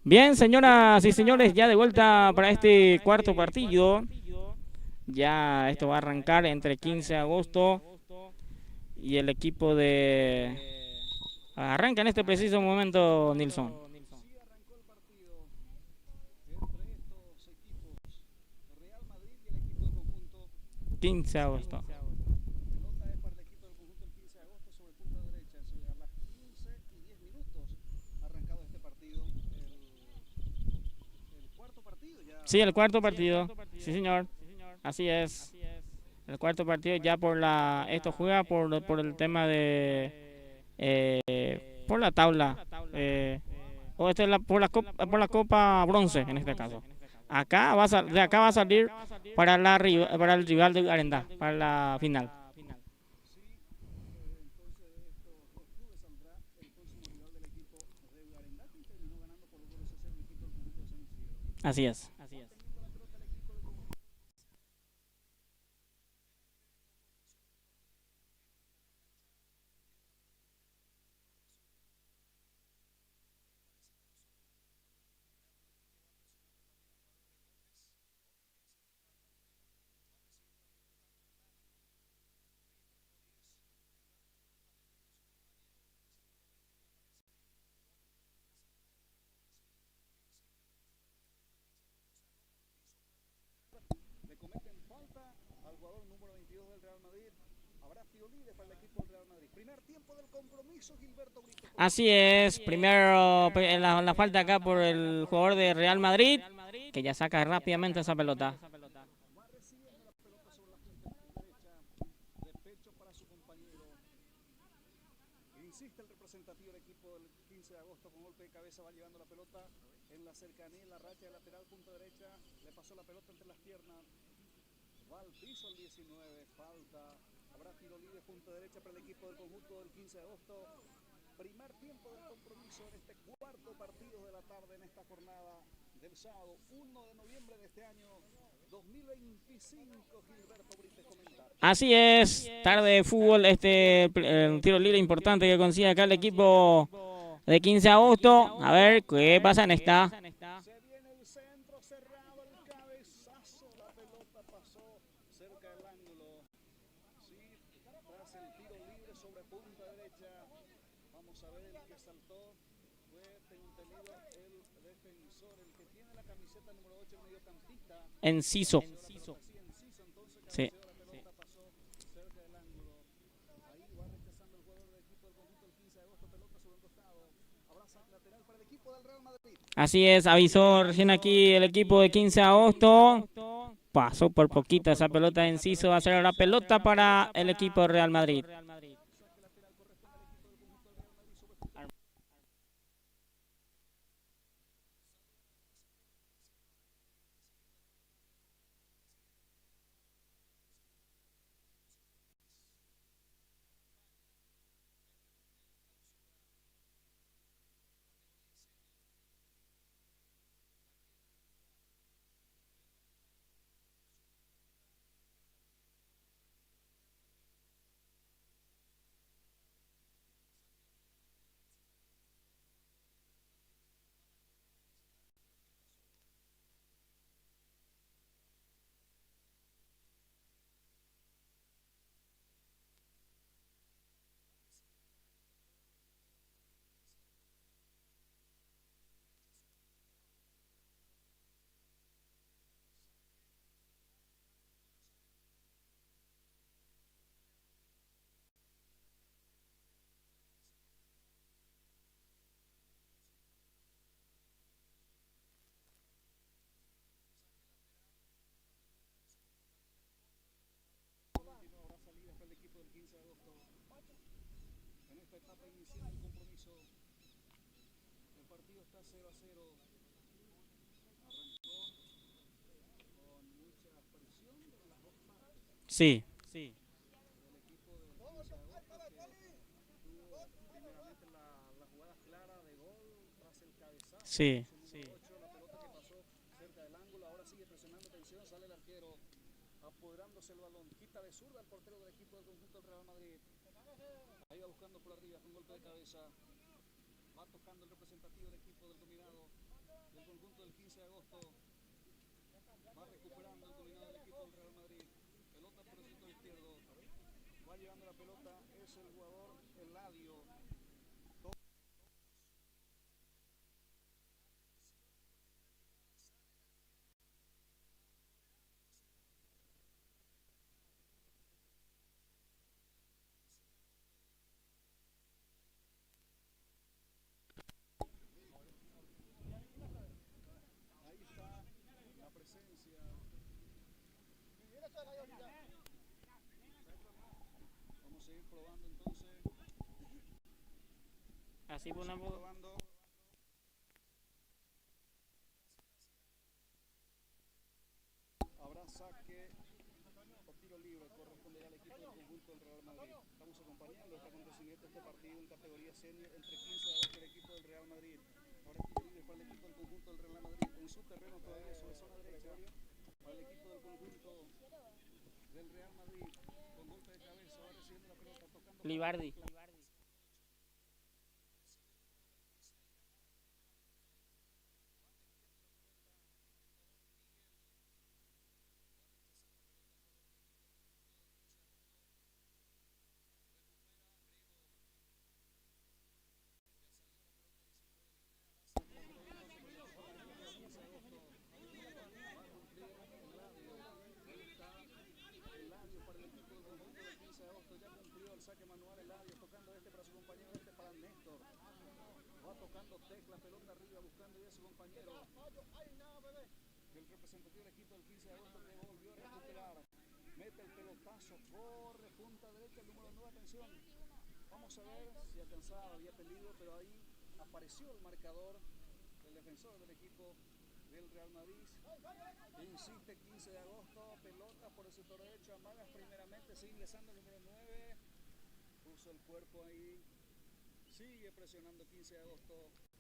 Bien, señoras y señores, ya de vuelta para este cuarto partido. Ya esto va a arrancar entre 15 de agosto y el equipo de... Arranca en este preciso momento, Nilsson. 15 de agosto. Sí, el cuarto partido. Sí, señor. Así es. El cuarto partido ya por la... Esto juega por el tema de... por la tabla. O esto es por la Copa Bronce, en este caso. De acá va a salir para el rival de Arendá, para la final. Así es. Así es, primero la falta acá por el jugador de Real Madrid, que ya saca rápidamente esa pelota.
Insiste el representativo del equipo del 15 de agosto con golpe de cabeza, va llevando la pelota en la cercanía, en la racha de lateral, punta derecha, le pasó la pelota entre las piernas, va al piso el 19, falta, habrá tiro libre, punta derecha para el equipo del conjunto del 15 de agosto. Primer tiempo del compromiso en este cuarto partido de la tarde en esta jornada del sábado 1 de noviembre de este año 2025. Gilberto Brites comentar.
Así es, tarde de fútbol, un tiro libre importante que consigue acá el equipo de 15 de agosto. A ver qué pasa en esta.
Se viene el centro cerrado, el cabezazo, la pelota pasó cerca del ángulo. Sí, tras el tiro libre sobre punta derecha. Vamos a ver el que saltó. Fue, tengo entendido, el defensor, el que tiene la camiseta número 8, el mediocampista.
Enciso. Sí. Así es, avisó recién aquí el equipo de 15 de agosto. Pasó por poquito esa pelota de Enciso. Va a ser la pelota para el equipo de Real Madrid.
En esta etapa inicial del compromiso, el partido está 0-0. Arrancó con mucha presión de las dos partes.
Sí.
El equipo del 15 de agosto que tuvo primeramente la jugada clara de gol tras el cabezazo.
Sí.
La pelota que pasó cerca del ángulo, ahora sigue presionando, atención, sale el arquero apoderándose el balón, quita de zurda al portero del equipo del conjunto del Real Madrid. Ahí va buscando por arriba con golpe de cabeza. Va tocando el representativo del equipo del dominado. del conjunto del 15 de agosto. Va recuperando el dominado del equipo del Real Madrid. Pelota por el sector izquierdo. Va llevando la pelota. Es el jugador Eladio. Ahí está la presencia. Vamos a seguir probando entonces.
Así ponemos.
Probando. Habrá saque o tiro libre, corresponderá al equipo del conjunto del Real Madrid. Estamos acompañando este acontecimiento, este partido en categoría senior entre 15 de agosto y el equipo del Real Madrid. Ahora tiro libre para el equipo del conjunto del Real Madrid en su terreno todavía sobre zona derecha. Para el equipo del conjunto del Real Madrid con golpe de cabeza, va recibiendo la pelota, tocando.
Libardi.
Saque manual Eladio, tocando este para su compañero, este para Néstor. Va tocando Tecla, pelota arriba, buscando ya a su compañero. El representativo del equipo del 15 de agosto que volvió a recuperar. Mete el pelotazo, corre, punta derecha, el número 9, atención. Vamos a ver si alcanzaba, había pedido, pero ahí apareció el marcador del defensor del equipo del Real Madrid. Insiste 15 de agosto, pelota por el sector derecho, Amagas primeramente, sigue ingresando el número 9. Puso el cuerpo ahí, sigue presionando 15 de agosto,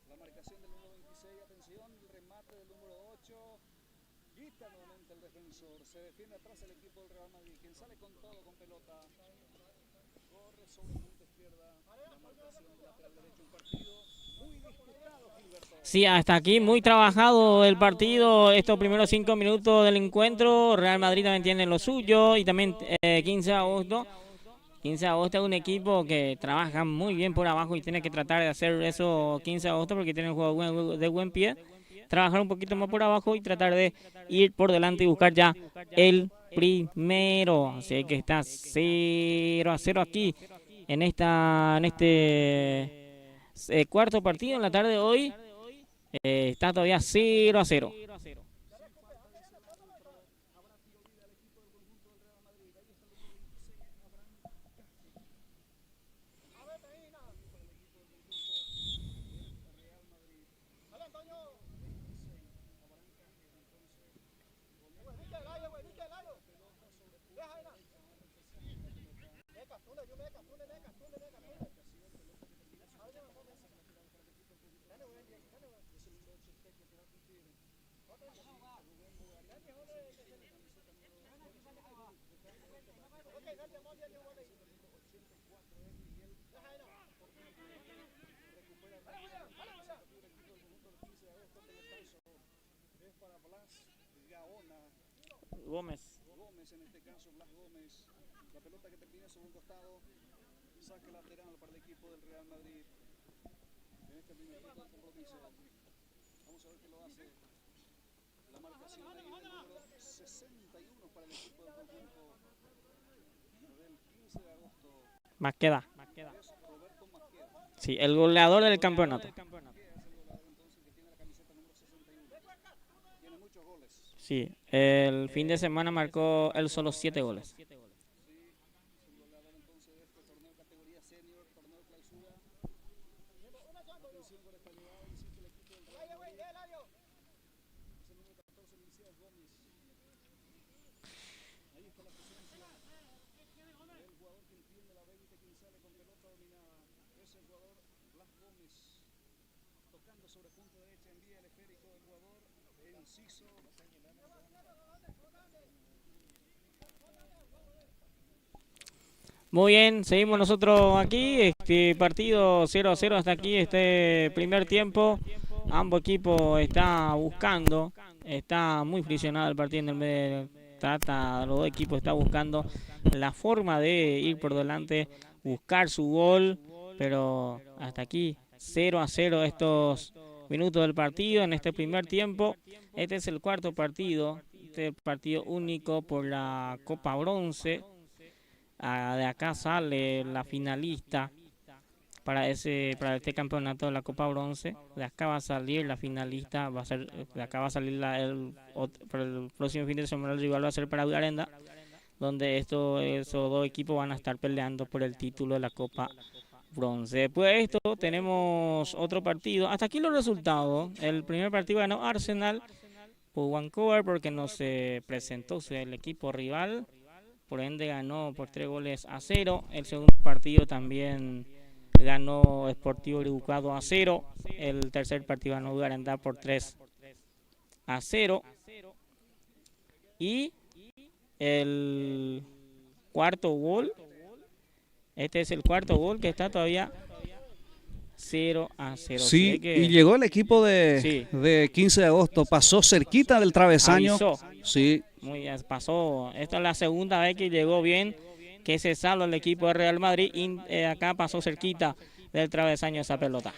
la marcación del número 26, atención, el remate del número 8, quita nuevamente el defensor, se defiende atrás el equipo del Real Madrid, quien sale con todo, con pelota, corre sobre punta izquierda, la marcación del lateral derecho, un partido muy disputado, Gilberto.
Sí, hasta aquí muy trabajado el partido, estos primeros 5 minutos del encuentro. Real Madrid también tiene lo suyo y también 15 de agosto. 15 de agosto es un equipo que trabaja muy bien por abajo y tiene que tratar de hacer eso 15 de agosto porque tiene un juego de buen pie. Trabajar un poquito más por abajo y tratar de ir por delante y buscar ya el primero. Así que está 0-0 aquí en este cuarto partido en la tarde de hoy. Está todavía 0-0. Gómez
En este caso, Blas Gómez, la pelota que termina sobre un costado, saque lateral para el equipo del Real Madrid. En este primer tiempo del compromiso, vamos a ver qué lo hace. La marcación ahí del número 61 para el equipo del conjunto del 15 de agosto.
Maqueda.
Es Roberto Maqueda.
Sí, el goleador del campeonato.
Es el goleador entonces que tiene la camiseta número 61. Tiene muchos goles.
Sí, el fin de semana marcó él solo 7 goles.
Sí, es el goleador entonces de este torneo categoría senior, torneo clausura. Atención con esta jugada, insiste el equipo del Real Madrid. Es el número 14, Licías Gómez. Ahí está la presencia del jugador que entiende la 20, quien sale con pelota dominada. Es el jugador Blas Gómez. Tocando sobre punta derecha, envía el esférico del jugador Enciso.
Muy bien, seguimos nosotros aquí, este partido 0-0 hasta aquí, este primer tiempo. Ambos equipos están buscando, está muy friccionado el partido en el medio. Los dos equipos están buscando la forma de ir por delante, buscar su gol, pero hasta aquí 0-0 estos minutos del partido en este primer tiempo. Este es el cuarto partido, este partido único por la Copa Bronce. De acá sale la finalista para este campeonato de la Copa Bronce. De acá va a salir la finalista, de acá va a salir para el próximo fin de semana el rival va a ser para Arenda, donde esos dos equipos van a estar peleando por el título de la Copa Bronce. Después de esto tenemos otro partido. Hasta aquí los resultados. El primer partido ganó Arsenal por Vancouver porque no se presentó el equipo rival. Por ende ganó por 3-0. El segundo partido también ganó Sportivo Uruguay 2-0. El tercer partido ganó Garandá por 3-0. Y el cuarto gol, este es el cuarto gol que está todavía 0-0.
Sí, y llegó el equipo de 15 de agosto, pasó cerquita del travesaño.
Avisó.
Sí.
Muy bien, pasó. Esta es la segunda vez que llegó bien, que se salva el equipo de Real Madrid y acá pasó cerquita del travesaño esa pelota.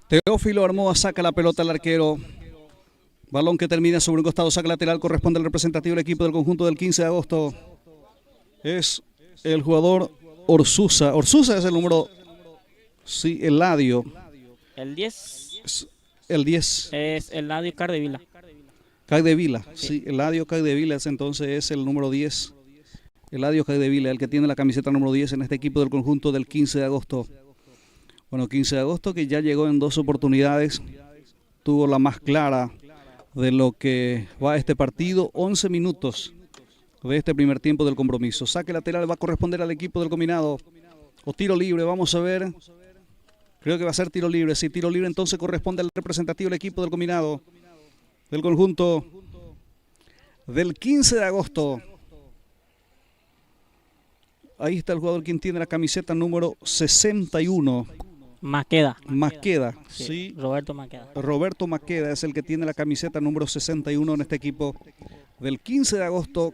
Teófilo Armoa saca la pelota al arquero. Balón que termina sobre un costado, saca lateral, corresponde al representativo del equipo del conjunto del 15 de agosto. Es el jugador Orsusa. Orsusa es el número, sí, Eladio.
El 10.
El 10.
Es Eladio Cardevila.
Caidevila, sí, Eladio Caidevila entonces es el número 10. Eladio Caidevila, el que tiene la camiseta número 10 en este equipo del conjunto del 15 de agosto. Bueno, 15 de agosto que ya llegó en 2 oportunidades, tuvo la más clara de lo que va este partido, 11 minutos de este primer tiempo del compromiso. Saque lateral va a corresponder al equipo del combinado, o tiro libre, vamos a ver. Creo que va a ser tiro libre, sí, tiro libre entonces corresponde al representativo del equipo del combinado, del conjunto del 15 de agosto. Ahí está el jugador quien tiene la camiseta número 61.
Maqueda.
Maqueda,
sí.
Sí.
Roberto Maqueda.
Roberto Maqueda es el que tiene la camiseta número 61 en este equipo del 15 de agosto,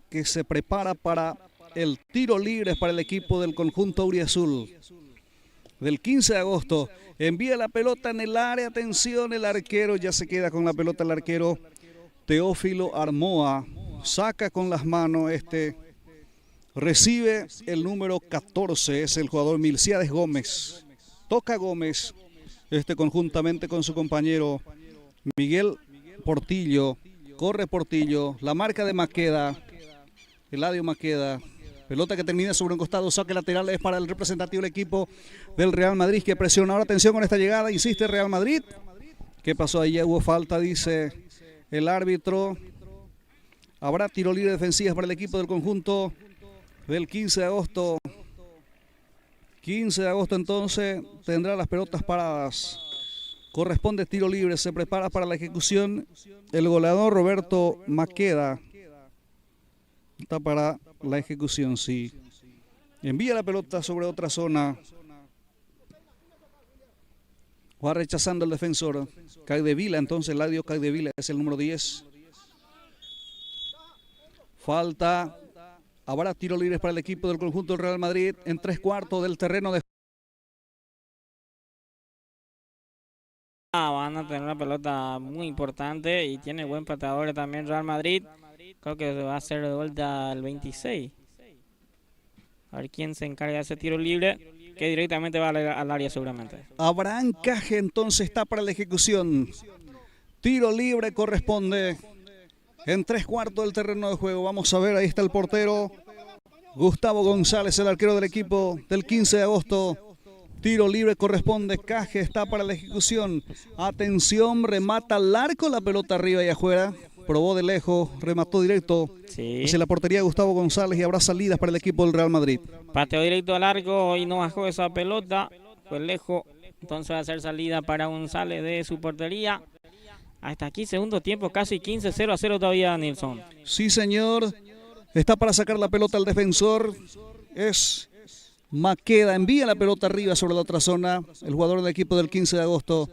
que se prepara para el tiro libre para el equipo del conjunto auriazul. Del 15 de agosto, envía la pelota en el área, atención, el arquero ya se queda con la pelota, el arquero Teófilo Armoa, saca con las manos recibe el número 14, es el jugador Milciades Gómez, toca Gómez, conjuntamente con su compañero Miguel Portillo, corre Portillo, la marca de Maqueda, Eladio Maqueda. Pelota que termina sobre un costado, saque lateral es para el representativo del equipo del Real Madrid que presiona. Ahora atención con esta llegada, insiste Real Madrid. ¿Qué pasó ahí? Hubo falta, dice el árbitro. Habrá tiro libre defensivas para el equipo del conjunto del 15 de agosto. 15 de agosto entonces tendrá las pelotas paradas. Corresponde tiro libre, se prepara para la ejecución el goleador Roberto Maqueda. Está para la ejecución, sí. Envía la pelota sobre otra zona. Va rechazando el defensor. Caidevila, entonces Eladio Caidevila es el número 10. Falta. Habrá tiro libre para el equipo del conjunto del Real Madrid en 3/4 del terreno de.
Van a tener una pelota muy importante y tiene buen pateador también Real Madrid. Creo que va a ser de vuelta el 26. A ver quién se encarga de ese tiro libre, que directamente va al área seguramente.
Abraham Caje entonces está para la ejecución. Tiro libre corresponde en 3/4 del terreno de juego. Vamos a ver, ahí está el portero Gustavo González, el arquero del equipo del 15 de agosto. Tiro libre corresponde, Caje está para la ejecución. Atención, remata al arco, la pelota arriba y afuera. Probó de lejos, remató directo hacia la portería de Gustavo González y habrá salidas para el equipo del Real Madrid.
Pateó directo al arco y no bajó esa pelota, fue lejos. Entonces va a ser salida para González de su portería. Hasta aquí segundo tiempo, casi 15, 0-0 todavía, Nilson.
Sí, señor. Está para sacar la pelota al defensor. Es Maqueda. Envía la pelota arriba sobre la otra zona. El jugador del equipo del 15 de agosto.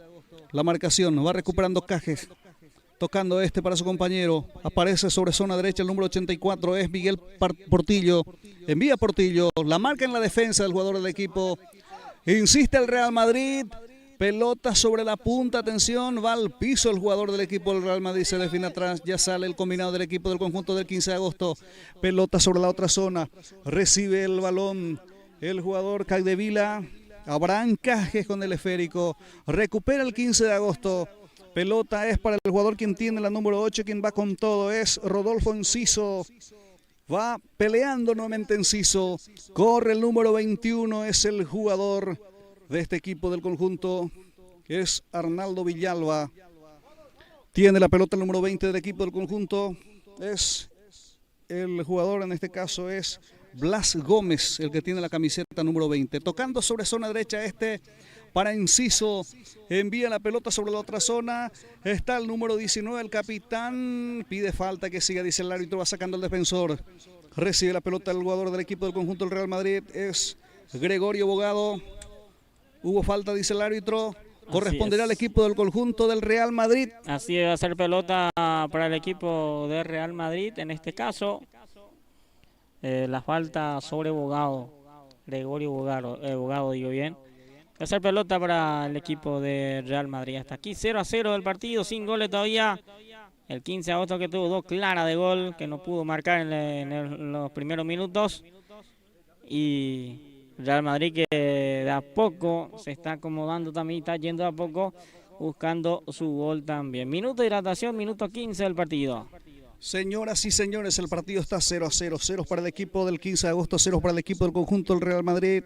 La marcación, va recuperando Cajes. Tocando para su compañero. Aparece sobre zona derecha el número 84. Es Miguel Portillo. Envía Portillo. La marca en la defensa del jugador del equipo. Insiste el Real Madrid. Pelota sobre la punta. Atención. Va al piso el jugador del equipo del Real Madrid. Se define atrás. Ya sale el combinado del equipo del conjunto del 15 de agosto. Pelota sobre la otra zona. Recibe el balón el jugador Capdevila. Abraham Cajes con el esférico. Recupera el 15 de agosto. Pelota es para el jugador quien tiene la número 8, quien va con todo, es Rodolfo Enciso. Va peleando nuevamente Enciso. Corre el número 21, es el jugador de este equipo del conjunto, es Arnaldo Villalba. Tiene la pelota el número 20 del equipo del conjunto, es el jugador, en este caso es Blas Gómez, el que tiene la camiseta número 20. Tocando sobre zona derecha para Enciso, envía la pelota sobre la otra zona, está el número 19, el capitán, pide falta que siga, dice el árbitro, va sacando el defensor, recibe la pelota el jugador del equipo del conjunto del Real Madrid, es Gregorio Bogado, hubo falta, dice el árbitro, corresponderá al equipo del conjunto del Real Madrid.
Así va a ser pelota para el equipo del Real Madrid, en este caso, la falta sobre Bogado, Gregorio Bogado digo bien. Hacer pelota para el equipo de Real Madrid. Hasta aquí 0-0 del partido, sin goles todavía. El 15 de agosto que tuvo 2 claras de gol, que no pudo marcar en los primeros minutos. Y Real Madrid que de a poco se está acomodando también, está yendo de a poco buscando su gol también. Minuto de hidratación, minuto 15 del partido.
Señoras y señores, el partido está 0-0. 0 para el equipo del 15 de agosto, 0 para el equipo del conjunto del Real Madrid.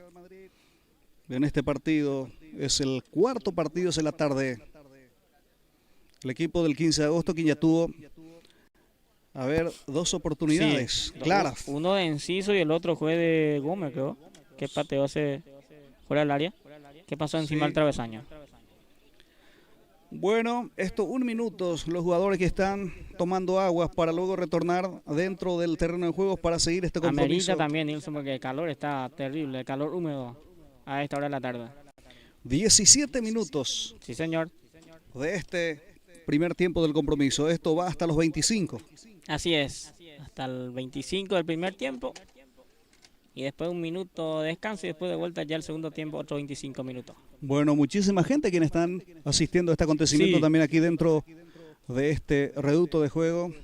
En este partido es el cuarto partido de la tarde. El equipo del 15 de agosto quien ya tuvo, a ver, 2 oportunidades claras.
Uno de Enciso y el otro fue de Gómez, creo. Que pateó fuera del área. ¿Qué pasó encima del travesaño?
Bueno, esto 1 minuto, los jugadores que están tomando aguas para luego retornar dentro del terreno de juego para seguir este compromiso.
Amerita también, Nilson, porque el calor está terrible, el calor húmedo a esta hora de la tarde.
17 minutos.
Sí, señor.
De este primer tiempo del compromiso. Esto va hasta los 25.
Así es, hasta el 25 del primer tiempo. Y después 1 minuto de descanso y después de vuelta ya el segundo tiempo, otros 25 minutos.
Bueno, muchísima gente quienes están asistiendo a este acontecimiento también aquí dentro de este reducto de juego.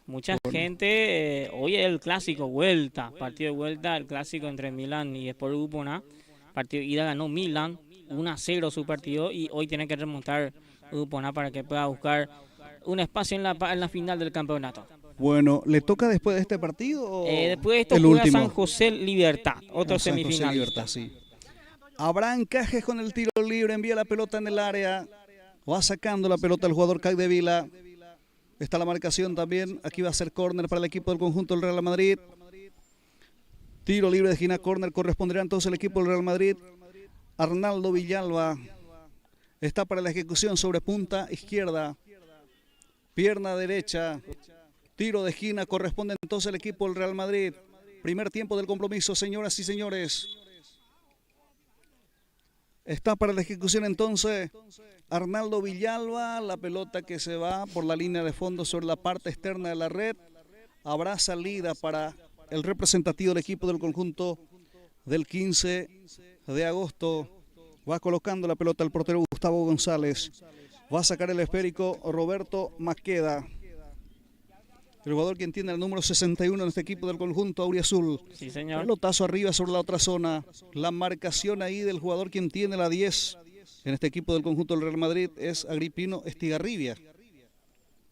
Mucha gente, hoy es el clásico, partido de vuelta, el clásico entre Milan y Sport Upona. Partido de ida ganó Milan, 1-0 su partido y hoy tiene que remontar Upona para que pueda buscar un espacio en la final del campeonato.
Bueno, ¿le toca después de este partido?
Después de esto juega San José Libertad, otro semifinal.
Sí. Abraham Cajes con el tiro libre, envía la pelota en el área, va sacando la pelota el jugador Capdevila. Está la marcación también, aquí va a ser córner para el equipo del conjunto del Real Madrid. Tiro libre de esquina, córner, corresponderá entonces al equipo del Real Madrid. Arnaldo Villalba está para la ejecución sobre punta izquierda, pierna derecha. Tiro de esquina, corresponde entonces al equipo del Real Madrid. Primer tiempo del compromiso, señoras y señores. Está para la ejecución entonces Arnaldo Villalba. La pelota que se va por la línea de fondo sobre la parte externa de la red. Habrá salida para el representativo del equipo del conjunto del 15 de agosto. Va colocando la pelota el portero Gustavo González. Va a sacar el esférico Roberto Maqueda. El jugador quien tiene el número 61 en este equipo del conjunto auriazul.
Sí, señor.
Pelotazo arriba sobre la otra zona. La marcación ahí del jugador quien tiene la 10 en este equipo del conjunto del Real Madrid es Agripino Estigarribia.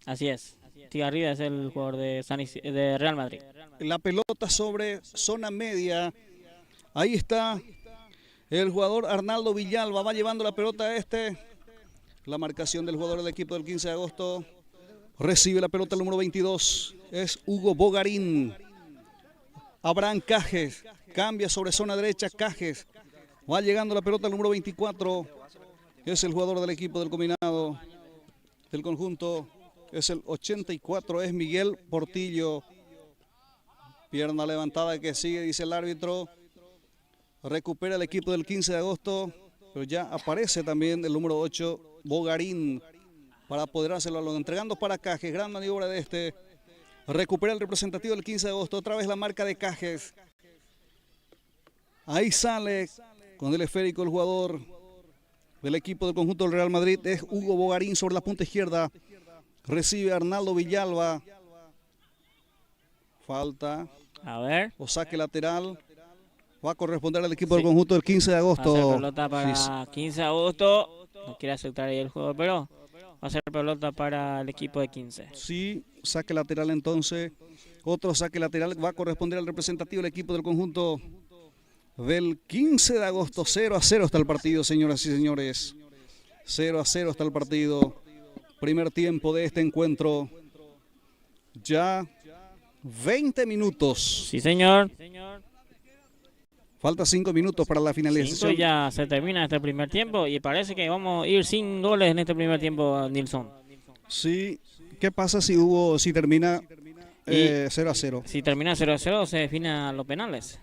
Así es. Estigarribia es el jugador de Real Madrid.
La pelota sobre zona media. Ahí está el jugador Arnaldo Villalba. Va llevando la pelota a La marcación del jugador del equipo del 15 de agosto. Recibe la pelota el número 22, es Hugo Bogarín. Abraham Cajes, cambia sobre zona derecha, Cajes. Va llegando la pelota el número 24, es el jugador del equipo del combinado, del conjunto. Es el 84, es Miguel Portillo. Pierna levantada que sigue, dice el árbitro. Recupera el equipo del 15 de agosto, pero ya aparece también el número 8, Bogarín para apoderárselo al balón, entregando para Cajes, gran maniobra de este. Recupera el representativo del 15 de agosto, otra vez la marca de Cajes. Ahí sale con el esférico el jugador del equipo del conjunto del Real Madrid, es Hugo Bogarín sobre la punta izquierda. Recibe Arnaldo Villalba. Falta.
A ver.
O saque lateral. Va a corresponder al equipo del conjunto del 15 de agosto.
Va a ser pelota para 15 de agosto. No quiere aceptar ahí el juego, pero va a ser pelota para el equipo de 15.
Sí, saque lateral entonces. Otro saque lateral va a corresponder al representativo del equipo del conjunto del 15 de agosto. 0-0 está el partido, señoras y señores. 0-0 está el partido. Primer tiempo de este encuentro. Ya 20 minutos.
Sí, señor.
Falta 5 minutos para la finalización.
Ya se termina este primer tiempo y parece que vamos a ir sin goles en este primer tiempo, Nilson.
Sí, ¿qué pasa si termina 0-0?
Si termina 0-0 se define a los penales.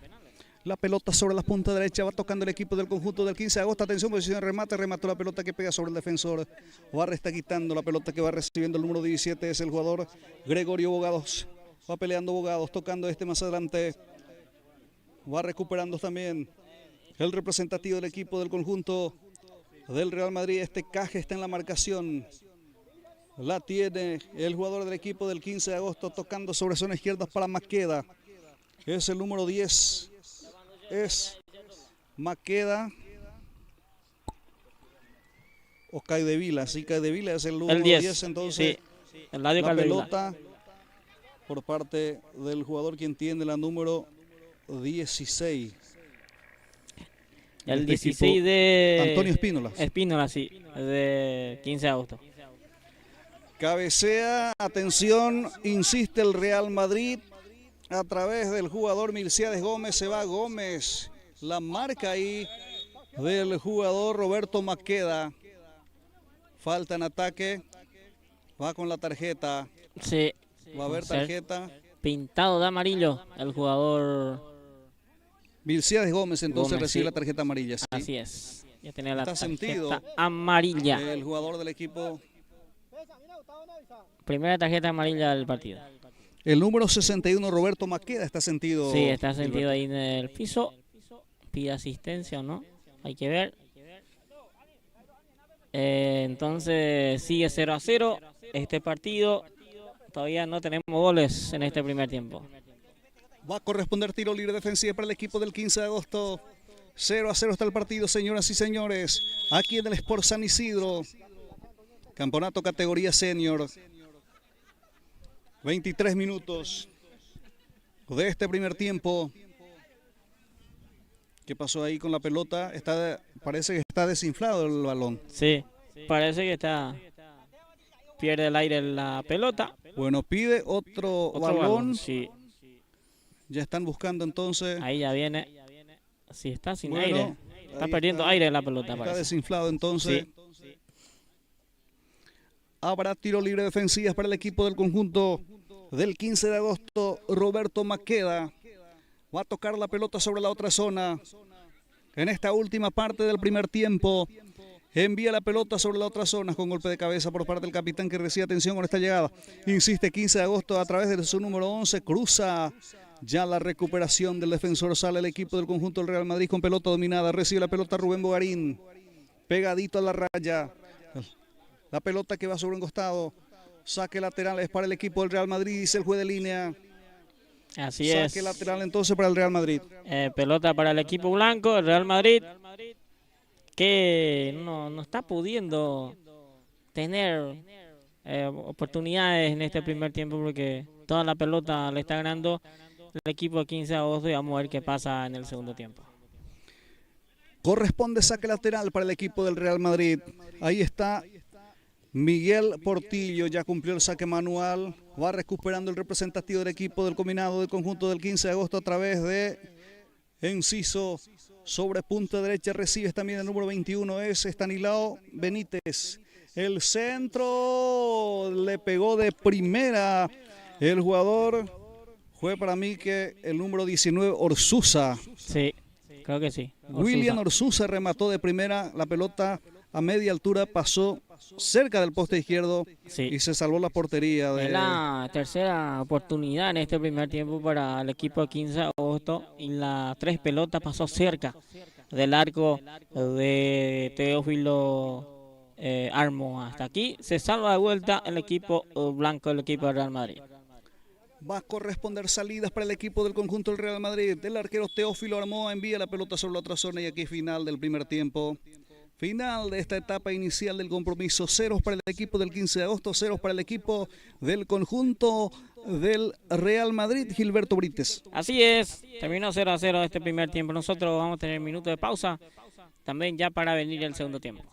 La pelota sobre la punta derecha, va tocando el equipo del conjunto del 15 de agosto. Atención, posición de remate, remató la pelota que pega sobre el defensor. Barra está quitando la pelota que va recibiendo el número 17, es el jugador Gregorio Bogados. Va peleando Bogados, tocando más adelante. Va recuperando también el representativo del equipo del conjunto del Real Madrid. Caje está en la marcación. La tiene el jugador del equipo del 15 de agosto, tocando sobre zona izquierda para Maqueda. Es el número 10. Es Maqueda o Caidevila. Sí, Caidevila es el número 10. Entonces,
sí, la
pelota por parte del jugador quien tiene la número 16.
El 16 de
Antonio Espínola.
Espínola, sí, de 15 de agosto.
Cabecea, atención, insiste el Real Madrid. A través del jugador Milciades Gómez, se va Gómez. La marca ahí del jugador Roberto Maqueda. Falta en ataque. Va con la tarjeta.
Sí.
Va a haber tarjeta.
Pintado de amarillo el jugador
Milciades Gómez entonces recibe la tarjeta amarilla. Sí.
Así es. Ya tenía la tarjeta
sentido
amarilla.
El jugador del equipo.
Primera tarjeta amarilla del partido.
El número 61, Roberto Maqueda, está sentido.
Sí, está sentido ahí en el piso. Pide asistencia o no. Hay que ver. Entonces sigue 0-0 este partido. Todavía no tenemos goles en este primer tiempo.
Va a corresponder tiro libre defensivo para el equipo del 15 de agosto. 0-0 está el partido, señoras y señores. Aquí en el Sport San Isidro. Campeonato categoría senior. 23 minutos de este primer tiempo. ¿Qué pasó ahí con la pelota? Parece que está desinflado el balón.
Sí, parece que pierde el aire la pelota.
Bueno, pide otro balón.
Sí.
Ya están buscando entonces.
Ahí ya viene. Sí, está sin aire. Está perdiendo aire la pelota.
Está desinflado entonces. Sí. Habrá tiro libre defensivas para el equipo del conjunto del 15 de agosto. Roberto Maqueda va a tocar la pelota sobre la otra zona. En esta última parte del primer tiempo, envía la pelota sobre la otra zona con golpe de cabeza por parte del capitán que recibe atención con esta llegada. Insiste 15 de agosto a través de su número 11. Cruza ya la recuperación del defensor. Sale el equipo del conjunto del Real Madrid con pelota dominada. Recibe la pelota Rubén Bogarín. Pegadito a la raya. La pelota que va sobre un costado. Saque lateral es para el equipo del Real Madrid, dice el juez de línea.
Así es.
Saque lateral entonces para el Real Madrid.
Pelota para el equipo blanco, el Real Madrid, que no está pudiendo tener oportunidades en este primer tiempo porque toda la pelota le está ganando el equipo de 15 de agosto y vamos a ver qué pasa en el segundo tiempo.
Corresponde saque lateral para el equipo del Real Madrid. Ahí está Miguel Portillo, ya cumplió el saque manual. Va recuperando el representativo del equipo del combinado del conjunto del 15 de agosto a través de Enciso. Sobre punta derecha recibe también el número 21, es Estanislao Benítez. El centro le pegó de primera el jugador. Fue para mí que el número 19, Orsuza.
Sí, creo que sí.
William Orsuza remató de primera la pelota a media altura, pasó cerca del poste izquierdo
Sí.
y se salvó la portería
Es
de...
la tercera oportunidad en este primer tiempo para el equipo de 15 de agosto y la tres pelotas pasó cerca del arco de Teófilo Armo. Hasta aquí se salva de vuelta el equipo blanco, el equipo de Real Madrid.
Va a corresponder salidas para el equipo del conjunto del Real Madrid. El arquero Teófilo Armoa envía la pelota sobre la otra zona y aquí final del primer tiempo. Final de esta etapa inicial del compromiso. Ceros para el equipo del 15 de agosto, ceros para el equipo del conjunto del Real Madrid. Gilberto Brites.
Así es, terminó 0-0 este primer tiempo. Nosotros vamos a tener un minuto de pausa también ya para venir el segundo tiempo.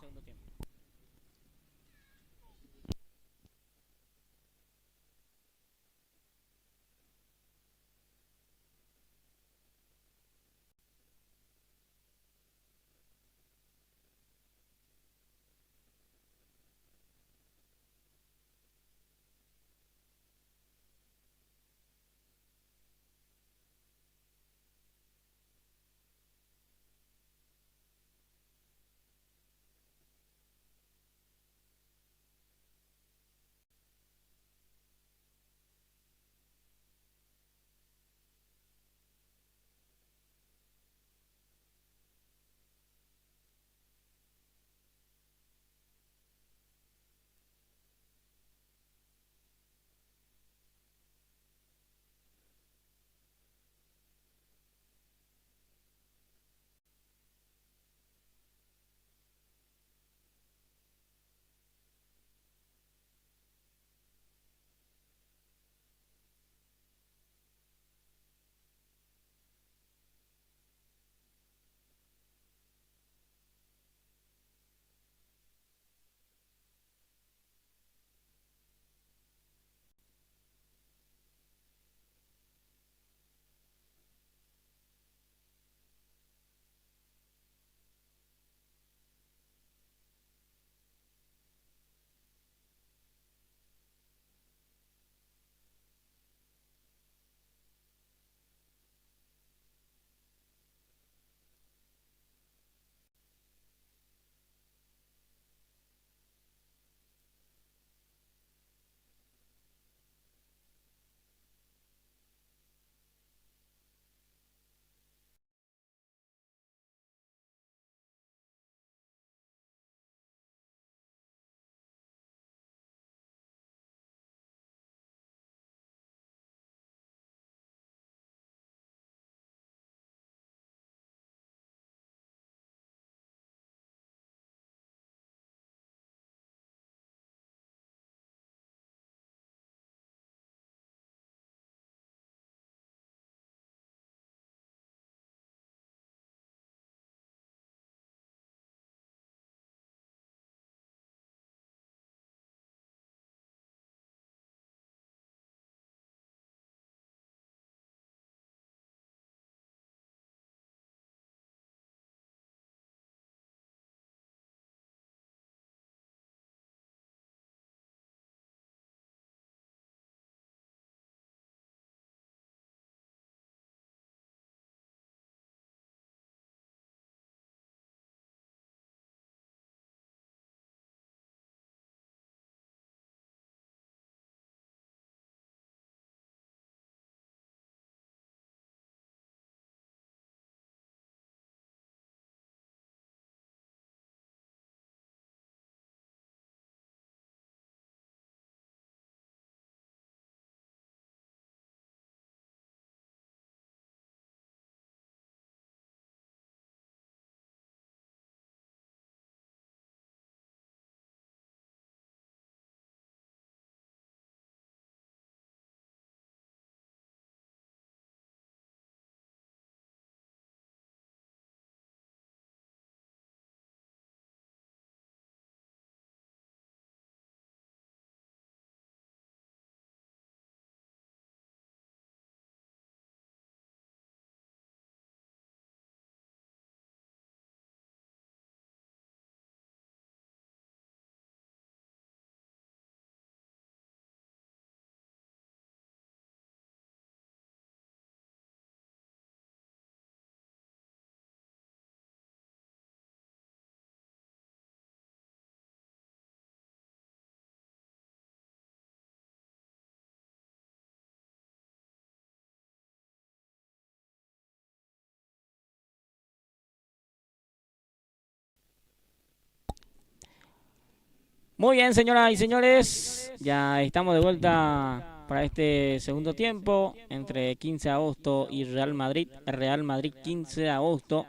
Muy bien, señoras y señores, ya estamos de vuelta para este segundo tiempo entre 15 de agosto y Real Madrid. Real Madrid 15 de agosto,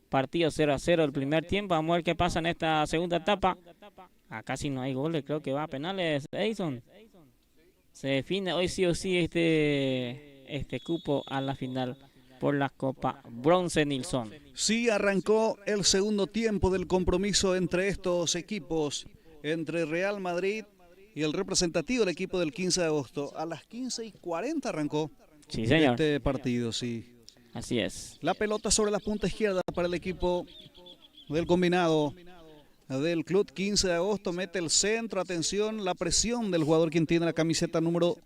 partido 0-0 el primer tiempo. Vamos a ver qué pasa en esta segunda etapa. Acá sí no hay goles, creo que va a penales, Edison. Se define hoy sí o sí este cupo a la final por la Copa Bronce Nilsson.
Sí, arrancó el segundo tiempo del compromiso entre estos equipos, entre Real Madrid y el representativo del equipo del 15 de agosto. A las 15:40 arrancó
Sí, señor.
este partido, sí.
Así es.
La pelota sobre la punta izquierda para el equipo del combinado del Club 15 de agosto. Mete el centro, atención, la presión del jugador quien tiene la camiseta número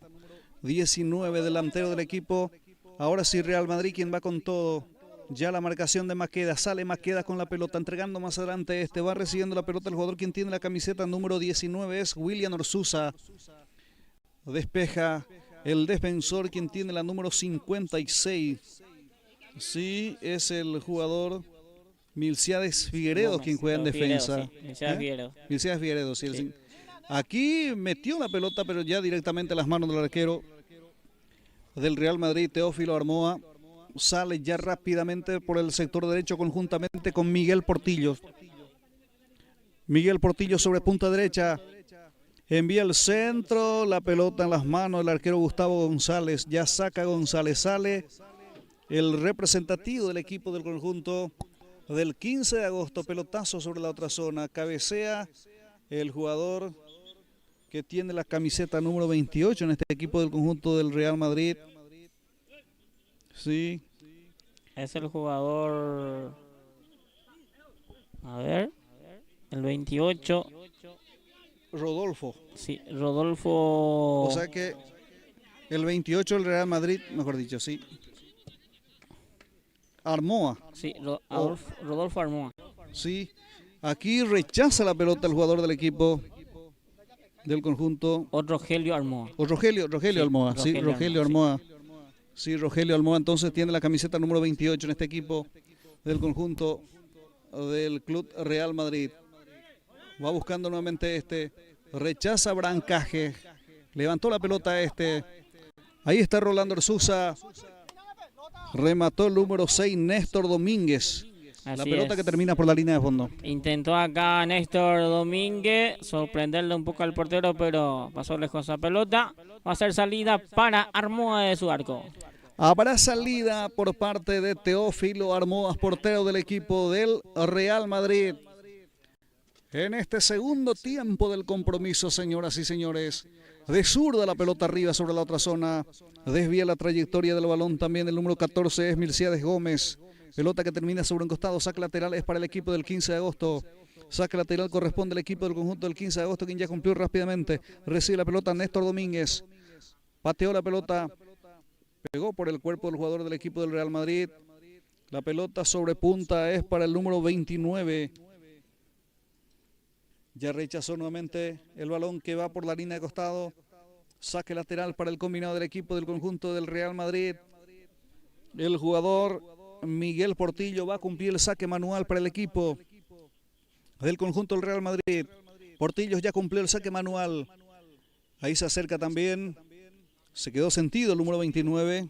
19, delantero del equipo. Ahora sí Real Madrid quien va con todo. Ya la marcación de Maqueda, sale Maqueda con la pelota, entregando más adelante va recibiendo la pelota el jugador quien tiene la camiseta número 19 es William Orsuza. Despeja el defensor quien tiene la número 56. Sí, es el jugador Milciades Figueredo quien juega en defensa. Milciades Figueredo, sí. Sí. Aquí metió la pelota, pero ya directamente a las manos del arquero del Real Madrid, Teófilo Armoa. Sale ya rápidamente por el sector derecho conjuntamente con Miguel Portillo. Miguel Portillo sobre punta derecha. Envía el centro, la pelota en las manos del arquero Gustavo González. Ya saca González, sale el representativo del equipo del conjunto del 15 de agosto. Pelotazo sobre la otra zona. Cabecea el jugador que tiene la camiseta número 28 en este equipo del conjunto del Real Madrid. Sí.
Es el jugador, a ver, el 28.
Rodolfo.
Sí, Rodolfo.
O sea que el 28 del Real Madrid, mejor dicho, sí. Armoa.
Sí, Rodolfo Armoa.
Sí. Aquí rechaza la pelota el jugador del equipo del conjunto.
O Rogelio Armoa.
O Rogelio
sí,
Armoa. Sí, Rogelio Armoa. Sí, Rogelio Almoa entonces tiene la camiseta número 28 en este equipo del conjunto del Club Real Madrid. Va buscando nuevamente rechaza Brancaje, levantó la pelota ahí está Rolando Orsuza, remató el número 6 Néstor Domínguez.
Así
la pelota
es.
Que termina por la línea de fondo.
Intentó acá Néstor Domínguez sorprenderle un poco al portero, pero pasó lejos esa pelota. Va a ser salida para Armoa de su arco.
Habrá salida por parte de Teófilo Armoa, portero del equipo del Real Madrid. En este segundo tiempo del compromiso, señoras y señores. De zurda la pelota arriba sobre la otra zona. Desvía la trayectoria del balón también el número 14 es Milciades Gómez. Pelota que termina sobre un costado, saque lateral es para el equipo del 15 de agosto. Saque lateral corresponde al equipo del conjunto del 15 de agosto, quien ya cumplió rápidamente. Recibe la pelota Néstor Domínguez. Pateó la pelota. Pegó por el cuerpo del jugador del equipo del Real Madrid. La pelota sobre punta es para el número 29. Ya rechazó nuevamente el balón que va por la línea de costado. Saque lateral para el combinado del equipo del conjunto del Real Madrid. El jugador Miguel Portillo va a cumplir el saque manual para el equipo del conjunto del Real Madrid. Portillo ya cumplió el saque manual. Ahí se acerca también. Se quedó sentido el número 29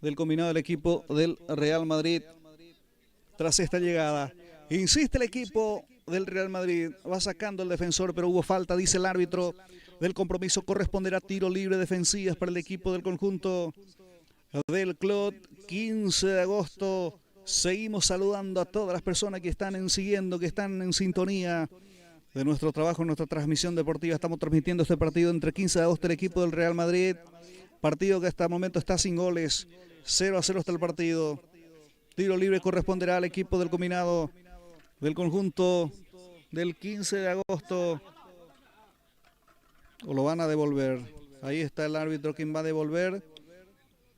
del combinado del equipo del Real Madrid. Tras esta llegada, insiste el equipo del Real Madrid. Va sacando el defensor, pero hubo falta, dice el árbitro del compromiso. Corresponderá tiro libre defensivas para el equipo del conjunto del Club 15 de agosto. Seguimos saludando a todas las personas que están siguiendo, que están en sintonía de nuestro trabajo, nuestra transmisión deportiva. Estamos transmitiendo este partido entre 15 de agosto el equipo del Real Madrid. Partido que hasta el momento está sin goles. 0-0 está el partido. Tiro libre corresponderá al equipo del combinado del conjunto del 15 de agosto. O lo van a devolver. Ahí está el árbitro quien va a devolver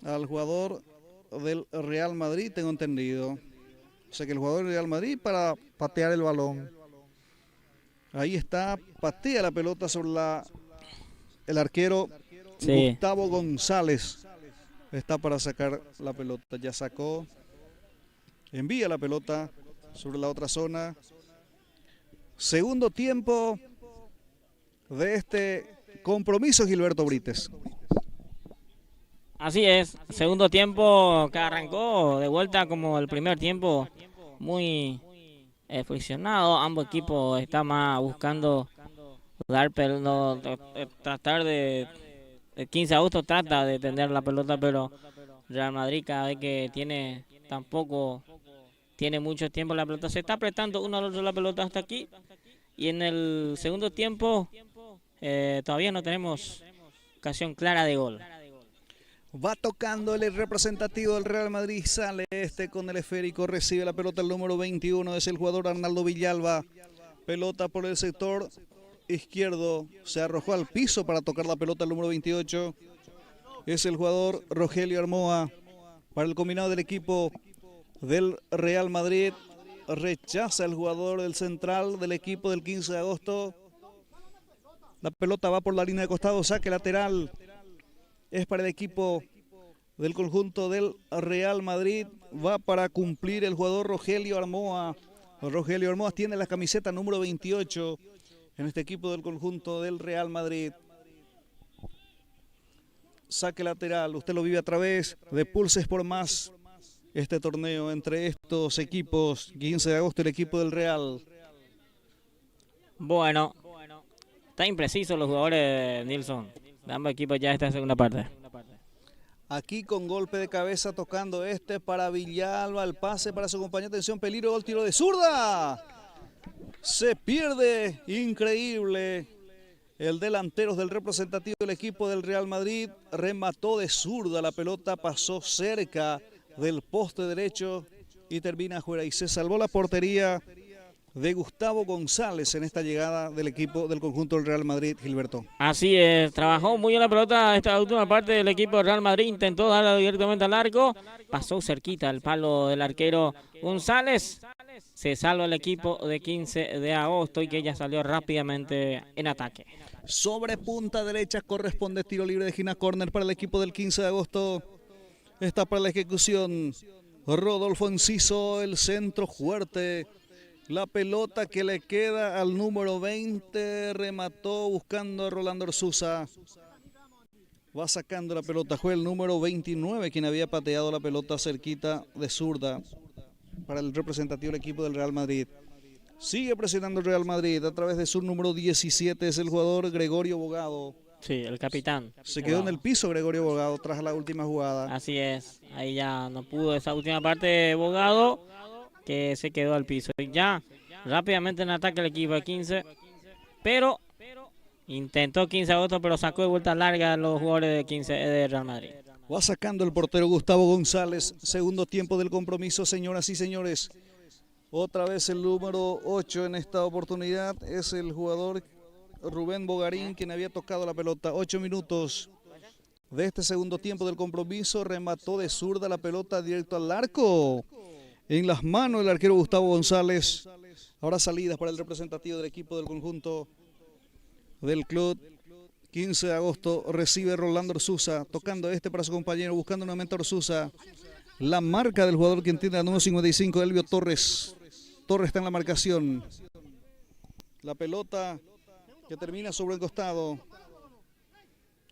al jugador del Real Madrid, tengo entendido. O sea que el jugador del Real Madrid para patear el balón. Ahí está, patea la pelota sobre el arquero sí. Gustavo González. Está para sacar la pelota, ya sacó. Envía la pelota sobre la otra zona. Segundo tiempo de este compromiso, Gilberto Brites.
Así es, segundo tiempo que arrancó de vuelta como el primer tiempo, muy friccionado. Ambos equipos están más buscando dar tratar de el 15 de agosto trata de tener la pelota, pero Real Madrid cada vez que tampoco tiene mucho tiempo la pelota, se está apretando uno al otro la pelota hasta aquí. Y en el segundo tiempo todavía no tenemos ocasión clara de gol.
Va tocando el representativo del Real Madrid, sale con el esférico, recibe la pelota el número 21, es el jugador Arnaldo Villalba. Pelota por el sector izquierdo, se arrojó al piso para tocar la pelota el número 28. Es el jugador Rogelio Armoa para el combinado del equipo del Real Madrid. Rechaza el jugador del central del equipo del 15 de agosto. La pelota va por la línea de costado, saque lateral. Es para el equipo del conjunto del Real Madrid. Va para cumplir el jugador Rogelio Armoa. Rogelio Armoa tiene la camiseta número 28 en este equipo del conjunto del Real Madrid. Saque lateral, usted lo vive a través de Pulses por Más. Este torneo entre estos equipos, 15 de agosto el equipo del Real.
Bueno, está impreciso los jugadores, Nilsson. De ambos equipos ya esta segunda parte.
Aquí con golpe de cabeza tocando para Villalba, el pase para su compañero, atención, peligro, gol, tiro de zurda. Se pierde, increíble. El delantero del representativo del equipo del Real Madrid remató de zurda, la pelota pasó cerca del poste derecho y termina fuera. Y se salvó la portería de Gustavo González en esta llegada del equipo del conjunto del Real Madrid, Gilberto.
Así es, trabajó muy bien la pelota esta última parte del equipo del Real Madrid, intentó darla directamente al arco, pasó cerquita al palo del arquero González. Se salva el equipo de 15 de agosto y que ya salió rápidamente en ataque.
Sobre punta derecha corresponde tiro libre de esquina, córner para el equipo del 15 de agosto. Está para la ejecución Rodolfo Enciso, el centro fuerte. La pelota que le queda al número 20, remató buscando a Rolando Orsuza. Va sacando la pelota, fue el número 29 quien había pateado la pelota cerquita de zurda para el representativo del equipo del Real Madrid. Sigue presionando el Real Madrid a través de su número 17, es el jugador Gregorio Bogado.
Sí, el capitán.
Se quedó en el piso Gregorio Bogado tras la última jugada.
Así es, ahí ya no pudo esa última parte de Bogado, que se quedó al piso. Y ya rápidamente en ataque el equipo de 15, pero intentó 15 a otro, pero sacó de vuelta larga a los jugadores de 15 de Real Madrid.
Va sacando el portero Gustavo González. Segundo tiempo del compromiso, señoras y señores. Otra vez el número 8 en esta oportunidad es el jugador Rubén Bogarín, quien había tocado la pelota. 8 minutos de este segundo tiempo del compromiso. Remató de zurda la pelota directo al arco. En las manos del arquero Gustavo González. Ahora salidas para el representativo del equipo del conjunto del club. 15 de agosto recibe Rolando Orsuza, tocando para su compañero, buscando nuevamente a Orsuza. La marca del jugador quien tiene la número 55, Elvio Torres. Torres está en la marcación. La pelota que termina sobre el costado.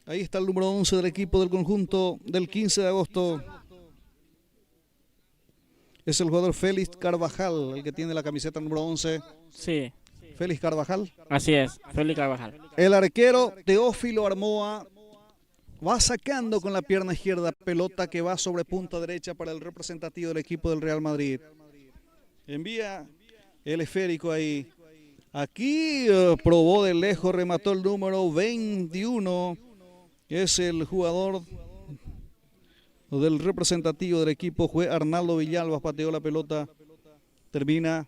Ahí está el número 11 del equipo del conjunto del 15 de agosto. Es el jugador Félix Carvajal, el que tiene la camiseta número 11.
Sí.
Félix Carvajal.
Así es, Félix Carvajal.
El arquero Teófilo Armoa va sacando con la pierna izquierda, pelota que va sobre punta derecha para el representativo del equipo del Real Madrid. Envía el esférico ahí. Aquí probó de lejos, remató el número 21. Es el jugador del representativo del equipo, fue Arnaldo Villalba, pateó la pelota. Termina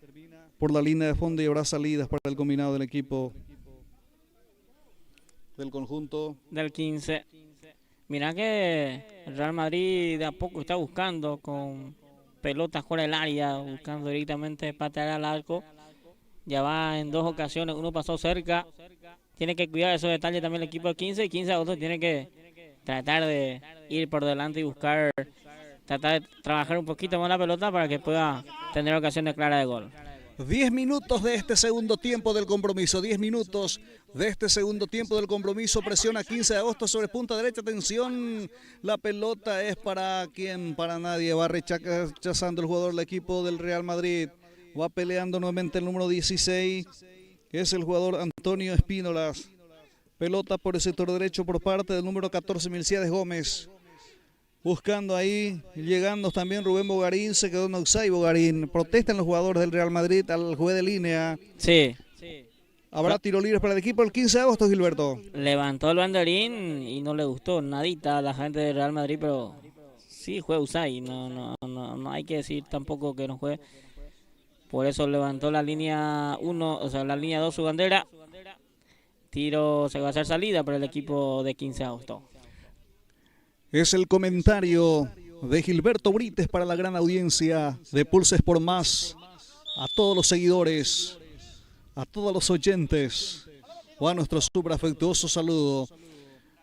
por la línea de fondo y habrá salidas para el combinado del equipo del conjunto
del 15. Mira que el Real Madrid de a poco está buscando con pelotas fuera del área, buscando directamente patear al arco. Ya va en 2 ocasiones, uno pasó cerca. Tiene que cuidar esos detalles también el equipo de 15 y 15 a otros tiene que tratar de ir por delante y buscar, tratar de trabajar un poquito más la pelota para que pueda tener ocasiones claras de gol.
10 minutos de este segundo tiempo del compromiso. 10 minutos de este segundo tiempo del compromiso. Presiona 15 de agosto sobre punta derecha. Atención, la pelota es para quien, para nadie. Va rechazando el jugador del equipo del Real Madrid. Va peleando nuevamente el número 16. Es el jugador Antonio Espínolas. Pelota por el sector derecho por parte del número 14, Milciades Gómez. Buscando ahí, llegando también Rubén Bogarín, se quedó en offside Bogarín. Protestan los jugadores del Real Madrid al juez de línea.
Sí.
Habrá tiro libre para el equipo el 15 de agosto, Gilberto.
Levantó el banderín y no le gustó nadita a la gente del Real Madrid, pero sí juega offside. No hay que decir tampoco que no juegue. Por eso levantó la línea 1, o sea, la línea 2 su bandera. Tiro, se va a hacer salida para el equipo de 15 de agosto.
Es el comentario de Gilberto Brites para la gran audiencia de Pulse Sport Más. A todos los seguidores, a todos los oyentes, va nuestro súper afectuoso saludo.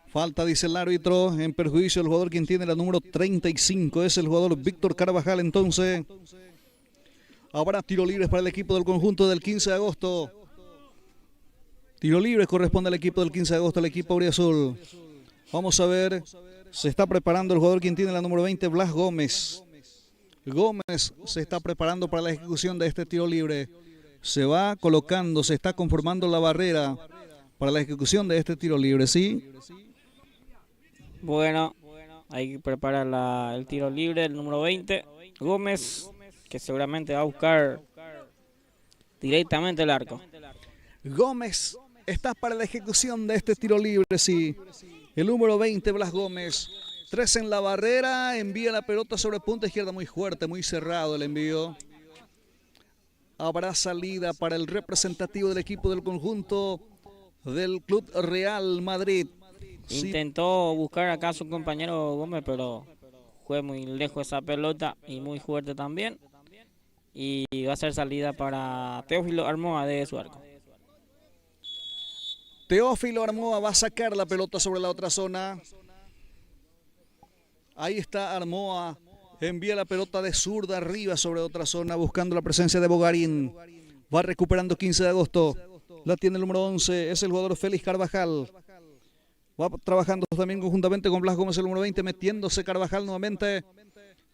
Falta, dice el árbitro, en perjuicio del jugador quien tiene la número 35. Es el jugador Víctor Carvajal. Entonces, habrá tiro libre para el equipo del conjunto del 15 de agosto. Tiro libre corresponde al equipo del 15 de agosto, al equipo auriazul. Vamos a ver. Se está preparando el jugador quien tiene la número 20, Blas Gómez. Gómez se está preparando para la ejecución de este tiro libre. Se va colocando, se está conformando la barrera para la ejecución de este tiro libre, ¿sí?
Bueno, hay que preparar el tiro libre, el número 20, Gómez, que seguramente va a buscar directamente el arco.
Gómez está para la ejecución de este tiro libre, sí. El número 20, Blas Gómez. 3 en la barrera. Envía la pelota sobre punta izquierda. Muy fuerte, muy cerrado el envío. Habrá salida para el representativo del equipo del conjunto del Club Real Madrid.
Intentó buscar acá a su compañero Gómez, pero fue muy lejos esa pelota y muy fuerte también. Y va a ser salida para Teófilo Armoa de su arco.
Teófilo Armoa va a sacar la pelota sobre la otra zona. Ahí está Armoa. Envía la pelota de zurda arriba sobre otra zona buscando la presencia de Bogarín. Va recuperando 15 de agosto. La tiene el número 11. Es el jugador Félix Carvajal. Va trabajando también conjuntamente con Blas Gómez, el número 20. Metiéndose Carvajal nuevamente.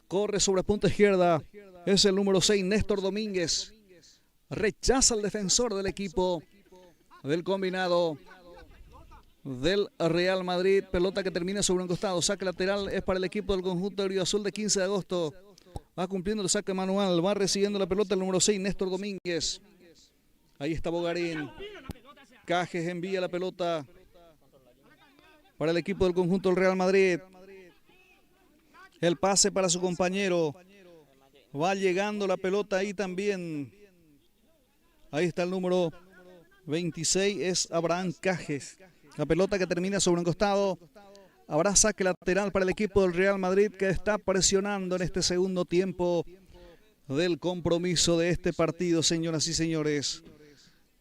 Corre sobre punta izquierda. Es el número 6, Néstor Domínguez. Rechaza al defensor del equipo del combinado del Real Madrid. Pelota que termina sobre un costado. Saque lateral es para el equipo del conjunto azul de 15 de agosto. Va cumpliendo el saque manual. Va recibiendo la pelota el número 6, Néstor Domínguez. Ahí está Bogarín. Cajes envía la pelota para el equipo del conjunto del Real Madrid. El pase para su compañero. Va llegando la pelota ahí también. Ahí está el número 26, es Abraham Cajes. La pelota que termina sobre un costado. Habrá saque lateral para el equipo del Real Madrid que está presionando en este segundo tiempo del compromiso de este partido, señoras y señores.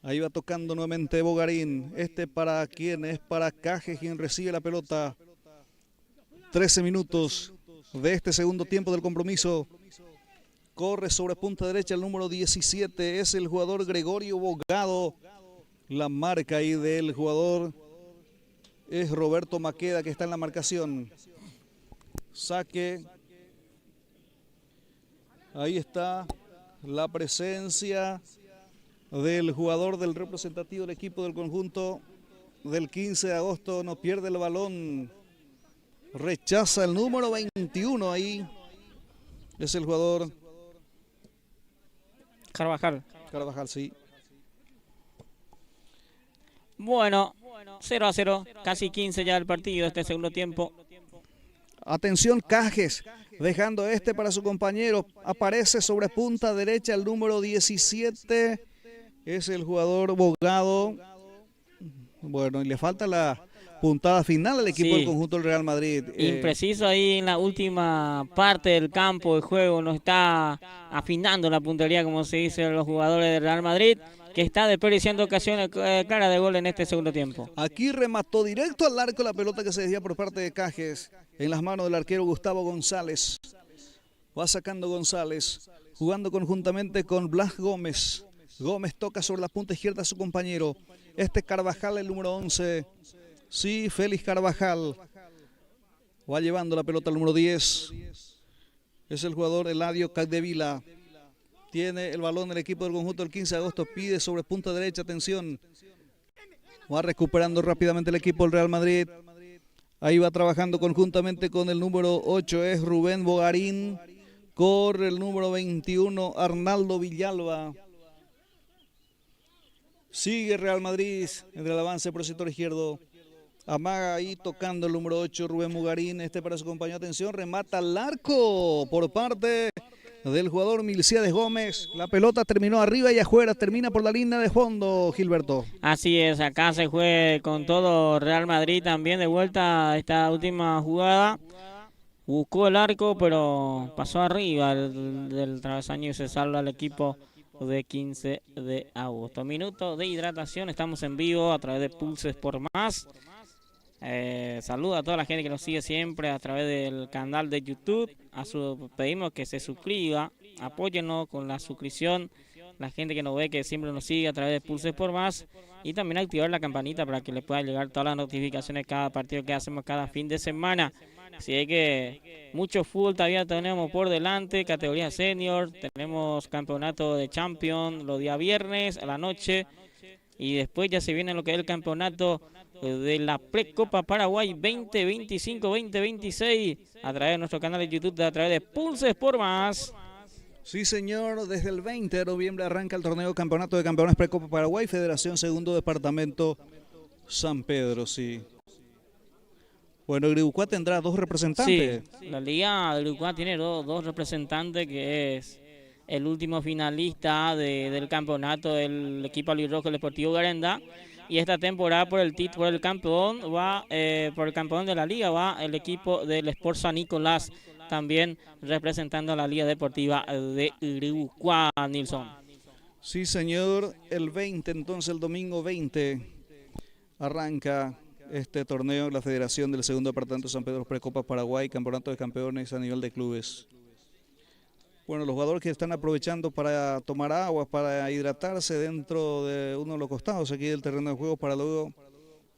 Ahí va tocando nuevamente Bogarín. ¿Para quién? Es para Cajes quien recibe la pelota. 13 minutos de este segundo tiempo del compromiso. Corre sobre punta derecha el número 17. Es el jugador Gregorio Bogado. La marca ahí del jugador es Roberto Maqueda que está en la marcación. Saque. Ahí está la presencia del jugador del representativo del equipo del conjunto del 15 de agosto. No pierde el balón. Rechaza el número 21 ahí. Es el jugador
Carvajal.
Carvajal, sí.
Bueno, 0-0, casi 15 ya el partido, este segundo tiempo.
Atención, Cajes, dejando para su compañero. Aparece sobre punta derecha el número 17. Es el jugador Bogado. Bueno, y le falta la puntada final al equipo del conjunto del Real Madrid.
Impreciso ahí en la última parte del campo de juego. No está afinando la puntería, como se dice los jugadores del Real Madrid, que está desperdiciando ocasiones claras de gol en este segundo tiempo.
Aquí remató directo al arco la pelota que se desvía por parte de Cajes en las manos del arquero Gustavo González. Va sacando González, jugando conjuntamente con Blas Gómez. Gómez toca sobre la punta izquierda a su compañero. Carvajal, el número 11. Sí, Félix Carvajal. Va llevando la pelota al número 10. Es el jugador Eladio Capdevila. Tiene el balón el equipo del conjunto del 15 de agosto. Pide sobre punta derecha. Atención. Va recuperando rápidamente el equipo del Real Madrid. Ahí va trabajando conjuntamente con el número 8. Es Rubén Bogarín. Corre el número 21. Arnaldo Villalba. Sigue Real Madrid en el avance por el sector izquierdo. Amaga ahí tocando el número 8, Rubén Mugarín. Para su compañero. Atención, remata al arco por parte del jugador Milciades Gómez. La pelota terminó arriba y afuera. Termina por la línea de fondo, Gilberto.
Así es, acá se juega con todo Real Madrid también de vuelta a esta última jugada. Buscó el arco, pero pasó arriba del travesaño y se salva el equipo de 15 de agosto. Minuto de hidratación, estamos en vivo a través de Pulse Sport Más. Saludo a toda la gente que nos sigue siempre a través del canal de YouTube. Pedimos que se suscriba, apóyennos con la suscripción. La gente que nos ve, que siempre nos sigue a través de Pulse Sport Más. Y también activar la campanita para que le pueda llegar todas las notificaciones de cada partido que hacemos cada fin de semana. Así es que mucho fútbol todavía tenemos por delante, categoría senior, tenemos campeonato de Champions los días viernes a la noche y después ya se viene lo que es el campeonato de la Precopa Paraguay 2025-2026 a través de nuestro canal de YouTube, a través de Pulse Sport Más.
Sí, señor, desde el 20 de noviembre arranca el torneo Campeonato de Campeones Precopa Paraguay, Federación Segundo Departamento San Pedro, sí. Bueno, Gribucuá tendrá 2 representantes.
Sí, la Liga de Gribucuá tiene dos representantes, que es el último finalista del campeonato del equipo albirrojo del Deportivo Garendá. Y esta temporada por el campeón por el campeón de la liga va el equipo del Sport San Nicolás, también representando a la Liga Deportiva de Gribucuá, Nilson.
Sí, señor, el 20, entonces el domingo 20 arranca este torneo de la Federación del Segundo Departamento de San Pedro Precopa Paraguay, Campeonato de Campeones a nivel de clubes. Bueno, los jugadores que están aprovechando para tomar agua, para hidratarse dentro de uno de los costados aquí del terreno de juego para luego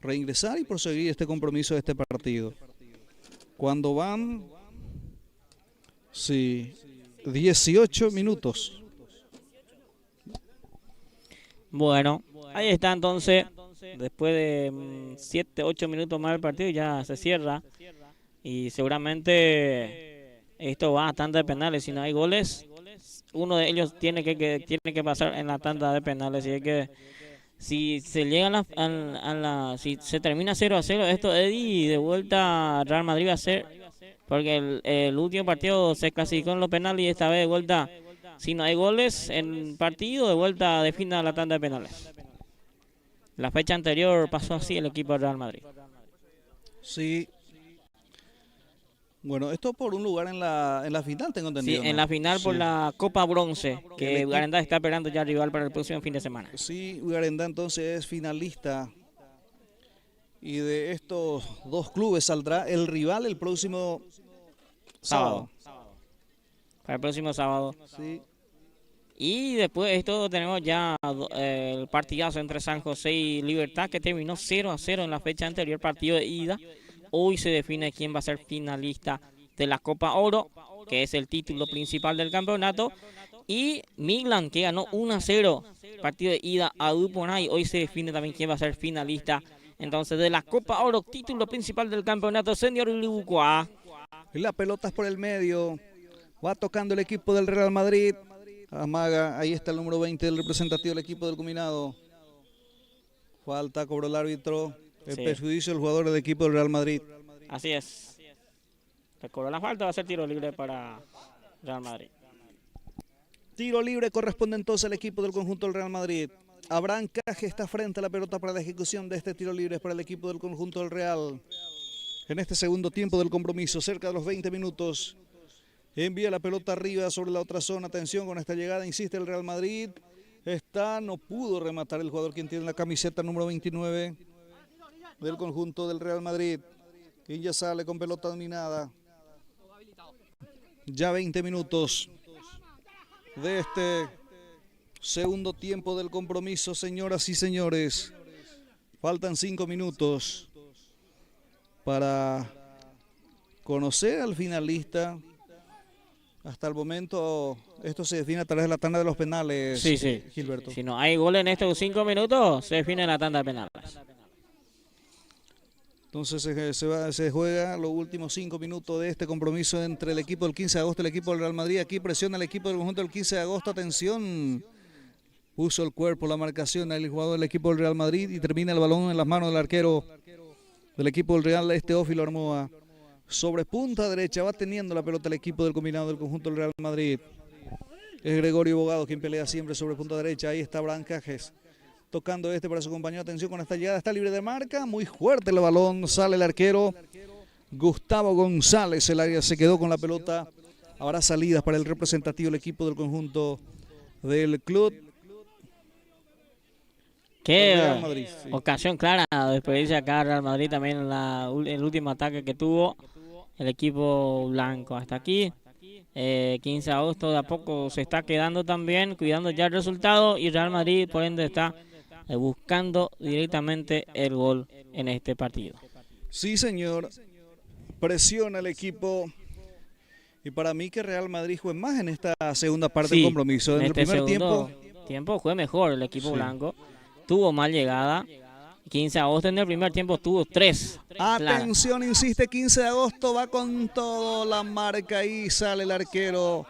reingresar y proseguir este compromiso de este partido. Cuando van, sí, 18 minutos.
Bueno, ahí está entonces. Después de 7, 8 minutos más del partido ya se cierra. Y seguramente esto va a tanda de penales. Si no hay goles, uno de ellos tiene que pasar en la tanda de penales. Y es que si se llega si se termina 0-0, esto Eddie de vuelta Real Madrid va a ser, porque el último partido se clasificó en los penales y esta vez de vuelta, si no hay goles en partido, de vuelta defina la tanda de penales. La fecha anterior pasó así el equipo del Real Madrid.
Sí. Bueno, esto por un lugar en la final, tengo entendido.
Sí, en la final por la Copa Bronce, que Garendá está esperando ya rival para el próximo fin de semana.
Sí, Garendá entonces es finalista. Y de estos 2 clubes saldrá el rival el próximo sábado.
Para el próximo sábado.
Sí.
Y después de esto tenemos ya el partidazo entre San José y Libertad, que terminó 0-0 en la fecha anterior, partido de ida. Hoy se define quién va a ser finalista de la Copa Oro, que es el título principal del campeonato. Y Midland, que ganó 1-0, partido de ida a Duponay. Hoy se define también quién va a ser finalista entonces de la Copa Oro, título principal del campeonato senior Gribucuá.
La pelota es por el medio. Va tocando el equipo del Real Madrid. Amaga, ahí está el número 20 del representativo del equipo del combinado. Falta, cobró el árbitro. El perjuicio del jugador del equipo del Real Madrid.
Así es. Le cobró la falta, va a ser tiro libre para Real Madrid.
Tiro libre corresponde entonces al equipo del conjunto del Real Madrid. Abraham Caje está frente a la pelota para la ejecución de este tiro libre para el equipo del conjunto del Real. En este segundo tiempo del compromiso, cerca de los 20 minutos. Envía la pelota arriba sobre la otra zona. Atención con esta llegada, insiste el Real Madrid. No pudo rematar el jugador quien tiene la camiseta número 29 del conjunto del Real Madrid. Quien ya sale con pelota dominada. Ya 20 minutos de este Segundo tiempo del compromiso, señoras y señores. Faltan 5 minutos para conocer al finalista. Hasta el momento esto se define a través de la tanda de los penales,
Sí, sí.
Gilberto.
Si no hay gol en estos 5 minutos, se define la tanda de penales.
Entonces se juega los últimos 5 minutos de este compromiso entre el equipo del 15 de agosto y el equipo del Real Madrid. Aquí presiona el equipo del conjunto del 15 de agosto. Atención. Puso el cuerpo, la marcación el jugador del equipo del Real Madrid y termina el balón en las manos del arquero del equipo del Real, Teófilo Armoa. Sobre punta derecha va teniendo la pelota el equipo del combinado del conjunto del Real Madrid. Es Gregorio Bogado quien pelea siempre sobre punta derecha. Ahí está Abraham Cajes tocando para su compañero. Atención con esta llegada, está libre de marca. Muy fuerte el balón, sale el arquero Gustavo González. El área se quedó con la pelota. Habrá salidas para el representativo del equipo del conjunto del club.
Qué
Real Madrid, sí.
Ocasión clara de despedirse acá Real Madrid también en el último ataque que tuvo el equipo blanco. Hasta aquí, 15 de agosto de a poco se está quedando también, cuidando ya el resultado, y Real Madrid por ende está buscando directamente el gol en este partido.
Sí, señor. Presiona el equipo. Y para mí que Real Madrid juegue más en esta segunda parte del compromiso. En el primer
tiempo fue mejor el equipo blanco. Tuvo mal llegada. 15 de agosto en el primer tiempo tuvo 3.
Atención, insiste 15 de agosto, va con todo, la marca y sale el arquero.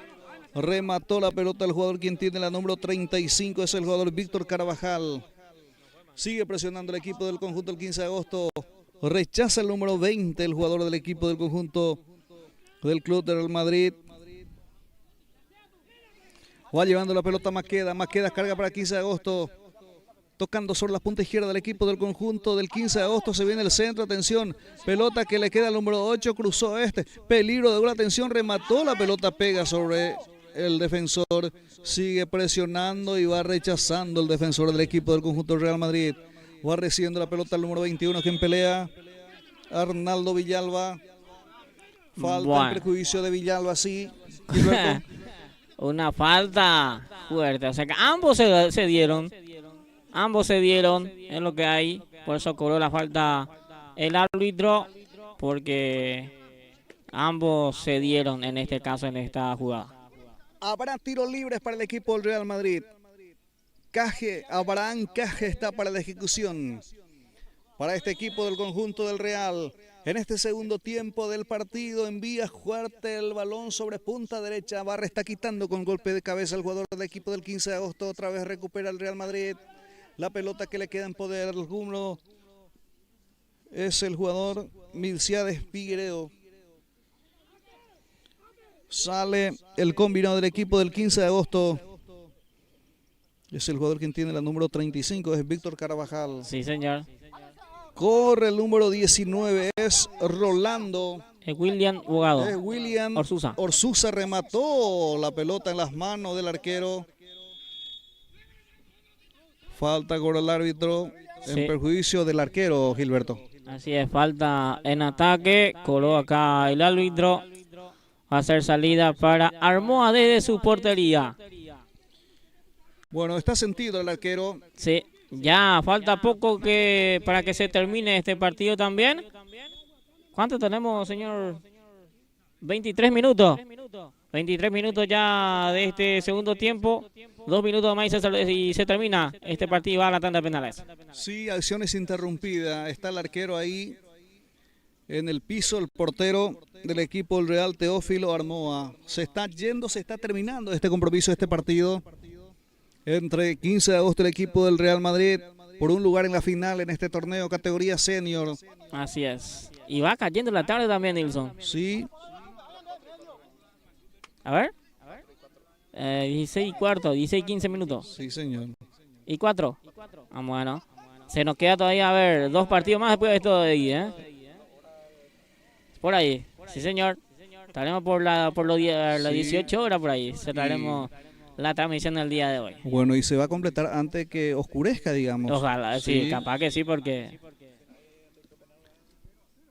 Remató la pelota el jugador quien tiene la número 35, es el jugador Víctor Carvajal. Sigue presionando el equipo del conjunto del 15 de agosto. Rechaza el número 20, el jugador del equipo del conjunto del club de Real Madrid. Va llevando la pelota Maqueda carga para 15 de agosto. Tocando sobre la punta izquierda del equipo del conjunto del 15 de agosto. Se viene el centro, atención. Pelota que le queda al número 8, cruzó peligro de gol, atención, remató la pelota, pega sobre el defensor. Sigue presionando y va rechazando el defensor del equipo del conjunto del Real Madrid. Va recibiendo la pelota al número 21, quien pelea, Arnaldo Villalba. Falta en perjuicio de Villalba, sí.
Una falta fuerte, o sea que ambos se dieron. Ambos se dieron en lo que hay, por eso cobró la falta el árbitro, porque ambos se dieron en este caso, en esta jugada.
Habrá tiros libres para el equipo del Real Madrid. Abraham Caje está para la ejecución. Para este equipo del conjunto del Real, en este segundo tiempo del partido, envía fuerte el balón sobre punta derecha. Barra está quitando con golpe de cabeza el jugador del equipo del 15 de agosto. Otra vez recupera el Real Madrid. La pelota que le queda en poder alguno es el jugador Milciades Figueiredo. Sale el combinado del equipo del 15 de agosto. Es el jugador quien tiene la número 35, es Víctor Carvajal.
Sí, señor.
Corre el número 19, es Rolando.
Es William Bogado.
Es William
Orsuza.
Orsuza remató la pelota en las manos del arquero. Falta con el árbitro en perjuicio del arquero, Gilberto.
Así es, falta en ataque. Coló acá el árbitro. Va a ser salida para Armoa desde su portería.
Bueno, está sentido el arquero.
Sí, ya falta poco para que se termine este partido también. ¿Cuánto tenemos, señor? 23 minutos. 23 minutos ya de este segundo tiempo. 2 minutos más y se termina este partido. Va a la tanda de penales.
Sí, acciones interrumpidas. Está el arquero ahí en el piso, el portero del equipo del Real, Teófilo Armoa. Se está terminando este compromiso, este partido entre 15 de agosto y el equipo del Real Madrid por un lugar en la final en este torneo categoría senior.
Así es. Y va cayendo la tarde también, Nilson.
Sí.
A ver. 16 y cuarto, 16 y 15 minutos.
Sí, señor.
¿Y 4? Bueno. Se nos queda todavía, a ver, 2 partidos más después de esto de ahí, ¿eh? Por ahí. Sí, señor. Estaremos por las 18 horas por ahí. Cerraremos la transmisión del día de hoy.
Bueno, y se va a completar antes que oscurezca, digamos.
Ojalá, sí, capaz que sí, porque...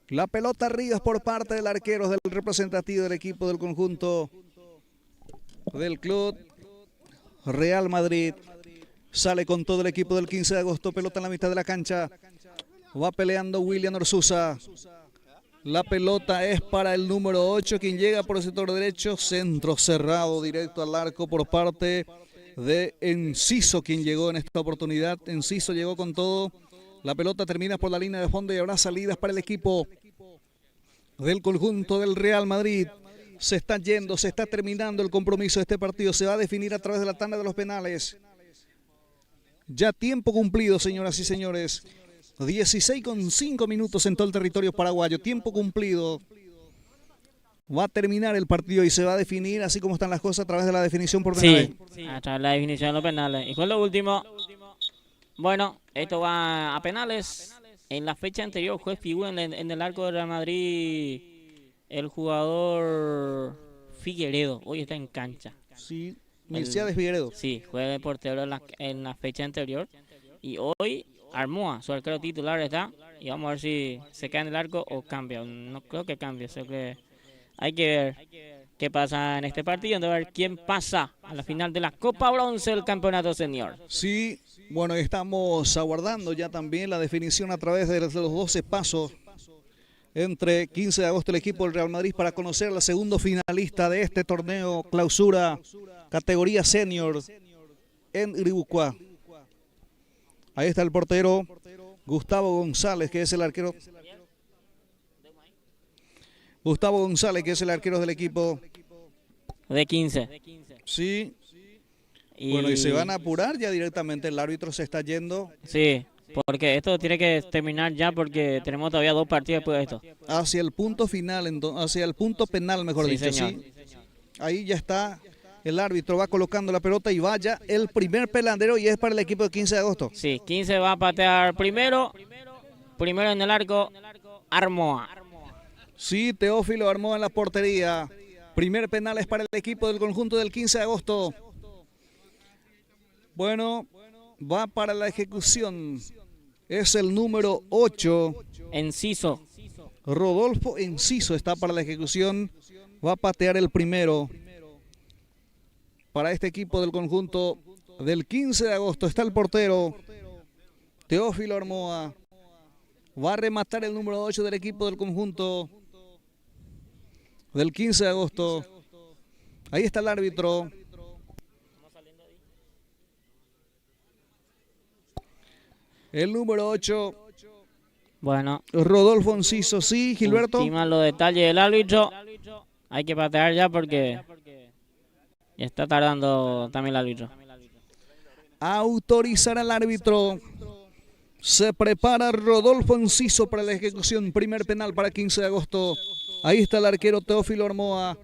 La pelota arriba por parte del arquero, del representativo del equipo del conjunto del club Real Madrid. Sale con todo el equipo del 15 de agosto. Pelota en la mitad de la cancha. Va peleando William Orsuza. La pelota es para el número 8, quien llega por el sector derecho. Centro cerrado directo al arco por parte de Enciso, quien llegó en esta oportunidad. Enciso llegó con todo. La pelota termina por la línea de fondo y habrá salidas para el equipo del conjunto del Real Madrid. Se está yendo, se está terminando el compromiso de este partido. Se va a definir a través de la tanda de los penales. Ya tiempo cumplido, señoras y señores. 16,5 minutos en todo el territorio paraguayo. Tiempo cumplido. Va a terminar el partido y se va a definir, así como están las cosas, a través de la definición por penales.
Sí, a través de la definición de los penales. Y con lo último, bueno, esto va a penales. En la fecha anterior fue figura en el arco de Real Madrid el jugador Figueredo. Hoy está en cancha.
Sí, Mercedes Figueredo.
Sí, fue portero en la fecha anterior. Y hoy Armoa, su arquero titular está. Y vamos a ver si se queda en el arco o cambia. No creo que cambie. Hay que ver qué pasa en este partido. A ver quién pasa a la final de la Copa Bronce del Campeonato Senior.
Sí, bueno, estamos aguardando ya también la definición a través de los 12 pasos entre 15 de agosto el equipo del Real Madrid para conocer al segundo finalista de este torneo clausura categoría senior en Iribucuá. Ahí está el portero Gustavo González, que es el arquero. Gustavo González, que es el arquero del equipo
de 15.
Sí. Bueno, y se van a apurar ya directamente. El árbitro se está yendo.
Sí, porque esto tiene que terminar ya porque tenemos todavía 2 partidos después de esto.
Hacia el punto final, hacia el punto penal, mejor dicho.
Señor.
Sí. Ahí ya está. El árbitro va colocando la pelota y vaya el primer pelandero y es para el equipo de 15 de agosto.
Sí, 15 va a patear primero en el arco, Armoa.
Sí, Teófilo Armoa en la portería. Primer penal es para el equipo del conjunto del 15 de agosto. Bueno, va para la ejecución. Es el número 8.
Enciso.
Rodolfo Enciso está para la ejecución. Va a patear el primero. Para este equipo del conjunto del 15 de agosto está el portero Teófilo Armoa. Va a rematar el número 8 del equipo del conjunto del 15 de agosto. Ahí está el árbitro. El número 8.
Bueno.
Rodolfo Enciso, sí, Gilberto.
Última los detalles del árbitro. Hay que patear ya porque ya está tardando también el árbitro.
Autorizar al árbitro. Se prepara Rodolfo Enciso para la ejecución. Primer penal para 15 de agosto. Ahí está el arquero Teófilo Armoa.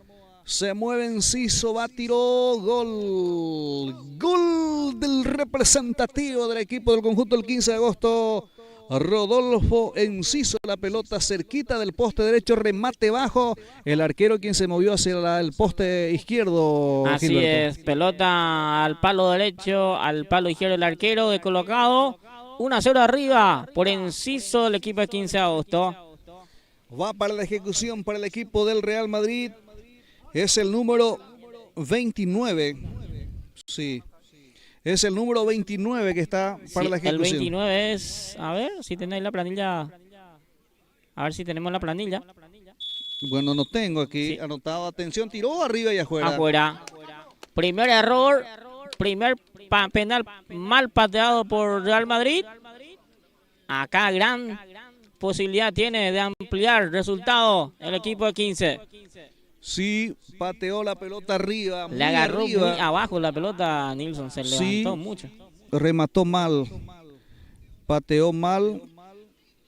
Se mueve Enciso, va, tiró, gol. Gol del representativo del equipo del conjunto del 15 de agosto. Rodolfo Enciso, la pelota cerquita del poste derecho, remate bajo. El arquero quien se movió hacia el poste izquierdo.
Así
Gilberto.
es, pelota al palo derecho, al palo izquierdo el arquero de colocado. 1-0 arriba por Enciso del equipo de 15 de agosto.
Va para la ejecución para el equipo del Real Madrid. Es el número 29. Sí. Es el número 29 que está para la ejecución.
El 29 es, a ver si tenéis la planilla. A ver si tenemos la planilla.
Bueno, no tengo aquí anotado. Atención, tiró arriba y afuera.
Afuera. Primer error. Primer penal mal pateado por Real Madrid. Acá gran posibilidad tiene de ampliar resultado el equipo de 15.
Sí, pateó la pelota arriba.
Le agarró
arriba.
muy abajo la pelota a Nilsson, se levantó mucho.
Remató mal, pateó mal,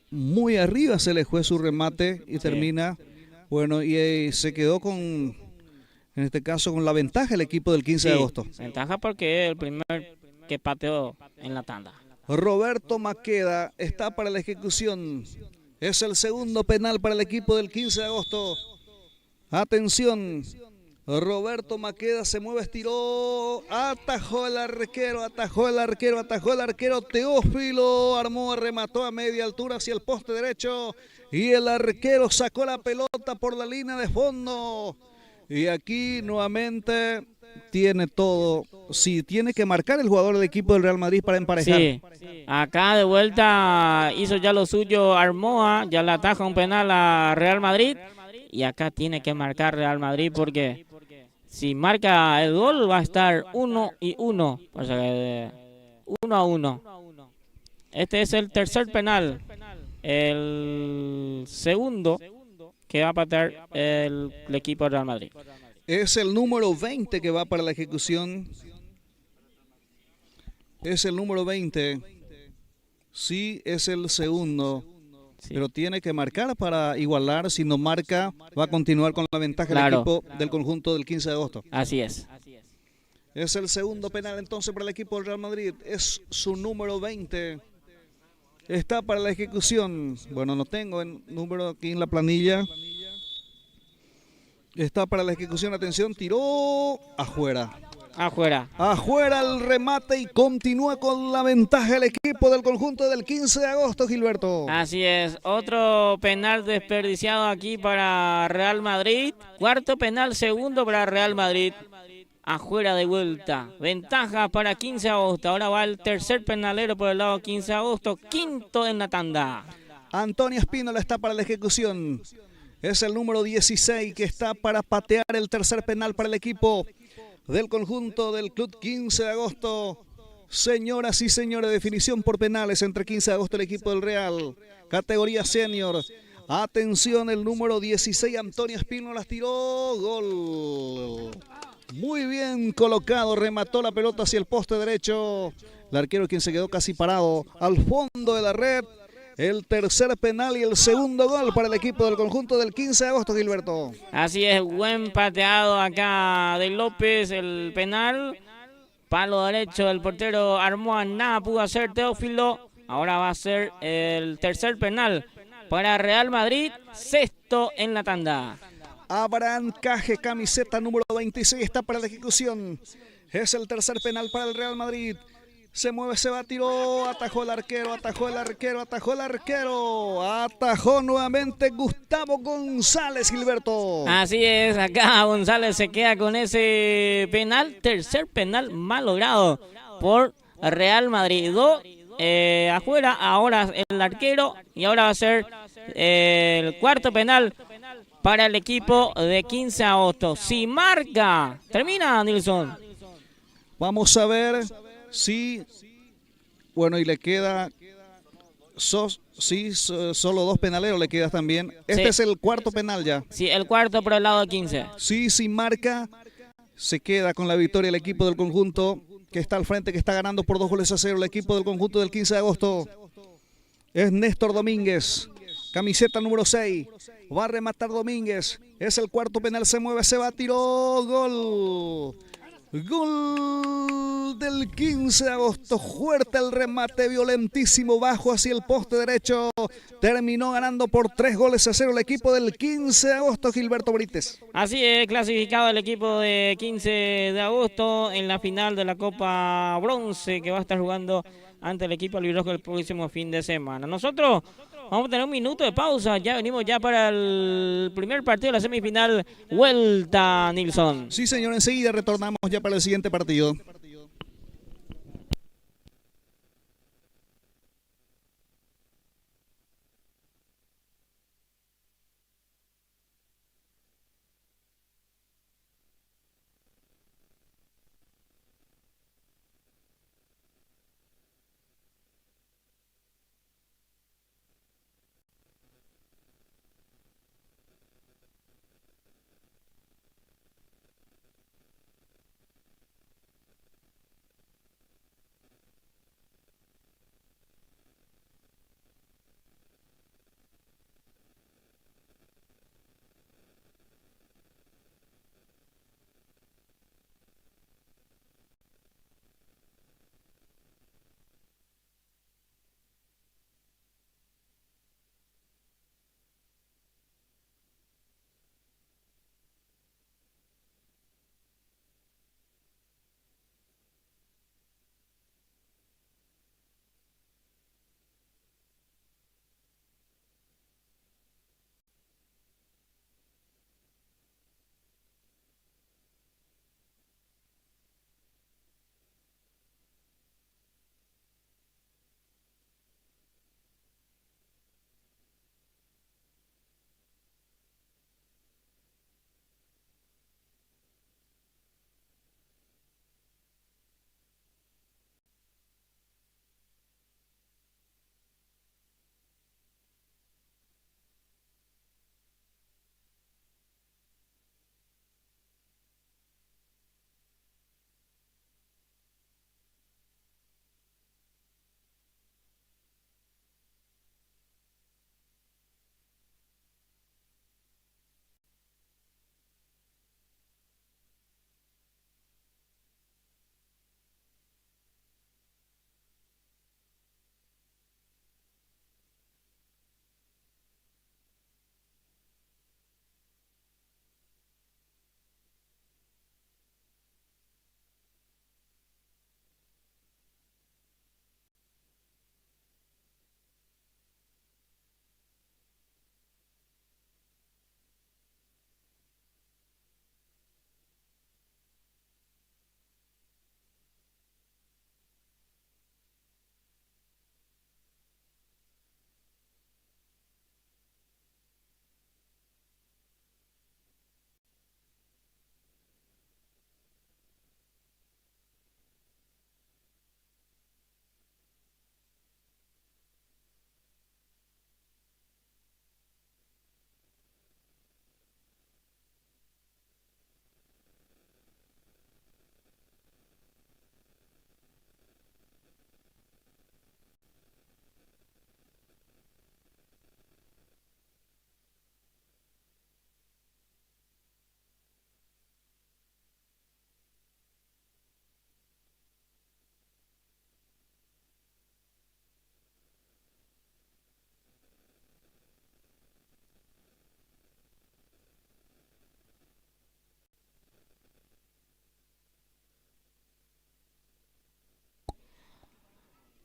muy arriba se le fue su remate y termina, bueno, y se quedó con, en este caso, con la ventaja el equipo del 15 de agosto.
Ventaja porque es el primer que pateó en la tanda.
Roberto Maqueda está para la ejecución. Es el segundo penal para el equipo del 15 de agosto. Atención, Roberto Maqueda se mueve, estiró, atajó el arquero, Teófilo Armoa remató a media altura hacia el poste derecho y el arquero sacó la pelota por la línea de fondo. Y aquí nuevamente tiene todo. Sí, tiene que marcar el jugador del equipo del Real Madrid para emparejar.
Sí, acá de vuelta hizo ya lo suyo Armoa, ya le ataja un penal a Real Madrid. Y acá tiene que marcar Real Madrid porque si marca el gol va a estar 1-1. O sea, 1-1. Este es el tercer penal. El segundo que va a patear el equipo de Real Madrid.
Es el número 20 que va para la ejecución. Es el número 20. Sí, es el segundo. Sí. Pero tiene que marcar para igualar. Si no marca, va a continuar con la ventaja del equipo del conjunto del 15 de agosto.
Así es.
Es el segundo penal entonces para el equipo del Real Madrid. Es su número 20. Está para la ejecución. Bueno, no tengo el número aquí en la planilla. Está para la ejecución. Atención, tiró afuera. Afuera el remate y continúa con la ventaja el equipo del conjunto del 15 de agosto, Gilberto.
Así es, otro penal desperdiciado aquí para Real Madrid. Cuarto penal, segundo para Real Madrid. Afuera de vuelta. Ventaja para 15 de agosto. Ahora va el tercer penalero por el lado 15 de agosto. Quinto en la tanda.
Antonio Espínola está para la ejecución. Es el número 16 que está para patear el tercer penal para el equipo del conjunto del Club 15 de agosto. Señoras y señores, definición por penales entre 15 de agosto el equipo del Real. Categoría senior. Atención, el número 16, Antonio Espínola, tiró. Gol. Muy bien colocado, remató la pelota hacia el poste derecho. El arquero quien se quedó casi parado al fondo de la red. El tercer penal y el segundo gol para el equipo del conjunto del 15 de agosto, Gilberto.
Así es, buen pateado acá de López, el penal. Palo derecho del portero Armoa, nada pudo hacer Teófilo. Ahora va a ser el tercer penal para Real Madrid, sexto en la tanda.
Abraham Caje, camiseta número 26, está para la ejecución. Es el tercer penal para el Real Madrid. Se mueve, se va, tiró, atajó el arquero, atajó nuevamente Gustavo González, Gilberto.
Así es, acá González se queda con ese penal, tercer penal mal logrado por Real Madrid. Afuera, ahora el arquero y ahora va a ser el cuarto penal para el equipo de 15 de agosto. Si marca, termina Nilsson.
Vamos a ver. Sí, bueno, y le queda solo dos penaleros le quedan también. Este es el cuarto penal ya.
Sí, el cuarto por el lado 15.
Sí, marca, se queda con la victoria el equipo del conjunto que está al frente, que está ganando por 2-0. El equipo del conjunto del 15 de agosto es Néstor Domínguez, camiseta número 6. Va a rematar Domínguez, es el cuarto penal, se mueve, se va, tiró, gol. Gol del 15 de agosto, fuerte el remate, violentísimo, bajo hacia el poste derecho. Terminó ganando por 3-0 el equipo del 15 de agosto, Gilberto Brites.
Así es, clasificado el equipo de 15 de agosto en la final de la Copa Bronce que va a estar jugando ante el equipo albirrojo el próximo fin de semana. Nosotros vamos a tener un minuto de pausa, ya venimos ya para el primer partido de la semifinal vuelta, Nilsson.
Sí, señor, enseguida retornamos ya para el siguiente partido.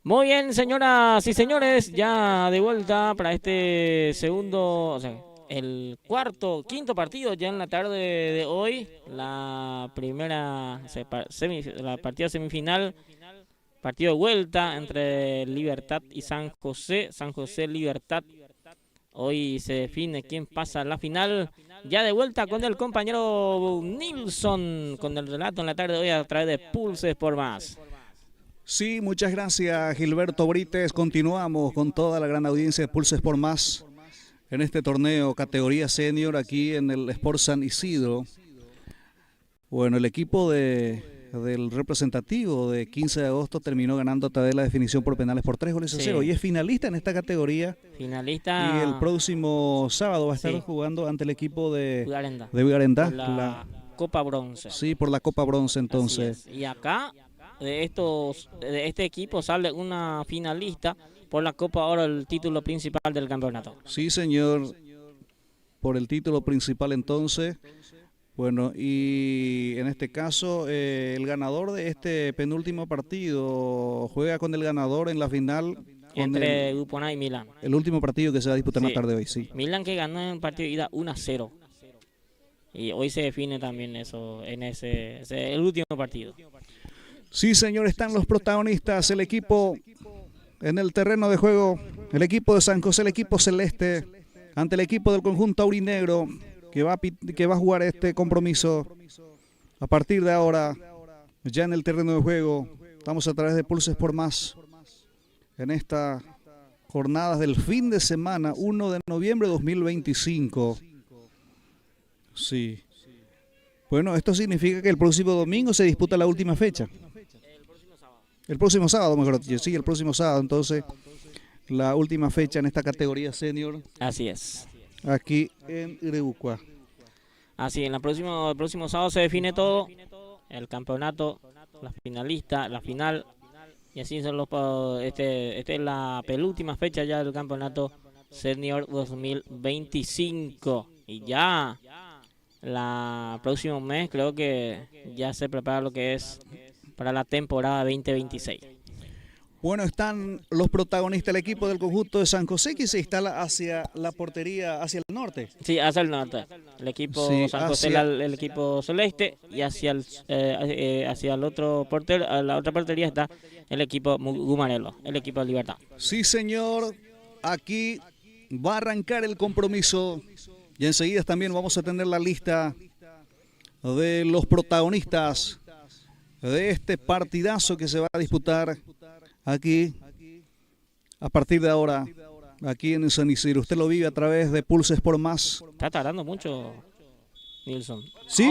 Muy bien, señoras y señores, ya de vuelta para este segundo, o sea, el quinto partido ya en la tarde de hoy, la primera, la partida semifinal, partido de vuelta entre Libertad y San José, Libertad. Hoy se define quién pasa a la final. Ya de vuelta con el compañero Nilson, con el relato en la tarde de hoy a través de Pulse por Más.
Sí, muchas gracias Gilberto Brites. Continuamos con toda la gran audiencia de Pulses por Más en este torneo categoría senior aquí en el Sport San Isidro. Bueno, el equipo del representativo de 15 de agosto terminó ganando a través de la definición por penales por 3-0 y es finalista en esta categoría.
Finalista.
Y el próximo sábado va a estar jugando ante el equipo de
Vigarendá. La Copa Bronce.
Sí, por la Copa Bronce entonces.
Y acá de este equipo sale una finalista por la Copa Oro, el título principal del campeonato.
Sí, señor, por el título principal entonces. Bueno, y en este caso el ganador de este penúltimo partido juega con el ganador en la final.
Entre Grupo A y Milán.
El último partido que se va a disputar en la tarde de hoy, sí.
Milán que ganó en el partido de ida 1-0. Y hoy se define también eso en el último partido.
Sí, señor, están los protagonistas, el equipo en el terreno de juego, el equipo de San José, el equipo celeste, ante el equipo del conjunto aurinegro, que va a jugar este compromiso a partir de ahora, ya en el terreno de juego. Estamos a través de Pulses por Más en esta jornada del fin de semana, 1 de noviembre de 2025. Sí. Bueno, esto significa que el próximo domingo se disputa la última fecha. El próximo sábado, mejor dicho. Sí, el próximo sábado, entonces, la última fecha en esta categoría senior.
Así es.
Aquí en Irebucua.
Así, el próximo sábado se define todo. El campeonato, la finalista, la final. Y así son este es la penúltima fecha ya del campeonato senior 2025. Y ya el próximo mes creo que ya se prepara lo que es para la temporada 2026.
Bueno, están los protagonistas del equipo del conjunto de San José, que se instala hacia la portería, hacia el norte.
Sí, hacia el norte. El equipo San José, el equipo celeste, y hacia el otro portero, la otra portería está el equipo Gumarelo, el equipo de Libertad.
Sí, señor. Aquí va a arrancar el compromiso y enseguida también vamos a tener la lista de los protagonistas de este partidazo que se va a disputar aquí, a partir de ahora, aquí en San Isidro. Usted lo vive a través de Pulses por Más.
Está tardando mucho, Nilson.
¿Sí?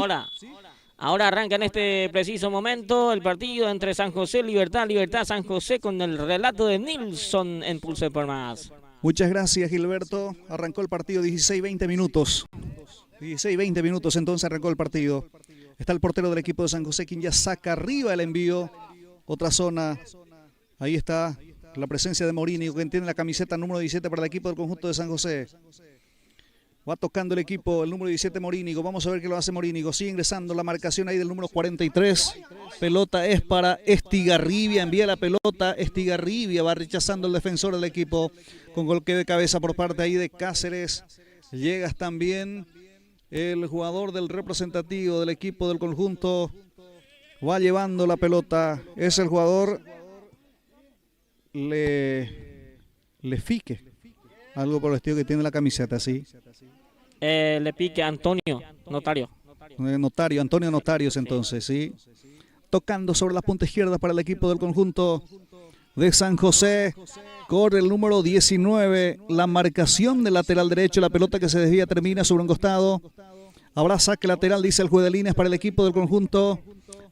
Ahora arranca en este preciso momento el partido entre San José, Libertad, San José, con el relato de Nilson en Pulses por Más.
Muchas gracias, Gilberto. Arrancó el partido 16-20 minutos. 16-20 minutos entonces arrancó el partido. Está el portero del equipo de San José, quien ya saca arriba el envío. Otra zona. Ahí está la presencia de Morínigo, quien tiene la camiseta número 17 para el equipo del conjunto de San José. Va tocando el equipo, el número 17 Morínigo. Vamos a ver qué lo hace Morínigo. Sigue ingresando la marcación ahí del número 43. Pelota es para Estigarribia. Envía la pelota. Estigarribia va rechazando el defensor del equipo con golpe de cabeza por parte ahí de Cáceres. Llegas también el jugador del representativo del equipo del conjunto. Va llevando la pelota. Es el jugador Lefique. Algo por el estilo que tiene la camiseta, ¿sí?
Le pique Antonio Notario.
Antonio Notarios entonces, ¿sí? Tocando sobre la punta izquierda para el equipo del conjunto de San José. Corre el número 19. La marcación del lateral derecho. La pelota que se desvía termina sobre un costado. Habrá saque lateral, dice el juez de líneas, para el equipo del conjunto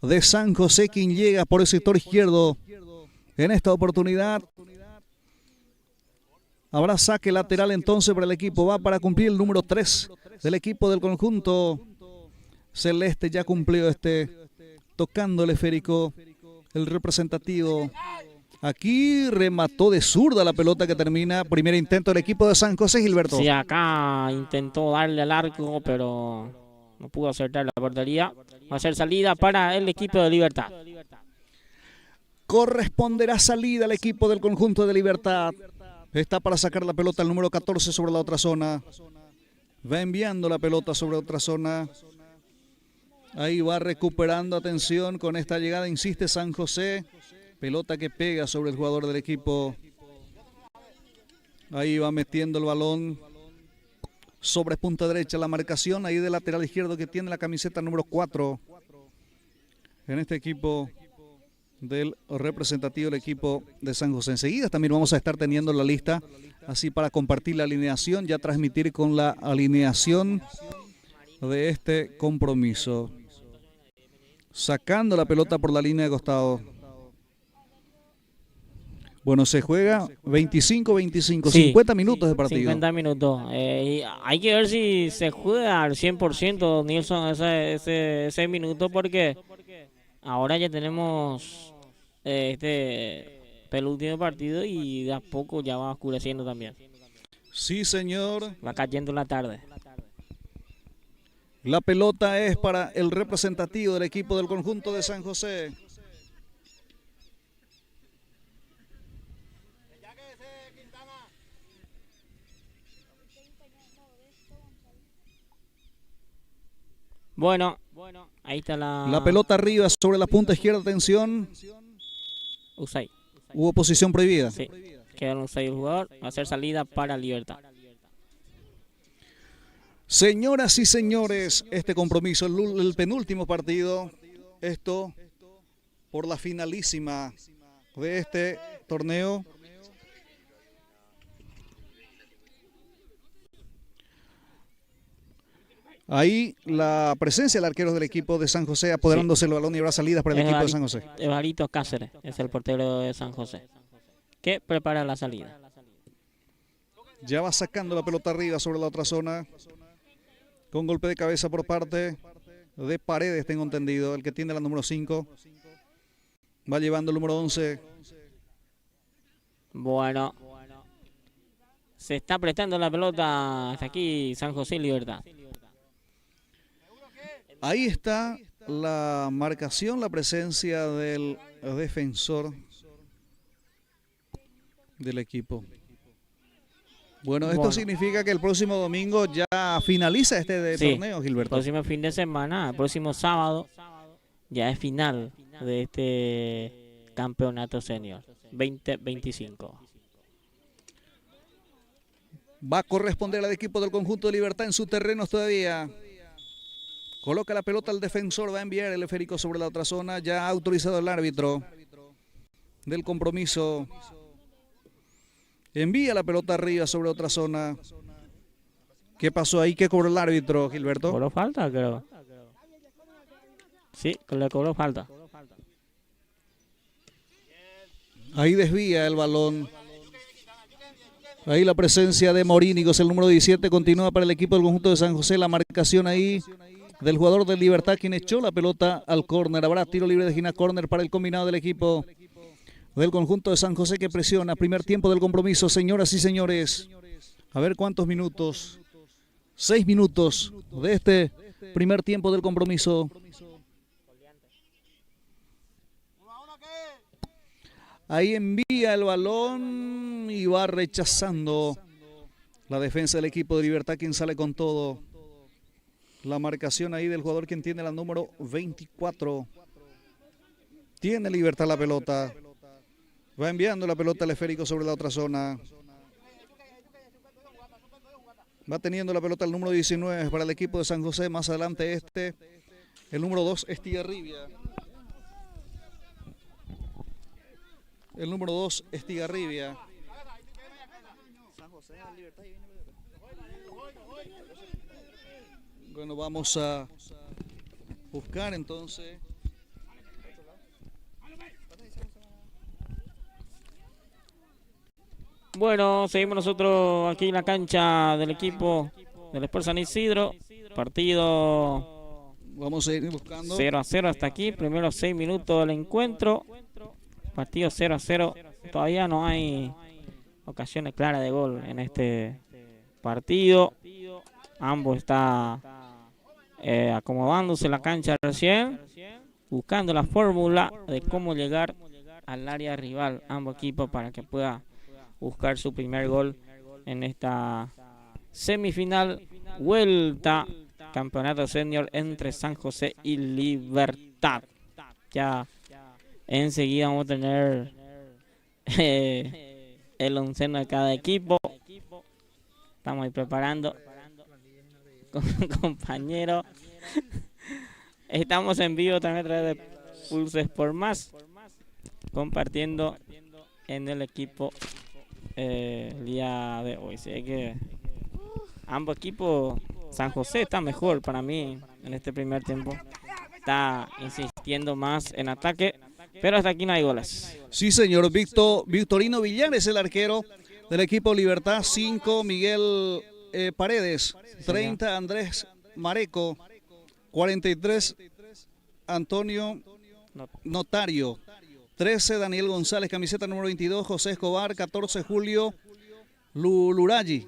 de San José, quien llega por el sector izquierdo en esta oportunidad. Habrá saque lateral entonces para el equipo. Va para cumplir el número 3 del equipo del conjunto celeste. Ya cumplió tocando el esférico, el representativo. Aquí remató de zurda la pelota que termina. Primer intento del equipo de San José, Gilberto.
Sí, acá intentó darle al arco, pero no pudo acertar la portería. Va a ser salida para el equipo de Libertad.
Corresponderá salida al equipo del conjunto de Libertad. Está para sacar la pelota el número 14 sobre la otra zona. Va enviando la pelota sobre otra zona. Ahí va recuperando, atención con esta llegada, insiste San José. Pelota que pega sobre el jugador del equipo. Ahí va metiendo el balón sobre punta derecha, la marcación ahí del lateral izquierdo que tiene la camiseta número 4 en este equipo del representativo del equipo de San José. Enseguida también vamos a estar teniendo la lista así para compartir la alineación, ya transmitir con la alineación de este compromiso. Sacando la pelota por la línea de costado. Bueno, se juega 25-25, sí, 50 minutos de partido.
50 minutos. Hay que ver si se juega al 100%, Nilson, ese minuto, porque ahora ya tenemos este penúltimo partido y de a poco ya va oscureciendo también.
Sí, señor.
Va cayendo la tarde.
La pelota es para el representativo del equipo del conjunto de San José.
Bueno, ahí está la
pelota arriba sobre la punta izquierda, atención.
Usai.
Hubo posición prohibida.
Sí, queda en Usai el jugador, va a hacer salida para Libertad.
Señoras y señores, este compromiso, el penúltimo partido, esto por la finalísima de este torneo. Ahí la presencia del arquero del equipo de San José apoderándose el balón y habrá salidas para el equipo de San José.
Evarito Cáceres es el portero de San José, que prepara la salida.
Ya va sacando la pelota arriba sobre la otra zona. Con golpe de cabeza por parte de Paredes, tengo entendido, el que tiene la número 5. Va llevando el número 11.
Bueno, se está prestando la pelota hasta aquí San José y Libertad.
Ahí está la marcación, la presencia del defensor del equipo. Bueno, esto significa que el próximo domingo ya finaliza este torneo, Gilberto.
El próximo fin de semana, el próximo sábado, ya es final de este campeonato senior 2025.
Va a corresponder al equipo del conjunto de Libertad en su terreno todavía. Coloca la pelota al defensor, va a enviar el esférico sobre la otra zona. Ya ha autorizado el árbitro del compromiso. Envía la pelota arriba sobre otra zona. ¿Qué pasó ahí? ¿Qué cobró el árbitro, Gilberto?
¿Cobró falta, creo? Sí, le cobró falta.
Ahí desvía el balón. Ahí la presencia de Morínigo, el número 17, continúa para el equipo del conjunto de San José. La marcación ahí del jugador de Libertad, quien echó la pelota al córner. Habrá tiro libre de esquina, córner para el combinado del equipo del conjunto de San José que presiona. Primer tiempo del compromiso, señoras y señores. A ver cuántos minutos. 6 minutos de este primer tiempo del compromiso. Ahí envía el balón y va rechazando la defensa del equipo de Libertad, quien sale con todo. La marcación ahí del jugador quien tiene la número 24. Tiene Libertad la pelota. Va enviando la pelota al esférico sobre la otra zona. Va teniendo la pelota el número 19 para el equipo de San José. Más adelante el número 2, Estigarribia. El número 2, Estigarribia. Bueno, vamos a buscar entonces.
Bueno, seguimos nosotros aquí en la cancha del equipo del Sport San Isidro. Partido.
Vamos a ir buscando.
0-0 hasta aquí. Primeros 6 minutos del encuentro. Partido 0-0. Todavía no hay ocasiones claras de gol en este partido. Ambos está acomodándose la cancha recién, buscando la fórmula de cómo llegar al área rival, ambos equipos, para que pueda buscar su primer gol en esta semifinal vuelta campeonato senior entre San José y Libertad. Ya enseguida vamos a tener el onceno de cada equipo. Estamos ahí preparando con compañero. Estamos en vivo también a través de Pulse Sport Más, compartiendo en el equipo el día de hoy. Sé que ambos equipos, San José está mejor para mí en este primer tiempo. Está insistiendo más en ataque, pero hasta aquí no hay goles.
Sí, señor. Victorino Villares, el arquero del equipo Libertad. 5, Miguel Paredes. 30, Andrés Mareco. 43, Antonio Notario. 13, Daniel González, camiseta número 22, José Escobar. 14, Julio Luraggi.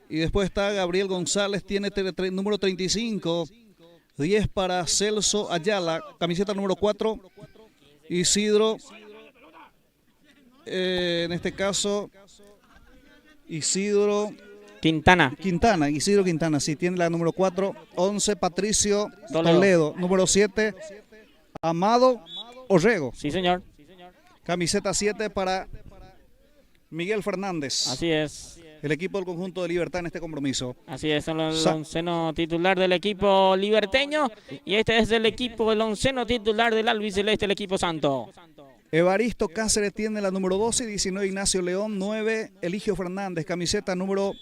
Y después está Gabriel González, tiene número 35. 10 para Celso Ayala, camiseta número 4. Isidro, en este caso, Isidro
Quintana,
sí, tiene la número 4. 11, Patricio Toledo. Número 7, Amado Orrego.
Sí, señor.
Camiseta 7 para Miguel Fernández.
Así es.
El equipo del conjunto de Libertad en este compromiso.
Así es, son el onceno titular del equipo liberteño. Y este es el equipo, el onceno titular del albiceleste, el equipo santo.
Evaristo Cáceres tiene la número 12, 19 Ignacio León, 9 Eligio Fernández, camiseta número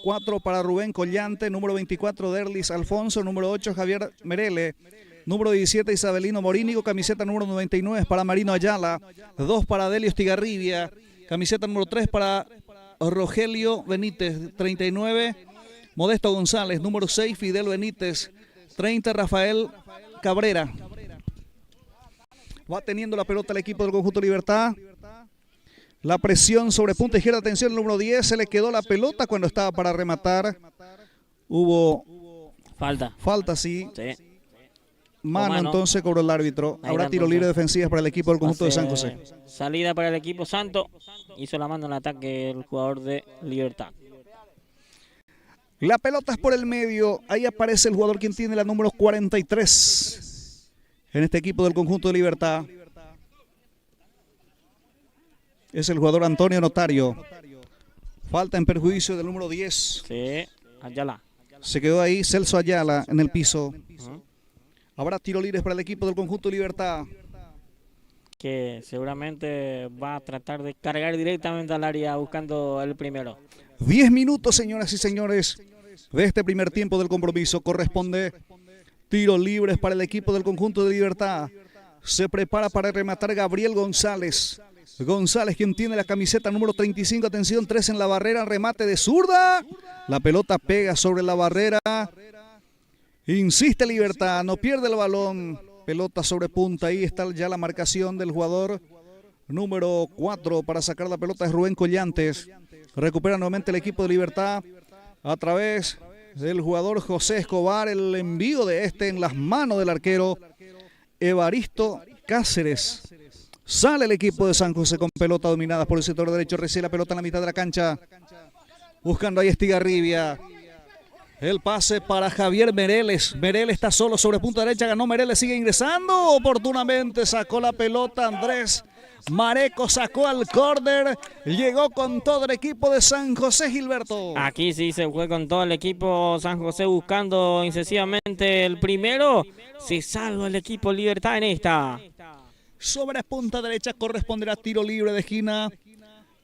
4 para Rubén Collante, número 24 Derlis Alfonso, número 8 Javier Merele, número 17 Isabelino Morínigo, camiseta número 99 para Marino Ayala, 2 para Delio Estigarribia, camiseta número 3 para Rogelio Benítez, 39 Modesto González, número 6 Fidel Benítez, 30 Rafael Cabrera. Va teniendo la pelota el equipo del conjunto Libertad. La presión sobre punta izquierda, atención, el número 10, se le quedó la pelota cuando estaba para rematar. Hubo falta, sí. Mano, entonces cobró el árbitro. Habrá tiro libre defensivo para el equipo del conjunto de San José.
Salida para el equipo santo. Hizo la mano en el ataque el jugador de Libertad.
La pelota es por el medio. Ahí aparece el jugador quien tiene la número 43 en este equipo del conjunto de Libertad. Es el jugador Antonio Notario. Falta en perjuicio del número 10.
Sí, Ayala.
Se quedó ahí Celso Ayala en el piso. Habrá tiro libre para el equipo del conjunto de Libertad.
Que seguramente va a tratar de cargar directamente al área buscando el primero.
10 minutos, señoras y señores, de este primer tiempo del compromiso. Corresponde tiros libres para el equipo del conjunto de Libertad. Se prepara para rematar Gabriel González. González, quien tiene la camiseta número 35. Atención, 3 en la barrera. Remate de zurda. La pelota pega sobre la barrera. Insiste Libertad, no pierde el balón. Pelota sobre punta. Ahí está ya la marcación del jugador número 4 para sacar la pelota. Es Rubén Collantes. Recupera nuevamente el equipo de Libertad a través del jugador José Escobar. El envío de este en las manos del arquero Evaristo Cáceres. Sale el equipo de San José con pelota dominada por el sector derecho. Recibe la pelota en la mitad de la cancha. Buscando ahí Estigarribia. El pase para Javier Mereles. Mereles está solo sobre punta derecha. Ganó Mereles, sigue ingresando. Oportunamente sacó la pelota Andrés Mareco. Sacó al córner. Llegó con todo el equipo de San José, Gilberto.
Aquí sí se fue con todo el equipo San José buscando incesivamente el primero. Se salva el equipo Libertad en esta.
Sobre punta derecha corresponderá tiro libre de esquina.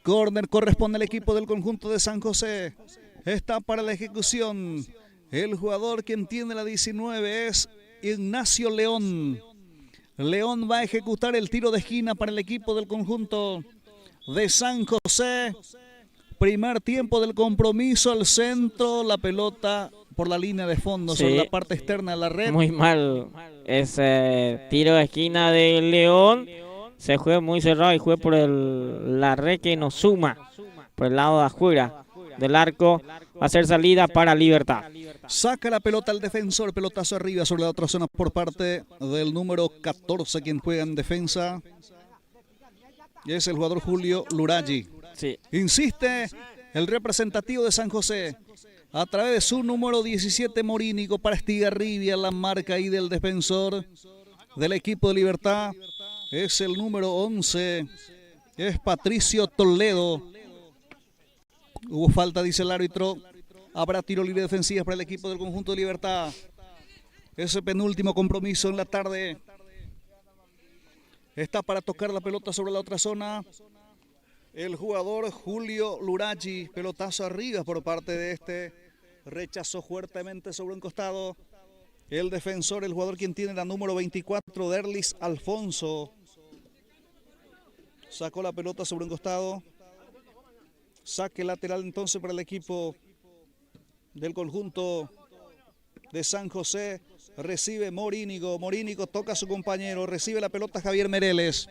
Córner corresponde al equipo del conjunto de San José. Está para la ejecución. El jugador quien tiene la 19 es Ignacio León. León va a ejecutar el tiro de esquina para el equipo del conjunto de San José. Primer tiempo del compromiso, al centro, la pelota por la línea de fondo, sobre la parte externa de la red.
Muy mal ese tiro de esquina de León. Se juega muy cerrado y juega por la red que nos suma, por el lado de afuera. del arco. Va a ser salida para Libertad.
Saca la pelota el defensor, pelotazo arriba sobre la otra zona por parte del número 14, quien juega en defensa. Y es el jugador Julio Luraggi.
Sí.
Insiste el representativo de San José a través de su número 17, Morínigo, para Estigarribia. La marca ahí del defensor del equipo de Libertad es el número 11, es Patricio Toledo. Hubo falta, dice el árbitro. Habrá tiro libre defensivo para el equipo del conjunto de Libertad. Ese penúltimo compromiso en la tarde. Está para tocar la pelota sobre la otra zona el jugador Julio Luraggi. Pelotazo arriba por parte de este. Rechazó fuertemente sobre un costado el defensor, el jugador quien tiene la número 24, Derlis Alfonso. Sacó la pelota sobre un costado. Saque lateral entonces para el equipo del conjunto de San José. Recibe Morínigo. Morínigo toca a su compañero. Recibe la pelota Javier Mereles.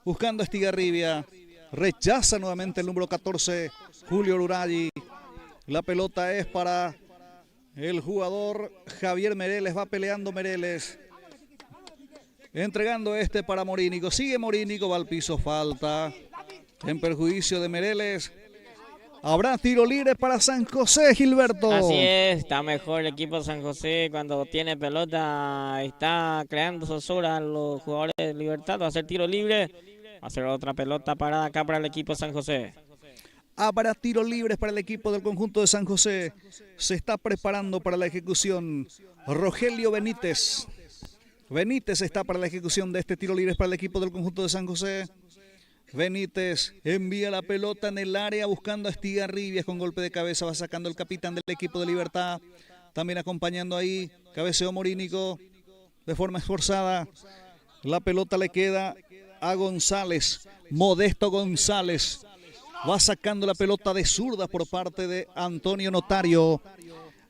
Buscando a Estigarribia. Rechaza nuevamente el número 14, Julio Luraggi. La pelota es para el jugador Javier Mereles. Va peleando Mereles. Entregando para Morínigo. Sigue Morínigo. Va al piso. Falta en perjuicio de Mereles. Habrá tiro libre para San José, Gilberto.
Así es, está mejor el equipo de San José cuando tiene pelota, está creando zozobra a los jugadores de Libertad. Va a hacer tiro libre, va a ser otra pelota parada acá para el equipo de San José.
Habrá tiros libres para el equipo del conjunto de San José. Se está preparando para la ejecución Rogelio Benítez. Benítez está para la ejecución de este tiro libre para el equipo del conjunto de San José. Benítez envía la pelota en el área buscando a Estigarribia con golpe de cabeza. Va sacando el capitán del equipo de Libertad. También acompañando ahí. Cabeceo Morínigo de forma esforzada. La pelota le queda a González. Modesto González. Va sacando la pelota de zurda por parte de Antonio Notario.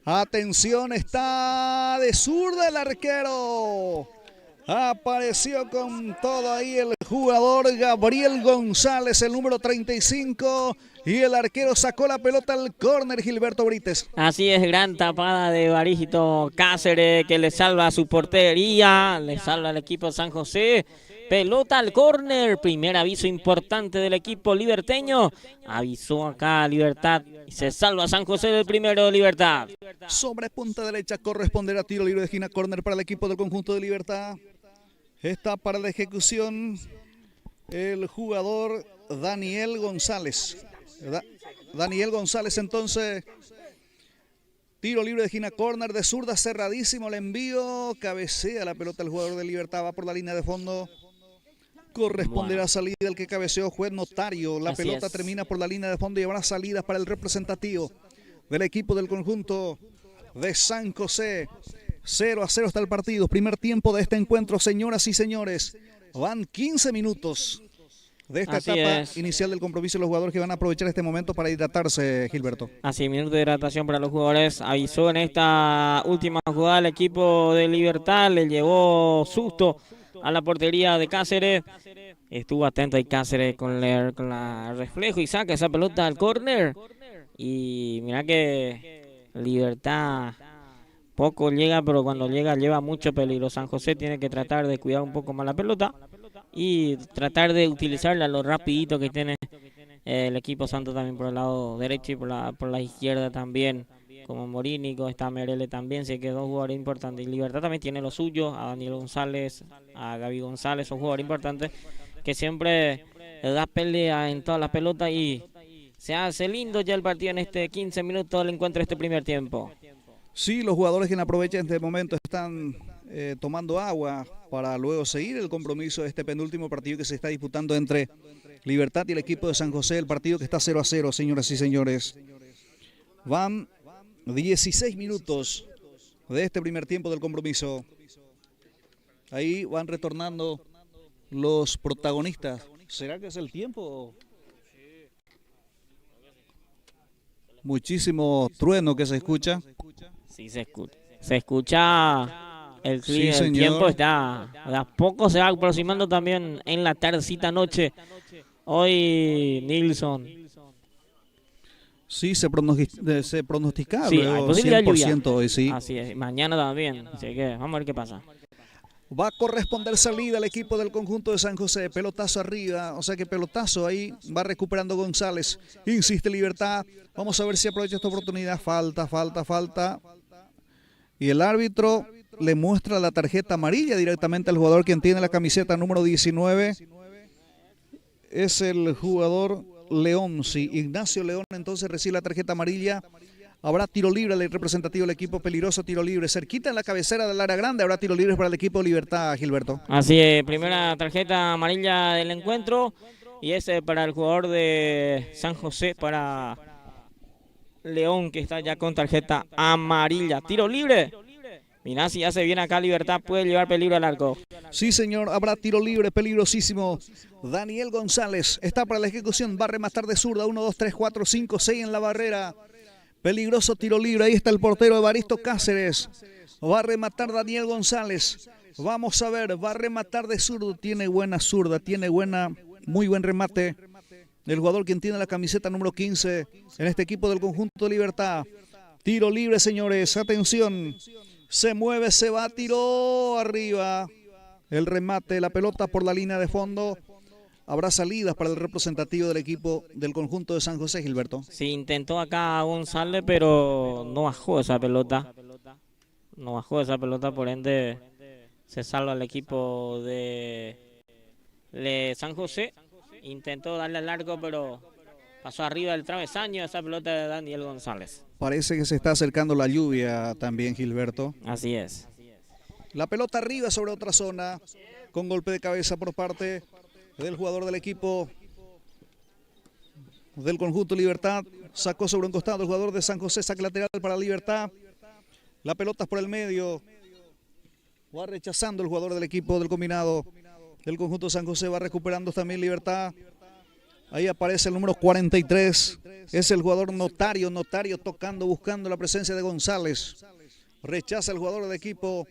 Atención, está de zurda el arquero. Apareció con todo ahí el jugador Gabriel González, el número 35. Y el arquero sacó la pelota al córner, Gilberto Brites.
Así es, gran tapada de Barígito Cáceres que le salva a su portería, le salva al equipo de San José. Pelota al córner, primer aviso importante del equipo liberteño. Avisó acá Libertad y se salva San José del primero de Libertad.
Sobre punta derecha corresponderá tiro libre de esquina, córner para el equipo del conjunto de Libertad. Está para la ejecución el jugador Daniel González. Daniel González entonces. Tiro libre de esquina, córner de zurda, cerradísimo el envío. Cabecea la pelota el jugador de Libertad, va por la línea de fondo. Corresponderá salida el que cabeceó juez Notario. La pelota termina por la línea de fondo y habrá salidas para el representativo del equipo del conjunto de San José. 0-0 está el partido. Primer tiempo de este encuentro, señoras y señores. Van 15 minutos de esta etapa inicial del compromiso. Los jugadores que van a aprovechar este momento para hidratarse, Gilberto.
Así, minuto de hidratación para los jugadores. Avisó en esta última jugada el equipo de Libertad. Le llevó susto a la portería de Cáceres. Estuvo atento ahí Cáceres con la reflejo y saca esa pelota al córner. Y mira que Libertad poco llega, pero cuando llega lleva mucho peligro. San José tiene que tratar de cuidar un poco más la pelota y tratar de utilizarla lo rapidito que tiene el equipo santo también por el lado derecho y por la izquierda también. Como Morínigo, está Merele también, se quedó un jugador importante. Y Libertad también tiene lo suyo, a Daniel González, a Gaby González, son jugadores importantes que siempre le da pelea en todas las pelotas y se hace lindo ya el partido en este 15 minutos del encuentro de este primer tiempo.
Sí, los jugadores que aprovechan este momento están tomando agua para luego seguir el compromiso de este penúltimo partido que se está disputando entre Libertad y el equipo de San José, el partido que está 0-0, señoras y señores. Van 16 minutos de este primer tiempo del compromiso. Ahí van retornando los protagonistas. ¿Será que es el tiempo? Muchísimo trueno que se escucha.
Sí, se escucha el clima,
sí,
el tiempo está, de a poco se va aproximando también en la tardecita noche. Hoy Nilsson.
Sí, se pronosticaba
Sí, hay
luego
posibilidad de lluvia.
100% hoy, sí.
Así es, mañana también. Así que vamos a ver qué pasa.
Va a corresponder salida al equipo del conjunto de San José. Pelotazo arriba, o sea que pelotazo ahí. Va recuperando González. Insiste Libertad. Vamos a ver si aprovecha esta oportunidad. Falta. Y el árbitro le muestra la tarjeta amarilla directamente al jugador quien tiene la camiseta número 19. Es el jugador León, sí. Ignacio León entonces recibe la tarjeta amarilla. Habrá tiro libre al representativo del equipo, peligroso tiro libre. Cerquita en la cabecera del área grande habrá tiro libre para el equipo Libertad, Gilberto.
Así es, primera tarjeta amarilla del encuentro. Y ese para el jugador de San José, para León, que está ya con tarjeta amarilla. Tiro libre. Mirá, si hace bien acá Libertad, puede llevar peligro al arco.
Sí, señor, habrá tiro libre, peligrosísimo. Daniel González está para la ejecución, va a rematar de zurda. 1, 2, 3, 4, 5, 6 en la barrera. Peligroso tiro libre, ahí está el portero Evaristo Cáceres. Va a rematar Daniel González. Vamos a ver, va a rematar de zurdo. Tiene buena zurda, muy buen remate. El jugador quien tiene la camiseta número 15 en este equipo del conjunto de Libertad. Tiro libre, señores, atención. Se mueve, se va, tiró arriba. El remate, la pelota por la línea de fondo. Habrá salidas para el representativo del equipo del conjunto de San José, Gilberto.
Sí, intentó acá González, pero no bajó esa pelota. No bajó esa pelota, por ende se salva el equipo de San José. Intentó darle al arco, pero pasó arriba del travesaño esa pelota de Daniel González.
Parece que se está acercando la lluvia también, Gilberto.
Así es.
La pelota arriba sobre otra zona, con golpe de cabeza por parte del jugador del equipo del conjunto Libertad. Sacó sobre un costado el jugador de San José, saque lateral para Libertad. La pelota es por el medio. Va rechazando el jugador del equipo del combinado del conjunto de San José. Va recuperando también Libertad. Ahí aparece el número 43. Es el jugador Notario tocando, buscando la presencia de González. Rechaza el jugador del equipo.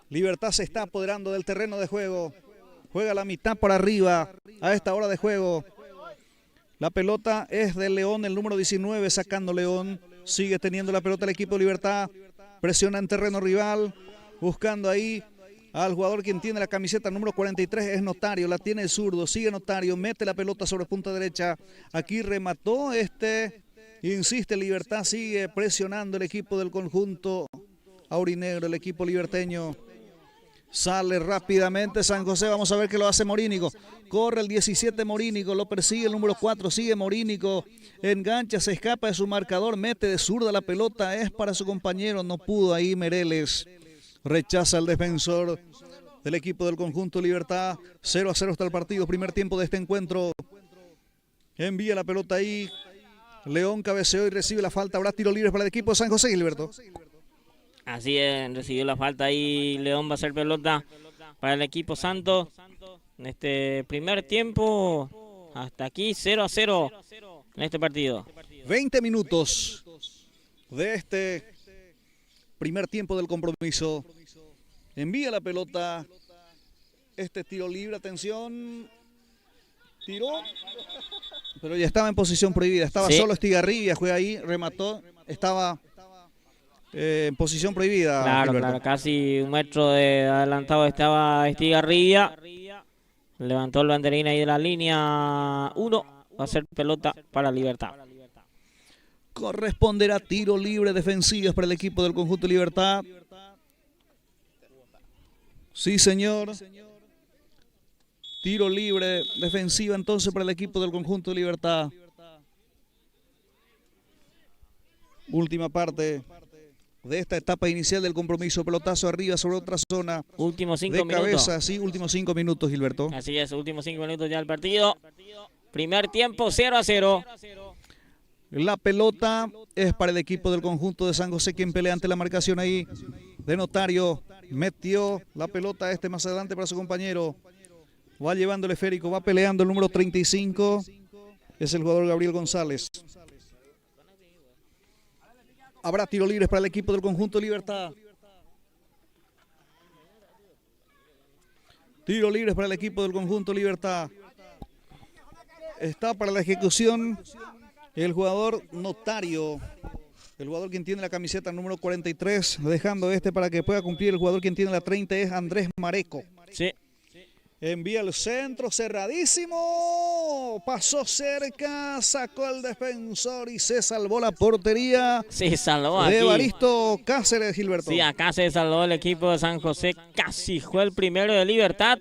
Libertad se está apoderando del terreno de juego. Juega la mitad por arriba a esta hora de juego. La pelota es de León, el número 19, sacando León. Sigue teniendo la pelota el equipo de Libertad. Presiona en terreno rival. Buscando ahí al jugador quien tiene la camiseta número 43. Es Notario, la tiene el zurdo. Sigue Notario, mete la pelota sobre punta derecha. Aquí remató insiste Libertad, sigue presionando el equipo del conjunto aurinegro, el equipo liberteño. Sale rápidamente San José, vamos a ver qué lo hace Morínigo. Corre el 17 Morínigo, lo persigue el número 4, sigue Morínigo. Engancha, se escapa de su marcador, mete de zurda la pelota, es para su compañero, no pudo ahí Mereles. Rechaza el defensor del equipo del conjunto Libertad. 0-0 está el partido, primer tiempo de este encuentro. Envía la pelota ahí. León cabeceó y recibe la falta. Habrá tiro libre para el equipo de San José, Gilberto.
Así es, recibió la falta ahí. León va a hacer pelota para el equipo Santos. En este primer tiempo, hasta aquí 0-0 en este partido.
20 minutos de este primer tiempo del compromiso. Envía la pelota. Tiro libre, atención. Tiró. Pero ya estaba en posición prohibida. Estaba solo Estigarribia, juega ahí, remató. Estaba en posición prohibida.
Claro, casi un metro de adelantado estaba Estigarribia. Levantó el banderín ahí de la línea 1. Va a ser pelota para Libertad.
Corresponderá tiro libre defensivo para el equipo del conjunto Libertad. Sí, señor. Tiro libre defensiva entonces para el equipo del conjunto Libertad. Última parte de esta etapa inicial del compromiso. Pelotazo arriba sobre otra zona.
Últimos 5
minutos. De cabeza,
minutos.
sí, últimos 5 minutos, Gilberto.
Así es, últimos 5 minutos ya del partido. Primer tiempo, 0-0.
La pelota es para el equipo del conjunto de San José, quien pelea ante la marcación ahí de Notario. Metió la pelota más adelante para su compañero. Va llevando el esférico, va peleando el número 35. Es el jugador Gabriel González. Habrá tiro libre para el equipo del conjunto Libertad. Tiro libre para el equipo del conjunto Libertad. Está para la ejecución El jugador Notario, el jugador quien tiene la camiseta número 43, dejando para que pueda cumplir. El jugador quien tiene la 30 es Andrés Mareco.
Sí.
Envía el centro, cerradísimo. Pasó cerca, sacó al defensor y se salvó la portería.
Sí, salvó aquí.
De Evaristo Cáceres, Gilberto.
Sí, acá se salvó el equipo de San José. Casi fue el primero de Libertad.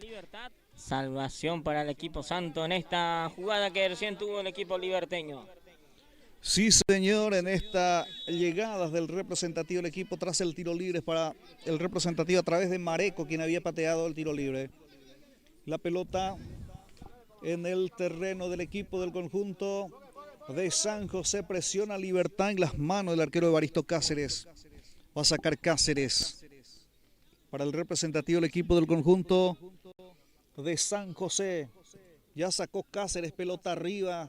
Salvación para el equipo santo en esta jugada que recién tuvo el equipo liberteño.
Sí, señor, en esta llegada del representativo del equipo tras el tiro libre para el representativo a través de Mareco, quien había pateado el tiro libre. La pelota en el terreno del equipo del conjunto de San José, presiona Libertad en las manos del arquero Evaristo Cáceres. Va a sacar Cáceres para el representativo del equipo del conjunto de San José. Ya sacó Cáceres, pelota arriba,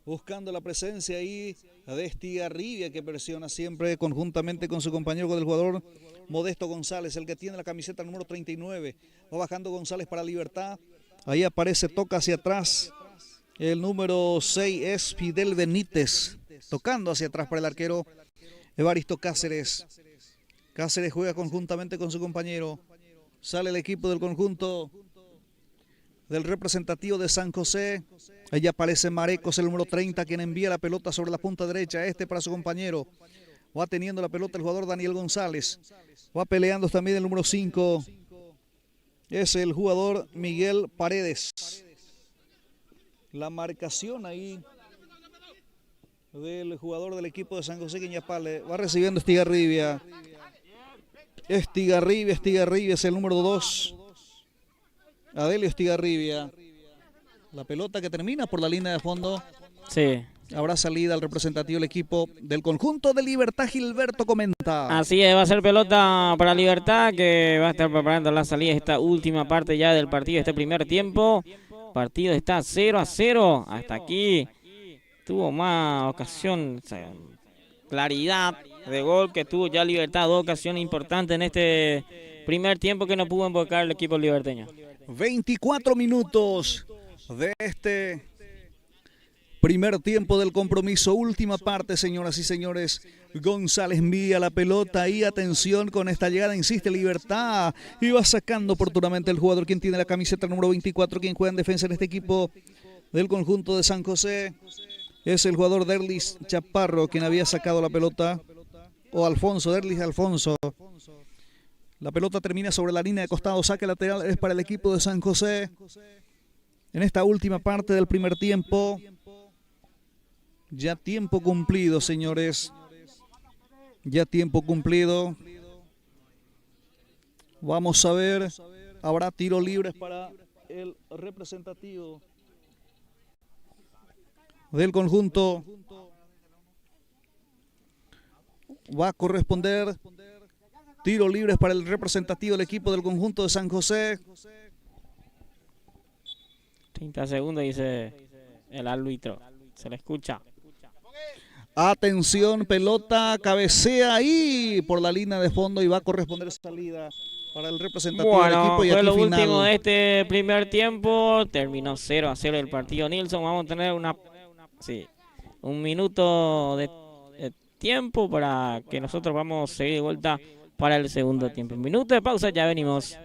buscando la presencia ahí de Estigarribia, que presiona siempre conjuntamente con su compañero, con el jugador Modesto González, el que tiene la camiseta número 39. Va bajando González para Libertad. Ahí aparece, toca hacia atrás. El número 6 es Fidel Benítez, tocando hacia atrás para el arquero Evaristo Cáceres. Cáceres juega conjuntamente con su compañero. Sale el equipo del conjunto del representativo de San José. Ahí aparece Marecos, el número 30, quien envía la pelota sobre la punta derecha. Para su compañero. Va teniendo la pelota el jugador Daniel González. Va peleando también el número 5. Es el jugador Miguel Paredes. La marcación ahí del jugador del equipo de San José, Quiñapale. Va recibiendo Estigarribia. Estigarribia es el número 2. Adelio Estigarribia. La pelota que termina por la línea de fondo.
Sí.
Habrá salida al representativo del equipo del conjunto de Libertad, Gilberto comenta.
Así es, va a ser pelota para Libertad, que va a estar preparando la salida de esta última parte ya del partido, este primer tiempo. El partido está 0-0. Hasta aquí tuvo más ocasión, o sea, claridad de gol que tuvo ya Libertad. 2 ocasiones importantes en este primer tiempo que no pudo embocar el equipo liberteño.
24 minutos de este primer tiempo del compromiso, última parte, señoras y señores. González envía la pelota y atención con esta llegada, insiste Libertad y va sacando oportunamente el jugador quien tiene la camiseta número 24, quien juega en defensa en este equipo del conjunto de San José. Es el jugador Derlis Chaparro quien había sacado la pelota, o Alfonso, Derlis Alfonso. La pelota termina sobre la línea de costado, saque lateral es para el equipo de San José. En esta última parte del primer tiempo. Ya tiempo cumplido, señores. Ya tiempo cumplido. Vamos a ver. Habrá tiro libres para el representativo del conjunto. Va a corresponder tiro libres para el representativo del equipo del conjunto de San José.
30 segundos dice el árbitro. Se le escucha.
Atención, pelota, cabecea ahí por la línea de fondo y va a corresponder salida para el representativo del equipo. Y
fue
aquí
lo
final.
último de este primer tiempo. Terminó 0-0 el partido, Nilson. Vamos a tener un minuto de tiempo para que nosotros vamos a seguir de vuelta para el segundo tiempo. Un minuto de pausa, ya venimos.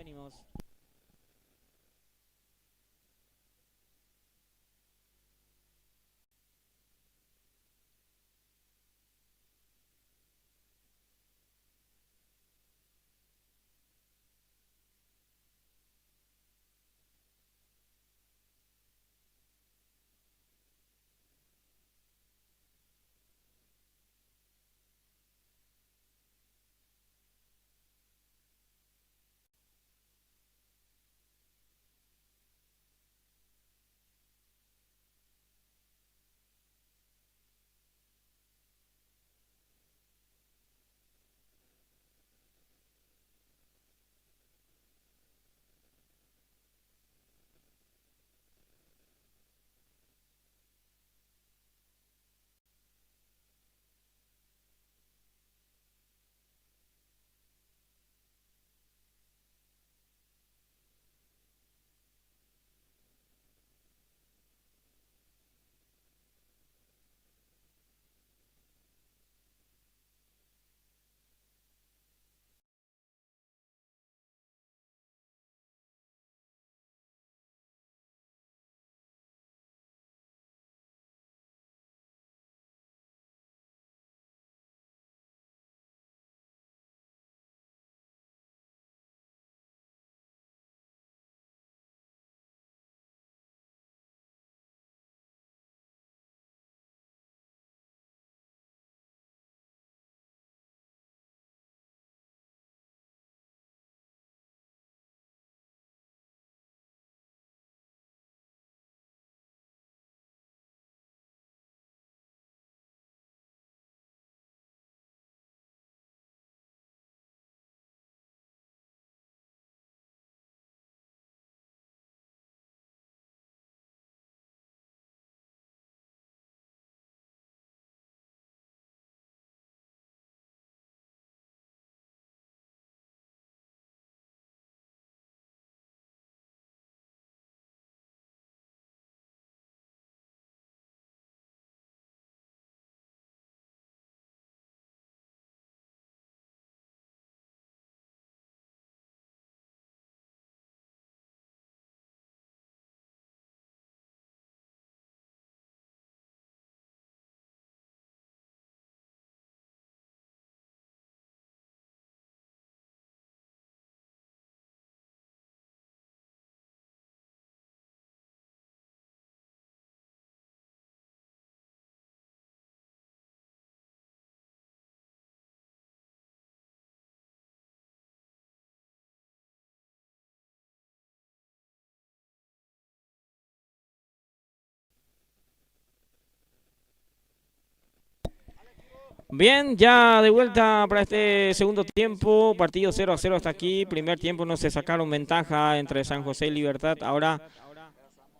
Bien, ya de vuelta para este segundo tiempo, partido 0-0 hasta aquí. Primer tiempo no se sacaron ventaja entre San José y Libertad. Ahora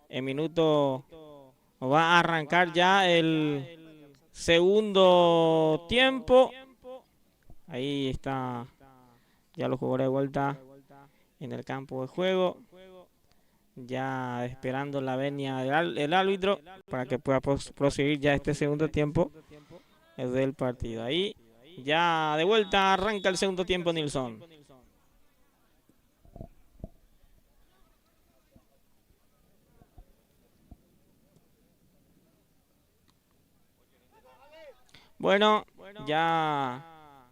en minuto va a arrancar ya el segundo tiempo. Ahí está ya los jugadores de vuelta en el campo de juego, ya esperando la venia del árbitro para que pueda proseguir ya este segundo tiempo del partido. Ahí ya de vuelta arranca el segundo tiempo, Nilson. Bueno, ya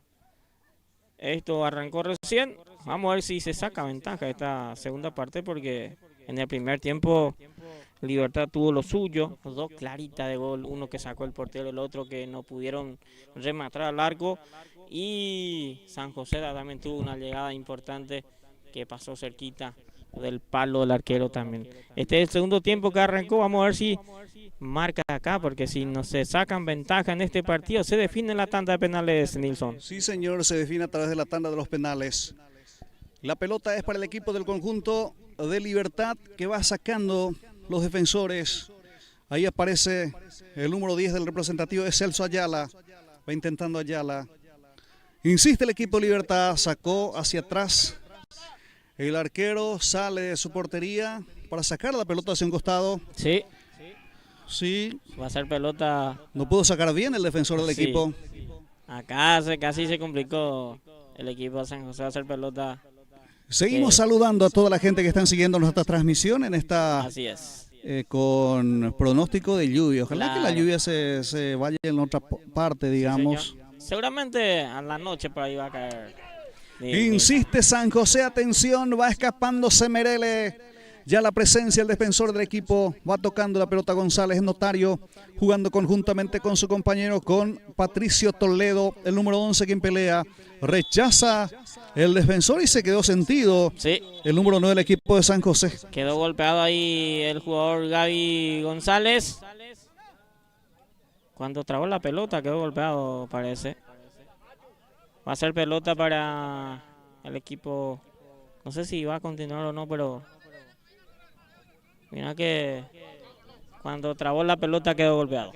esto arrancó recién. Vamos a ver si se saca ventaja esta segunda parte, porque en el primer tiempo Libertad tuvo lo suyo, dos claritas de gol, uno que sacó el portero, el otro que no pudieron rematar al arco, y San José también tuvo una llegada importante que pasó cerquita del palo del arquero también. Este es el segundo tiempo que arrancó, vamos a ver si marca acá, porque si no se sacan ventaja en este partido, se define la tanda de penales, Nilson.
Sí, señor, se define a través de la tanda de los penales. La pelota es para el equipo del conjunto de Libertad, que va sacando los defensores. Ahí aparece el número 10 del representativo, es Celso Ayala. Va intentando Ayala. Insiste el equipo de Libertad, sacó hacia atrás. El arquero sale de su portería para sacar la pelota hacia un costado.
Sí.
Sí.
Va a ser pelota.
No pudo sacar bien el defensor del equipo.
Acá casi se complicó el equipo de San José. Va a ser pelota.
Seguimos saludando a toda la gente que están siguiendo nuestra transmisión en esta.
Así es.
Con pronóstico de lluvia. Ojalá
Claro.
que la lluvia se vaya en otra parte, digamos.
Sí, seguramente a la noche por ahí va a caer.
Insiste San José, atención, va escapándose Merele. Ya la presencia del defensor del equipo, va tocando la pelota González Notario, jugando conjuntamente con su compañero, con Patricio Toledo, el número 11 quien pelea. Rechaza el defensor y se quedó sentido.
Sí.
El número 9 del equipo de San José.
Quedó golpeado ahí el jugador Gaby González. Cuando trabó la pelota quedó golpeado, parece. Va a ser pelota para el equipo. No sé si va a continuar o no, pero mira que cuando trabó la pelota quedó golpeado.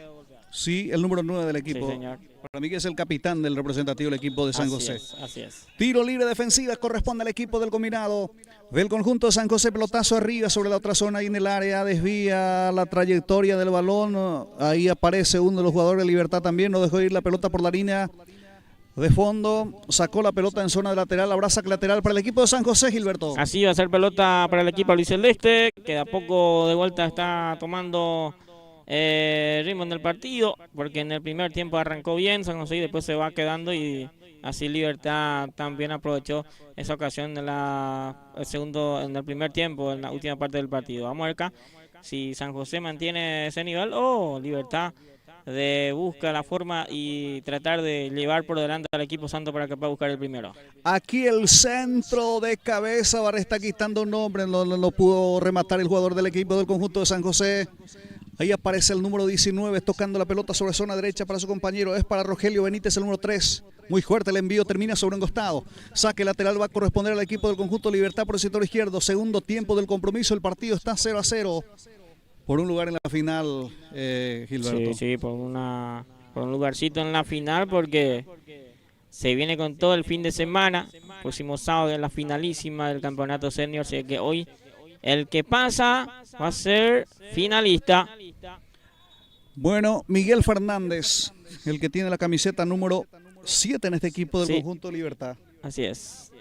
Sí, el número 9 del equipo.
Sí, señor.
Para mí que es el capitán del representativo del equipo de San José.
Así es.
Tiro libre defensiva corresponde al equipo del combinado del conjunto de San José. Pelotazo arriba sobre la otra zona ahí en el área. Desvía la trayectoria del balón. Ahí aparece uno de los jugadores de Libertad también. No dejó ir la pelota por la línea de fondo. Sacó la pelota en zona de lateral. Habrá saque lateral para el equipo de San José, Gilberto.
Así va a ser pelota para el equipo albiceleste, que de a poco de vuelta está tomando ritmo en el partido, porque en el primer tiempo arrancó bien San José y después se va quedando, y así Libertad también aprovechó esa ocasión en el primer tiempo, en la última parte del partido. Vamos a ver acá si San José mantiene ese nivel o Libertad busca la forma y tratar de llevar por delante al equipo santo para que pueda buscar el primero.
Aquí el centro de cabeza, Barra está quitando un nombre, no pudo rematar el jugador del equipo del conjunto de San José. Ahí aparece el número 19, tocando la pelota sobre zona derecha para su compañero. Es para Rogelio Benítez, el número 3. Muy fuerte el envío, termina sobre un costado. Saque lateral va a corresponder al equipo del conjunto Libertad por el sector izquierdo. Segundo tiempo del compromiso, el partido está 0-0. Por un lugar en la final, Gilberto.
Sí, por un lugarcito en la final, porque se viene con todo el fin de semana. Próximo sábado en la finalísima del campeonato senior, así que hoy el que pasa va a ser finalista.
Bueno, Miguel Fernández, el que tiene la camiseta número 7 en este equipo del conjunto Libertad.
Así es.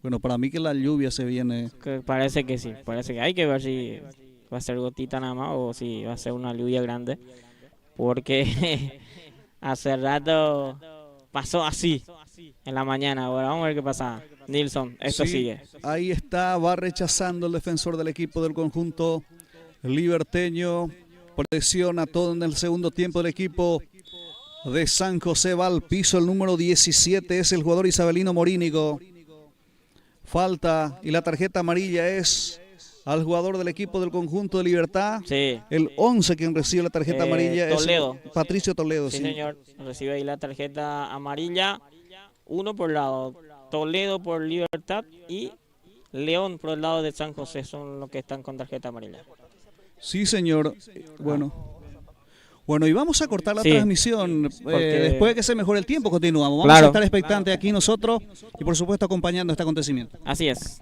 Bueno, para mí que la lluvia se viene.
Parece que sí, parece que hay que ver si va a ser gotita nada más o si va a ser una lluvia grande, porque hace rato pasó así en la mañana. Ahora vamos a ver qué pasa. Nilson, esto sigue.
Ahí está, va rechazando el defensor del equipo del conjunto liberteño. Presiona todo en el segundo tiempo del equipo de San José. Va al piso el número 17, es el jugador Isabelino Morínigo. Falta y la tarjeta amarilla es al jugador del equipo del conjunto de Libertad.
Sí.
El 11 quien recibe la tarjeta amarilla
Toledo.
es Patricio Toledo.
Sí, señor. Recibe ahí la tarjeta amarilla. Uno por lado. Toledo por Libertad y León por el lado de San José son los que están con tarjeta amarilla.
Sí, señor. Bueno, y vamos a cortar la
Sí,
transmisión. Después de que se mejore el tiempo, continuamos. Vamos
Claro.
a estar expectantes aquí nosotros y, por supuesto, acompañando este acontecimiento.
Así es.